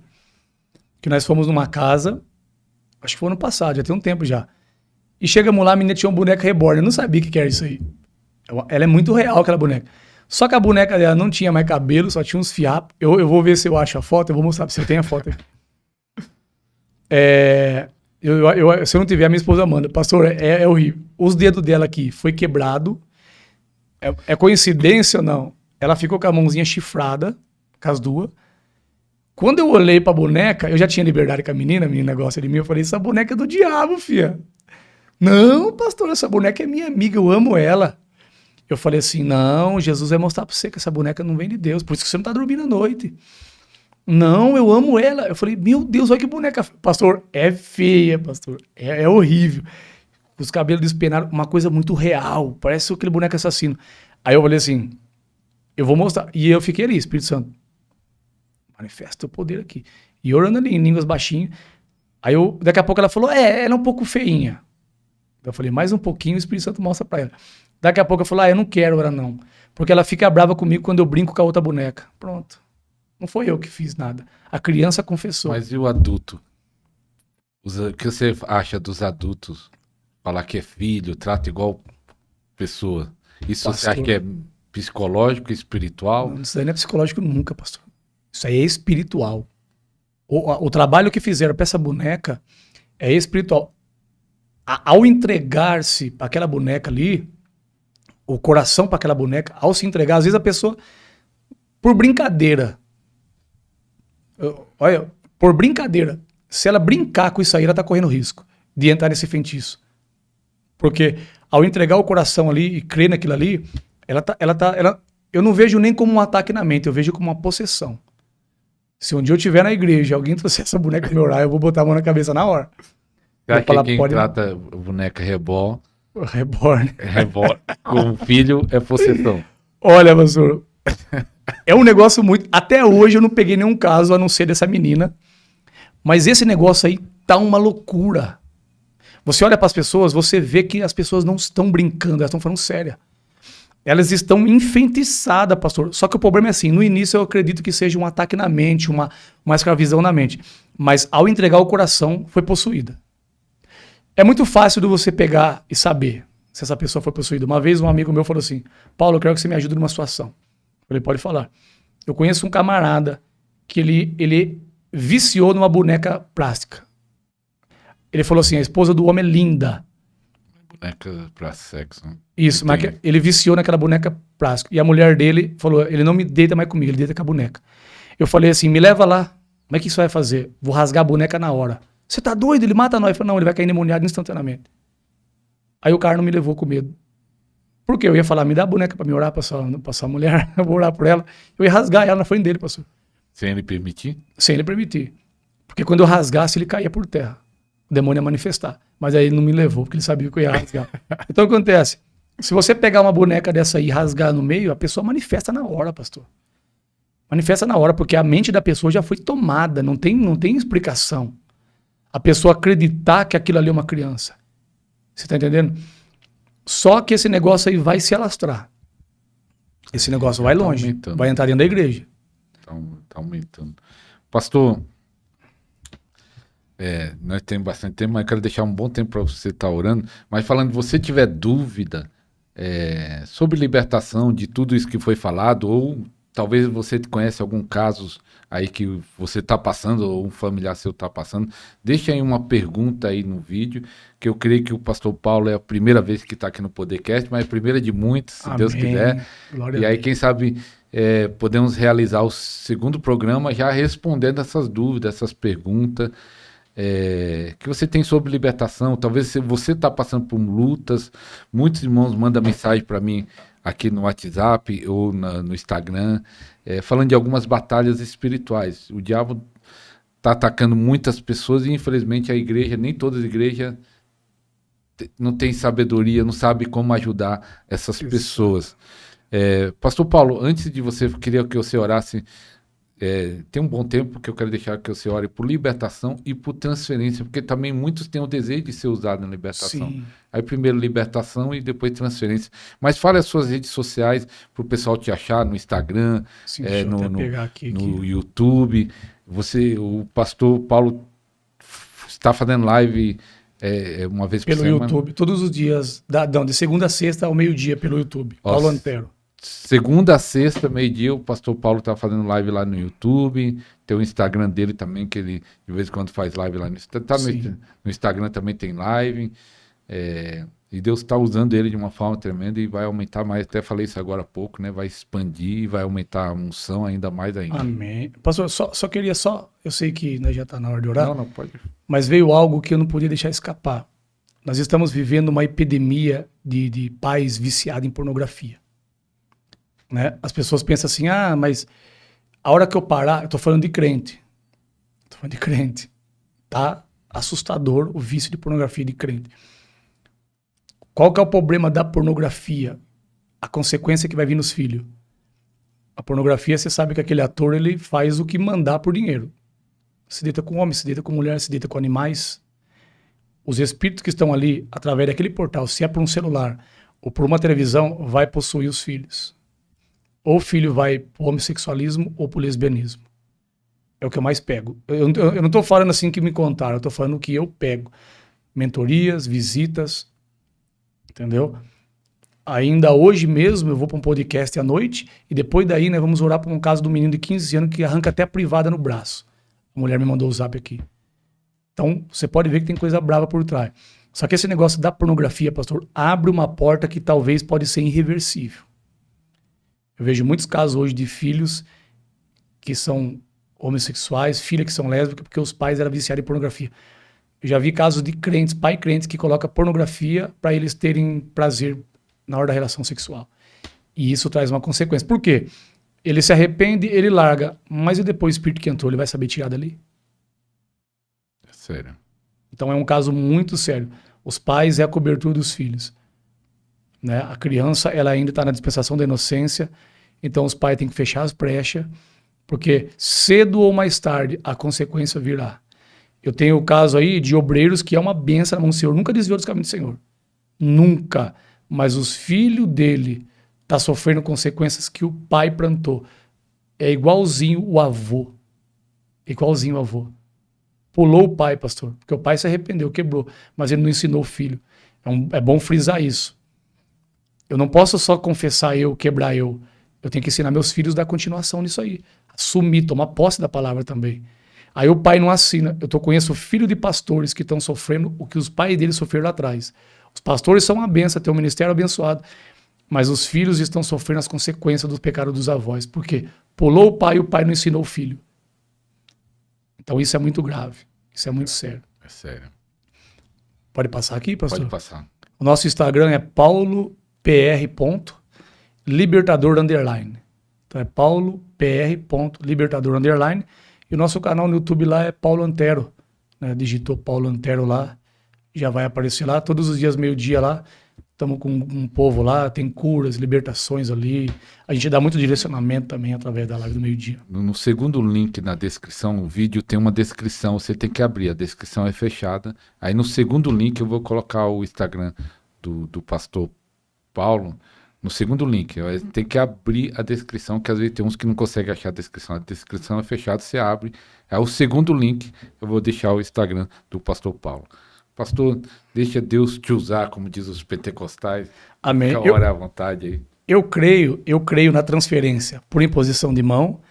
que nós fomos numa casa, acho que foi ano passado, já tem um tempo já. E chegamos lá, a menina tinha uma boneca reborn, eu não sabia o que era isso aí. Ela é muito real, aquela boneca. Só que a boneca dela não tinha mais cabelo, só tinha uns fiapos. Eu vou ver se eu acho a foto, eu vou mostrar pra você, eu tenho a foto aqui. Se eu não tiver, a minha esposa manda. Pastor, é horrível. Os dedos dela aqui foi quebrado. É coincidência ou não? Ela ficou com a mãozinha chifrada, com as duas. Quando eu olhei pra boneca, eu já tinha liberdade com a menina gosta de mim, eu falei, essa boneca é do diabo, filha. Não, pastor, essa boneca é minha amiga, eu amo ela. Eu falei assim, não, Jesus vai mostrar pra você que essa boneca não vem de Deus, por isso que você não tá dormindo à noite. Não, eu amo ela. Eu falei, meu Deus, olha que boneca. Pastor, é feia, pastor. É horrível. Os cabelos despenaram, uma coisa muito real. Parece aquele boneco assassino. Aí eu falei assim, eu vou mostrar. E eu fiquei ali, Espírito Santo, manifesta o poder aqui. E orando ali, em línguas baixinho. Aí daqui a pouco ela falou, ela é um pouco feinha. Eu falei, mais um pouquinho, o Espírito Santo mostra pra ela. Daqui a pouco eu falei, eu não quero orar não. Porque ela fica brava comigo quando eu brinco com a outra boneca. Pronto. Não foi eu que fiz nada. A criança confessou. Mas e o adulto? O que você acha dos adultos? Falar que é filho, trata igual pessoa. Isso pastor, você acha que é psicológico, espiritual? Não, isso aí não é psicológico nunca, pastor. Isso aí é espiritual. O trabalho que fizeram para essa boneca é espiritual. Ao entregar-se para aquela boneca ali, o coração para aquela boneca, ao se entregar, às vezes a pessoa, por brincadeira, olha, por brincadeira, se ela brincar com isso aí, ela tá correndo risco de entrar nesse feitiço. Porque ao entregar o coração ali e crer naquilo ali, eu não vejo nem como um ataque na mente, eu vejo como uma possessão. Se um dia eu estiver na igreja e alguém trouxer essa boneca me orar, eu vou botar a mão na cabeça na hora. Você acha que quem trata boneca reborn com filho é possessão? Olha, pastor, é um negócio muito... Até hoje eu não peguei nenhum caso a não ser dessa menina. Mas esse negócio aí tá uma loucura. Você olha para as pessoas, você vê que as pessoas não estão brincando, elas estão falando sério. Elas estão enfeitiçadas, pastor. Só que o problema é assim, no início eu acredito que seja um ataque na mente, uma escravidão na mente. Mas ao entregar o coração, foi possuída. É muito fácil de você pegar e saber se essa pessoa foi possuída. Uma vez um amigo meu falou assim, Paulo, eu quero que você me ajude numa situação. Eu falei, pode falar. Eu conheço um camarada que ele viciou numa boneca plástica. Ele falou assim, a esposa do homem é linda. Boneca pra sexo. Né? Isso, mas ele viciou naquela boneca plástica. E a mulher dele falou, ele não me deita mais comigo, ele deita com a boneca. Eu falei assim, me leva lá. Como é que isso vai fazer? Vou rasgar a boneca na hora. Você tá doido? Ele mata nós. Eu falei, não, ele vai cair endemoniado instantaneamente. Aí o cara não me levou com medo. Por quê? Eu ia falar, me dá a boneca pra me orar, pra sua mulher, eu vou orar por ela. Eu ia rasgar ela na frente dele, pastor. Sem ele permitir? Sem ele permitir. Porque quando eu rasgasse, ele caía por terra. O demônio ia manifestar. Mas aí ele não me levou, porque ele sabia que eu ia rasgar. Então o que acontece? Se você pegar uma boneca dessa aí e rasgar no meio, a pessoa manifesta na hora, pastor. Manifesta na hora, porque a mente da pessoa já foi tomada, não tem explicação. A pessoa acreditar que aquilo ali é uma criança. Você tá entendendo? Só que esse negócio aí vai se alastrar. Esse negócio vai longe. Aumentando. Vai entrar dentro da igreja. Tá aumentando. Pastor, nós temos bastante tempo, mas eu quero deixar um bom tempo para você estar orando. Mas falando, se você tiver dúvida sobre libertação de tudo isso que foi falado, ou talvez você conhece algum caso aí que você está passando, ou um familiar seu está passando, deixa aí uma pergunta aí no vídeo, que eu creio que o pastor Paulo é a primeira vez que está aqui no Podcast, mas é a primeira de muitas, se Deus quiser. Glória e aí, quem sabe, podemos realizar o segundo programa já respondendo essas dúvidas, essas perguntas que você tem sobre libertação. Talvez se você está passando por lutas, muitos irmãos mandam mensagem para mim aqui no WhatsApp ou no Instagram, falando de algumas batalhas espirituais. O diabo está atacando muitas pessoas e, infelizmente, a igreja, nem todas as igrejas não tem sabedoria, não sabe como ajudar essas pessoas. Pastor Paulo, antes de você, queria que você orasse. Tem um bom tempo que eu quero deixar que você ore por libertação e por transferência, porque também muitos têm o desejo de ser usados na libertação. Sim. Aí primeiro libertação e depois transferência. Mas fale as suas redes sociais para o pessoal te achar no Instagram, sim, no YouTube. O pastor Paulo está fazendo live uma vez por semana. Pelo YouTube, todos os dias, de segunda a sexta ao meio-dia pelo YouTube. Paulo Antero. Segunda a sexta, meio-dia, o pastor Paulo tá fazendo live lá no YouTube. Tem o Instagram dele também, que ele de vez em quando faz live lá no Instagram também tem live. E Deus está usando ele de uma forma tremenda e vai aumentar mais. Até falei isso agora há pouco, né? Vai expandir e vai aumentar a unção ainda mais ainda. Amém. Pastor, só queria eu sei que já está na hora de orar. Não, pode. Mas veio algo que eu não podia deixar escapar. Nós estamos vivendo uma epidemia de pais viciados em pornografia. Né? As pessoas pensam assim, mas a hora que eu parar, eu tô falando de crente. Tá assustador o vício de pornografia de crente. Qual que é o problema da pornografia? A consequência que vai vir nos filhos. A pornografia, você sabe que aquele ator, ele faz o que mandar por dinheiro. Se deita com homem, se deita com mulher, se deita com animais. Os espíritos que estão ali, através daquele portal, se é por um celular ou por uma televisão, vai possuir os filhos. Ou o filho vai pro homossexualismo ou pro lesbianismo. É o que eu mais pego. Eu não estou falando assim que me contaram, eu estou falando o que eu pego. Mentorias, visitas, entendeu? Ainda hoje mesmo eu vou para um podcast à noite e depois daí nós vamos orar por um caso do menino de 15 anos que arranca até a privada no braço. A mulher me mandou o zap aqui. Então você pode ver que tem coisa brava por trás. Só que esse negócio da pornografia, pastor, abre uma porta que talvez pode ser irreversível. Eu vejo muitos casos hoje de filhos que são homossexuais, filhas que são lésbicas, porque os pais eram viciados em pornografia. Eu já vi casos de crentes, crentes que colocam pornografia para eles terem prazer na hora da relação sexual. E isso traz uma consequência. Por quê? Ele se arrepende, ele larga, mas e depois o espírito que entrou, ele vai saber tirar dali? É sério. Então é um caso muito sério. Os pais é a cobertura dos filhos. Né? A criança, ela ainda está na dispensação da inocência, então os pais têm que fechar as brechas, porque cedo ou mais tarde a consequência virá. Eu tenho o caso aí de obreiros que é uma bênção na mão do Senhor, nunca desviou dos caminhos do Senhor. Nunca. Mas os filhos dele estão sofrendo consequências que o pai plantou. É igualzinho o avô. Igualzinho o avô. Pulou o pai, pastor, porque o pai se arrependeu, quebrou, mas ele não ensinou o filho. É bom frisar isso. Eu não posso só confessar quebrar eu. Eu tenho que ensinar meus filhos a dar continuação nisso aí. Assumir, tomar posse da palavra também. Aí o pai não assina. Eu conheço filho de pastores que estão sofrendo o que os pais deles sofreram lá atrás. Os pastores são uma benção, têm um ministério abençoado. Mas os filhos estão sofrendo as consequências do pecado dos avós. Por quê? Pulou o pai e o pai não ensinou o filho. Então isso é muito grave. Isso é muito sério. É sério. Pode passar aqui, pastor? Pode passar. O nosso Instagram é paulopr.libertador_. Então é paulopr.libertador_. E o nosso canal no YouTube lá é Paulo Antero. Né? Digitou Paulo Antero lá, já vai aparecer lá. Todos os dias, meio-dia lá, Estamos com um povo lá, tem curas, libertações ali. A gente dá muito direcionamento também através da live do meio-dia. No segundo link na descrição, o vídeo tem uma descrição, você tem que abrir, a descrição é fechada. Aí no segundo link eu vou colocar o Instagram do pastor Paulo. No segundo link, tem que abrir a descrição, que às vezes tem uns que não conseguem achar a descrição é fechada, você abre. É o segundo link, eu vou deixar o Instagram do pastor Paulo. Pastor, deixa Deus te usar, como diz os pentecostais. Amém. Fica a hora à vontade aí. Eu creio na transferência por imposição de mão,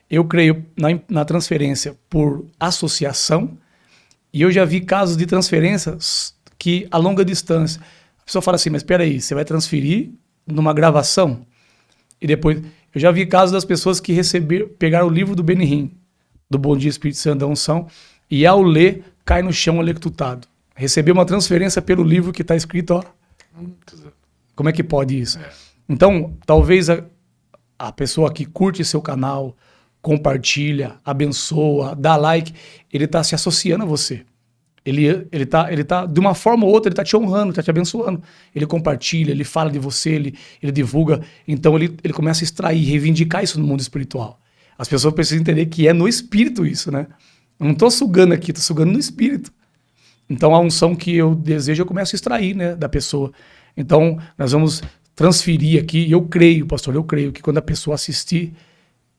eu creio na transferência por associação, e eu já vi casos de transferência que a longa distância, a pessoa fala assim, mas espera aí, você vai transferir numa gravação? E depois, eu já vi casos das pessoas que pegaram o livro do Benihim, do Bom Dia Espírito Santo da Unção, e ao ler, cai no chão electrocutado. Recebeu uma transferência pelo livro que está escrito, ó. Como é que pode isso? Então, talvez a pessoa que curte seu canal, compartilha, abençoa, dá like, ele está se associando a você. Ele tá, de uma forma ou outra, ele está te honrando, está te abençoando. Ele compartilha, ele fala de você, ele divulga. Então, ele começa a extrair, reivindicar isso no mundo espiritual. As pessoas precisam entender que é no espírito isso, né? Eu não estou sugando aqui, estou sugando no espírito. Então, a unção que eu desejo, eu começo a extrair, né, da pessoa. Então, nós vamos transferir aqui, e eu creio, pastor, eu creio que quando a pessoa assistir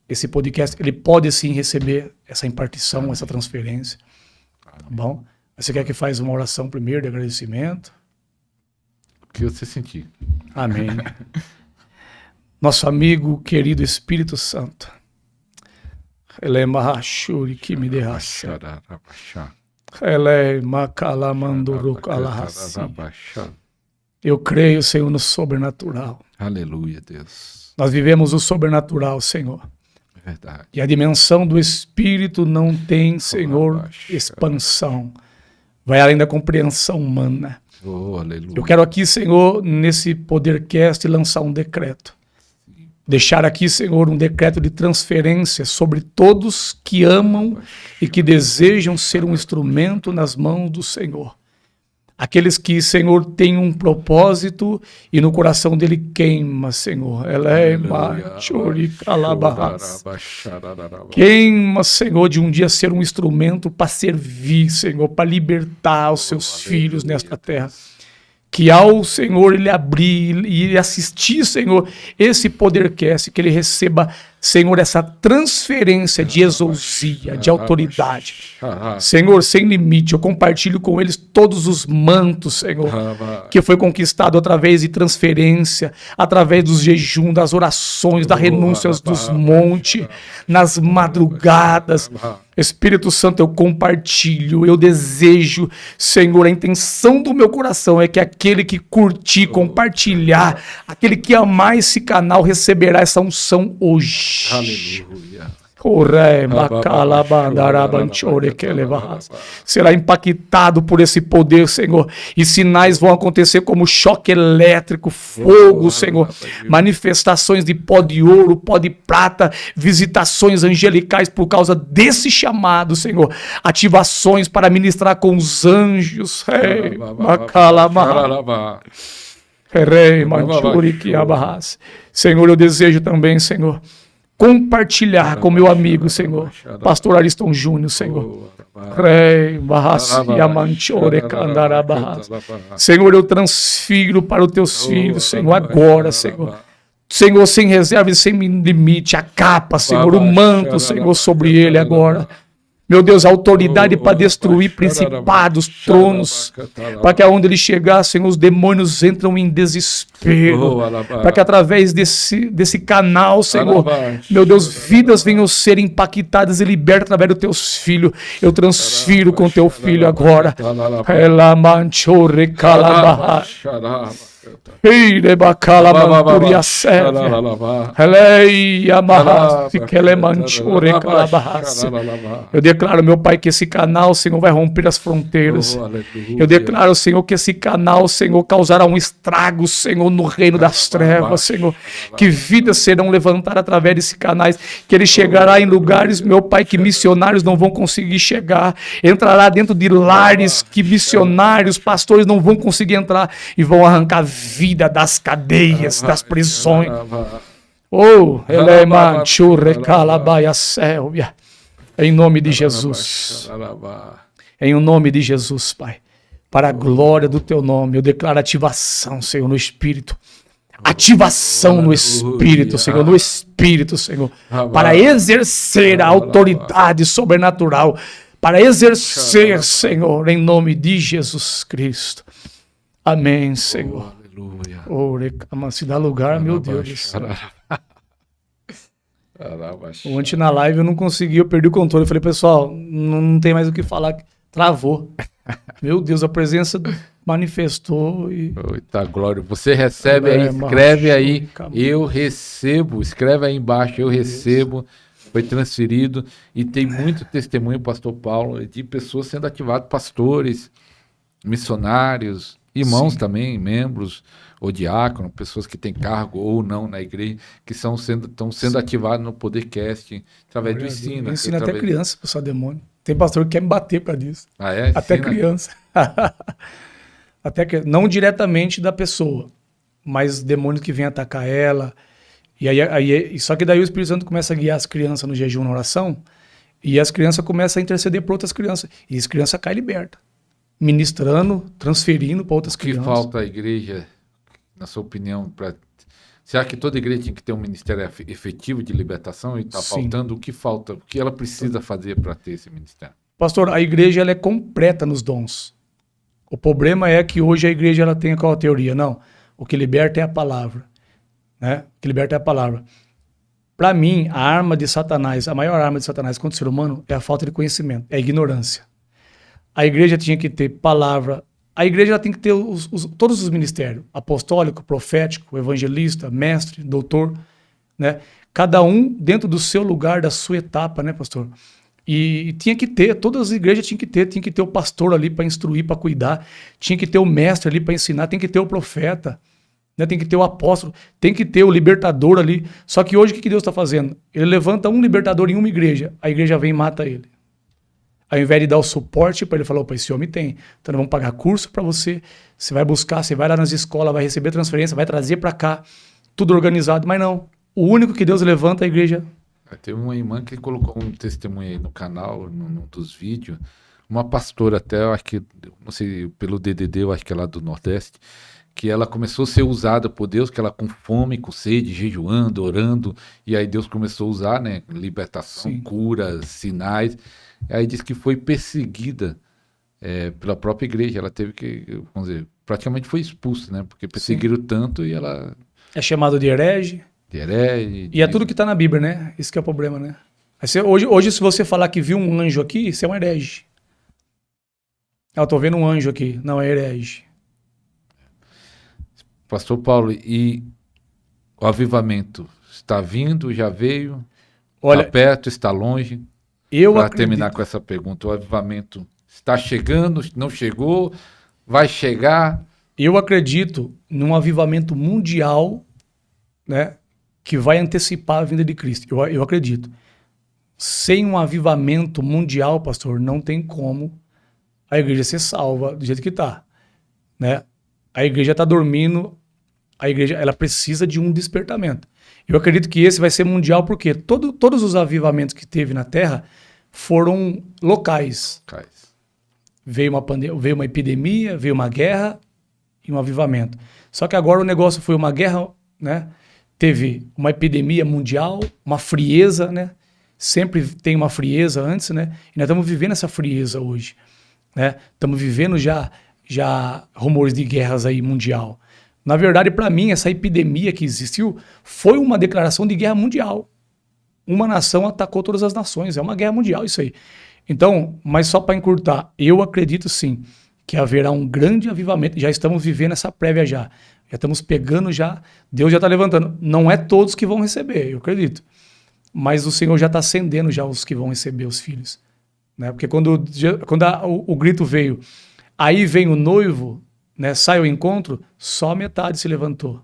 esse podcast, ele pode, sim, receber essa impartição, essa transferência. Tá bom? Você quer que faça uma oração primeiro de agradecimento? O que você sentir. Amém. Nosso amigo, querido Espírito Santo. Ele é mahashuri que me derracha. Eu creio, Senhor, no sobrenatural. Aleluia, Deus. Nós vivemos o sobrenatural, Senhor. É verdade. E a dimensão do Espírito não tem, Senhor, expansão. Vai além da compreensão humana. Oh, aleluia. Eu quero aqui, Senhor, nesse Podercast, lançar um decreto. Deixar aqui, Senhor, um decreto de transferência sobre todos que amam e que desejam ser um instrumento nas mãos do Senhor. Aqueles que, Senhor, têm um propósito e no coração dele queima, Senhor. Queima, Senhor, de um dia ser um instrumento para servir, Senhor, para libertar os seus filhos nesta terra. Que ao Senhor ele abrir e assistir, Senhor, esse Podercast, que ele receba, Senhor, essa transferência de exousia, de autoridade. Senhor, sem limite, eu compartilho com eles todos os mantos, Senhor, que foi conquistado através de transferência, através dos jejuns, das orações, das renúncias dos montes, nas madrugadas. Espírito Santo, eu compartilho, eu desejo, Senhor, a intenção do meu coração é que aquele que curtir, compartilhar, aquele que amar esse canal receberá essa unção hoje. Aleluia. Será impactado por esse poder, Senhor, e sinais vão acontecer como choque elétrico, fogo, Senhor, manifestações de pó de ouro, pó de prata, visitações angelicais por causa desse chamado, Senhor, ativações para ministrar com os anjos. Senhor, eu desejo também, Senhor, compartilhar com meu amigo, Senhor, pastor Ariston Júnior, Senhor. Senhor, eu transfiro para os teus filhos, Senhor, agora, Senhor. Senhor, sem reserva e sem limite, a capa, Senhor, o manto, Senhor, sobre ele agora. Meu Deus, a autoridade para destruir principados, tronos, para que aonde ele chegar, Senhor, os demônios entram em desespero, para que através desse canal, Senhor, meu Deus, vidas venham ser impactadas e libertas através dos teus filhos. Eu transfiro com teu filho agora. Eu declaro, meu Pai, que esse canal, Senhor, vai romper as fronteiras. Eu declaro, Senhor, que esse canal, Senhor, causará um estrago, Senhor, no reino das trevas, Senhor. Que vidas serão levantadas através desse canal, que ele chegará em lugares, meu Pai, que missionários não vão conseguir chegar. Entrará dentro de lares que missionários, pastores não vão conseguir entrar e vão arrancar vida das cadeias, das prisões. Oh, Elema Churrecalabaia Sélvia. Em nome de Jesus. Em nome de Jesus, Pai. Para a glória do teu nome, eu declaro ativação, Senhor, no Espírito. Ativação no Espírito, Senhor, no Espírito, Senhor. Para exercer a autoridade sobrenatural. Para exercer, Senhor, em nome de Jesus Cristo. Amém, Senhor. Aleluia. Se dá lugar, meu Deus do céu. Ontem na live eu não consegui, eu perdi o controle. Eu falei, pessoal, não tem mais o que falar. Travou. Meu Deus, a presença manifestou. Eita glória. Você recebe aí, escreve aí. Eu recebo. Escreve aí embaixo, eu recebo. Foi transferido. E tem muito testemunho, pastor Paulo, de pessoas sendo ativadas, pastores, missionários, irmãos também, membros, ou diácono, pessoas que têm cargo ou não na igreja, que estão sendo ativados no Podercast, através do ensino. Ensina até criança, pessoal, demônio. Tem pastor que quer me bater para isso. Ah, é? Até criança. Não diretamente da pessoa, mas demônios que vêm atacar ela. Só que daí o Espírito Santo começa a guiar as crianças no jejum, na oração, e as crianças começam a interceder por outras crianças. E as crianças caem libertas, ministrando, transferindo para outras crianças. O que falta à igreja, na sua opinião, você acha que toda igreja tem que ter um ministério efetivo de libertação e está faltando? O que falta? O que ela precisa fazer para ter esse ministério? Pastor, a igreja ela é completa nos dons. O problema é que hoje a igreja ela tem qual a teoria? Não, o que liberta é a palavra. Né? O que liberta é a palavra. Para mim, a arma de Satanás, a maior arma de Satanás contra o ser humano é a falta de conhecimento, é a ignorância. A igreja tinha que ter palavra. A igreja tem que ter todos os ministérios, apostólico, profético, evangelista, mestre, doutor, né? Cada um dentro do seu lugar, da sua etapa, né, pastor? E tinha que ter, todas as igrejas tinha que ter o pastor ali para instruir, para cuidar, tinha que ter o mestre ali para ensinar, tem que ter o profeta, né? Tem que ter o apóstolo, tem que ter o libertador ali. Só que hoje o que Deus está fazendo? Ele levanta um libertador em uma igreja, a igreja vem e mata ele. Ao invés de dar o suporte para ele, falar, opa, esse homem tem. Então nós vamos pagar curso para você, você vai buscar, você vai lá nas escolas, vai receber transferência, vai trazer para cá, tudo organizado. Mas não, o único que Deus levanta é a igreja. Teve uma irmã que colocou um testemunho aí no canal, num dos vídeos, uma pastora até, eu acho que, não sei, pelo DDD, eu acho que é lá do Nordeste, que ela começou a ser usada por Deus, que ela com fome, com sede, jejuando, orando, e aí Deus começou a usar, né, libertação, sim, cura, sinais. Aí diz que foi perseguida pela própria igreja. Ela teve que, vamos dizer, praticamente foi expulsa, né? Porque perseguiram tanto e ela... É chamado de herege. De herege. E é tudo que está na Bíblia, né? Isso que é o problema, né? Hoje, se você falar que viu um anjo aqui, você é um herege. Eu tô vendo um anjo aqui. Não, é herege. Pastor Paulo, e o avivamento está vindo, já veio? Olha, está perto, está longe? Para terminar com essa pergunta, o avivamento está chegando, não chegou, vai chegar? Eu acredito num avivamento mundial, né, que vai antecipar a vinda de Cristo. Eu acredito. Sem um avivamento mundial, pastor, não tem como a igreja ser salva do jeito que está, né? A igreja está dormindo, a igreja ela precisa de um despertamento. Eu acredito que esse vai ser mundial porque todos os avivamentos que teve na Terra foram locais. Veio uma epidemia, veio uma guerra e um avivamento. Só que agora o negócio foi uma guerra, né? Teve uma epidemia mundial, uma frieza, né? Sempre tem uma frieza antes, né? E nós estamos vivendo essa frieza hoje, né? Estamos vivendo já rumores de guerras aí mundial. Na verdade, para mim, essa epidemia que existiu foi uma declaração de guerra mundial. Uma nação atacou todas as nações. É uma guerra mundial isso aí. Então, mas só para encurtar, eu acredito sim que haverá um grande avivamento. Já estamos vivendo essa prévia já. Já estamos pegando já. Deus já está levantando. Não é todos que vão receber, eu acredito. Mas o Senhor já está acendendo já os que vão receber os filhos. Né? Porque quando o grito veio, aí vem o noivo, né, sai ao encontro, só metade se levantou.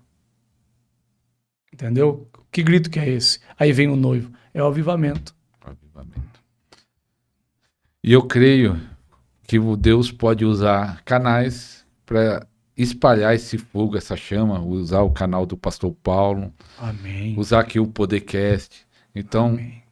Entendeu? Que grito que é esse? Aí vem o noivo. É o avivamento. E eu creio que o Deus pode usar canais para espalhar esse fogo, essa chama, usar o canal do Pastor Paulo, Amém. usar aqui o podcast. Então, Amém.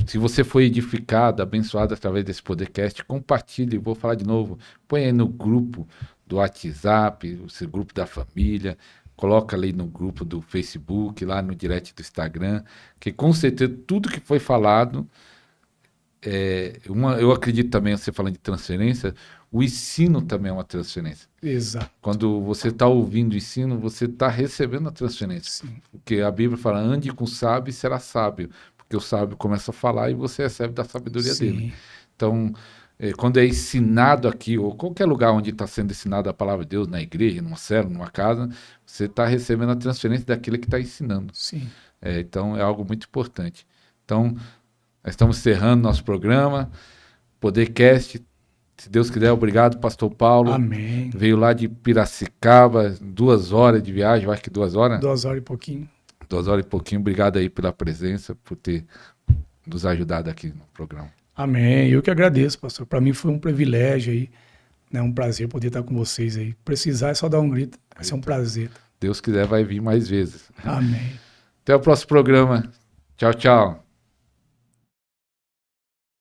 se você foi edificado, abençoado através desse podcast, compartilhe, vou falar de novo, põe aí no grupo do WhatsApp, o grupo da família, coloca ali no grupo do Facebook, lá no direct do Instagram, que com certeza tudo que foi falado, eu acredito também, você falando de transferência, o ensino também é uma transferência. Exato. Quando você está ouvindo o ensino, você está recebendo a transferência. Sim. Porque a Bíblia fala, ande com o sábio e será sábio. Porque o sábio começa a falar e você recebe da sabedoria dele. Então, quando é ensinado aqui, ou qualquer lugar onde está sendo ensinada a palavra de Deus, na igreja, numa célula, numa casa, você está recebendo a transferência daquele que está ensinando. Sim. Então, é algo muito importante. Então, nós estamos encerrando nosso programa, Podercast. Se Deus quiser, obrigado, Pastor Paulo. Amém. Veio lá de Piracicaba, 2 horas de viagem, eu acho que 2 horas. 2 horas e pouquinho. 2 horas e pouquinho. Obrigado aí pela presença, por ter nos ajudado aqui no programa. Amém. Eu que agradeço, pastor. Para mim foi um privilégio aí, né? Um prazer poder estar com vocês aí. Precisar é só dar um grito. Vai ser um prazer. Deus quiser, vai vir mais vezes. Amém. Até o próximo programa. Tchau, tchau.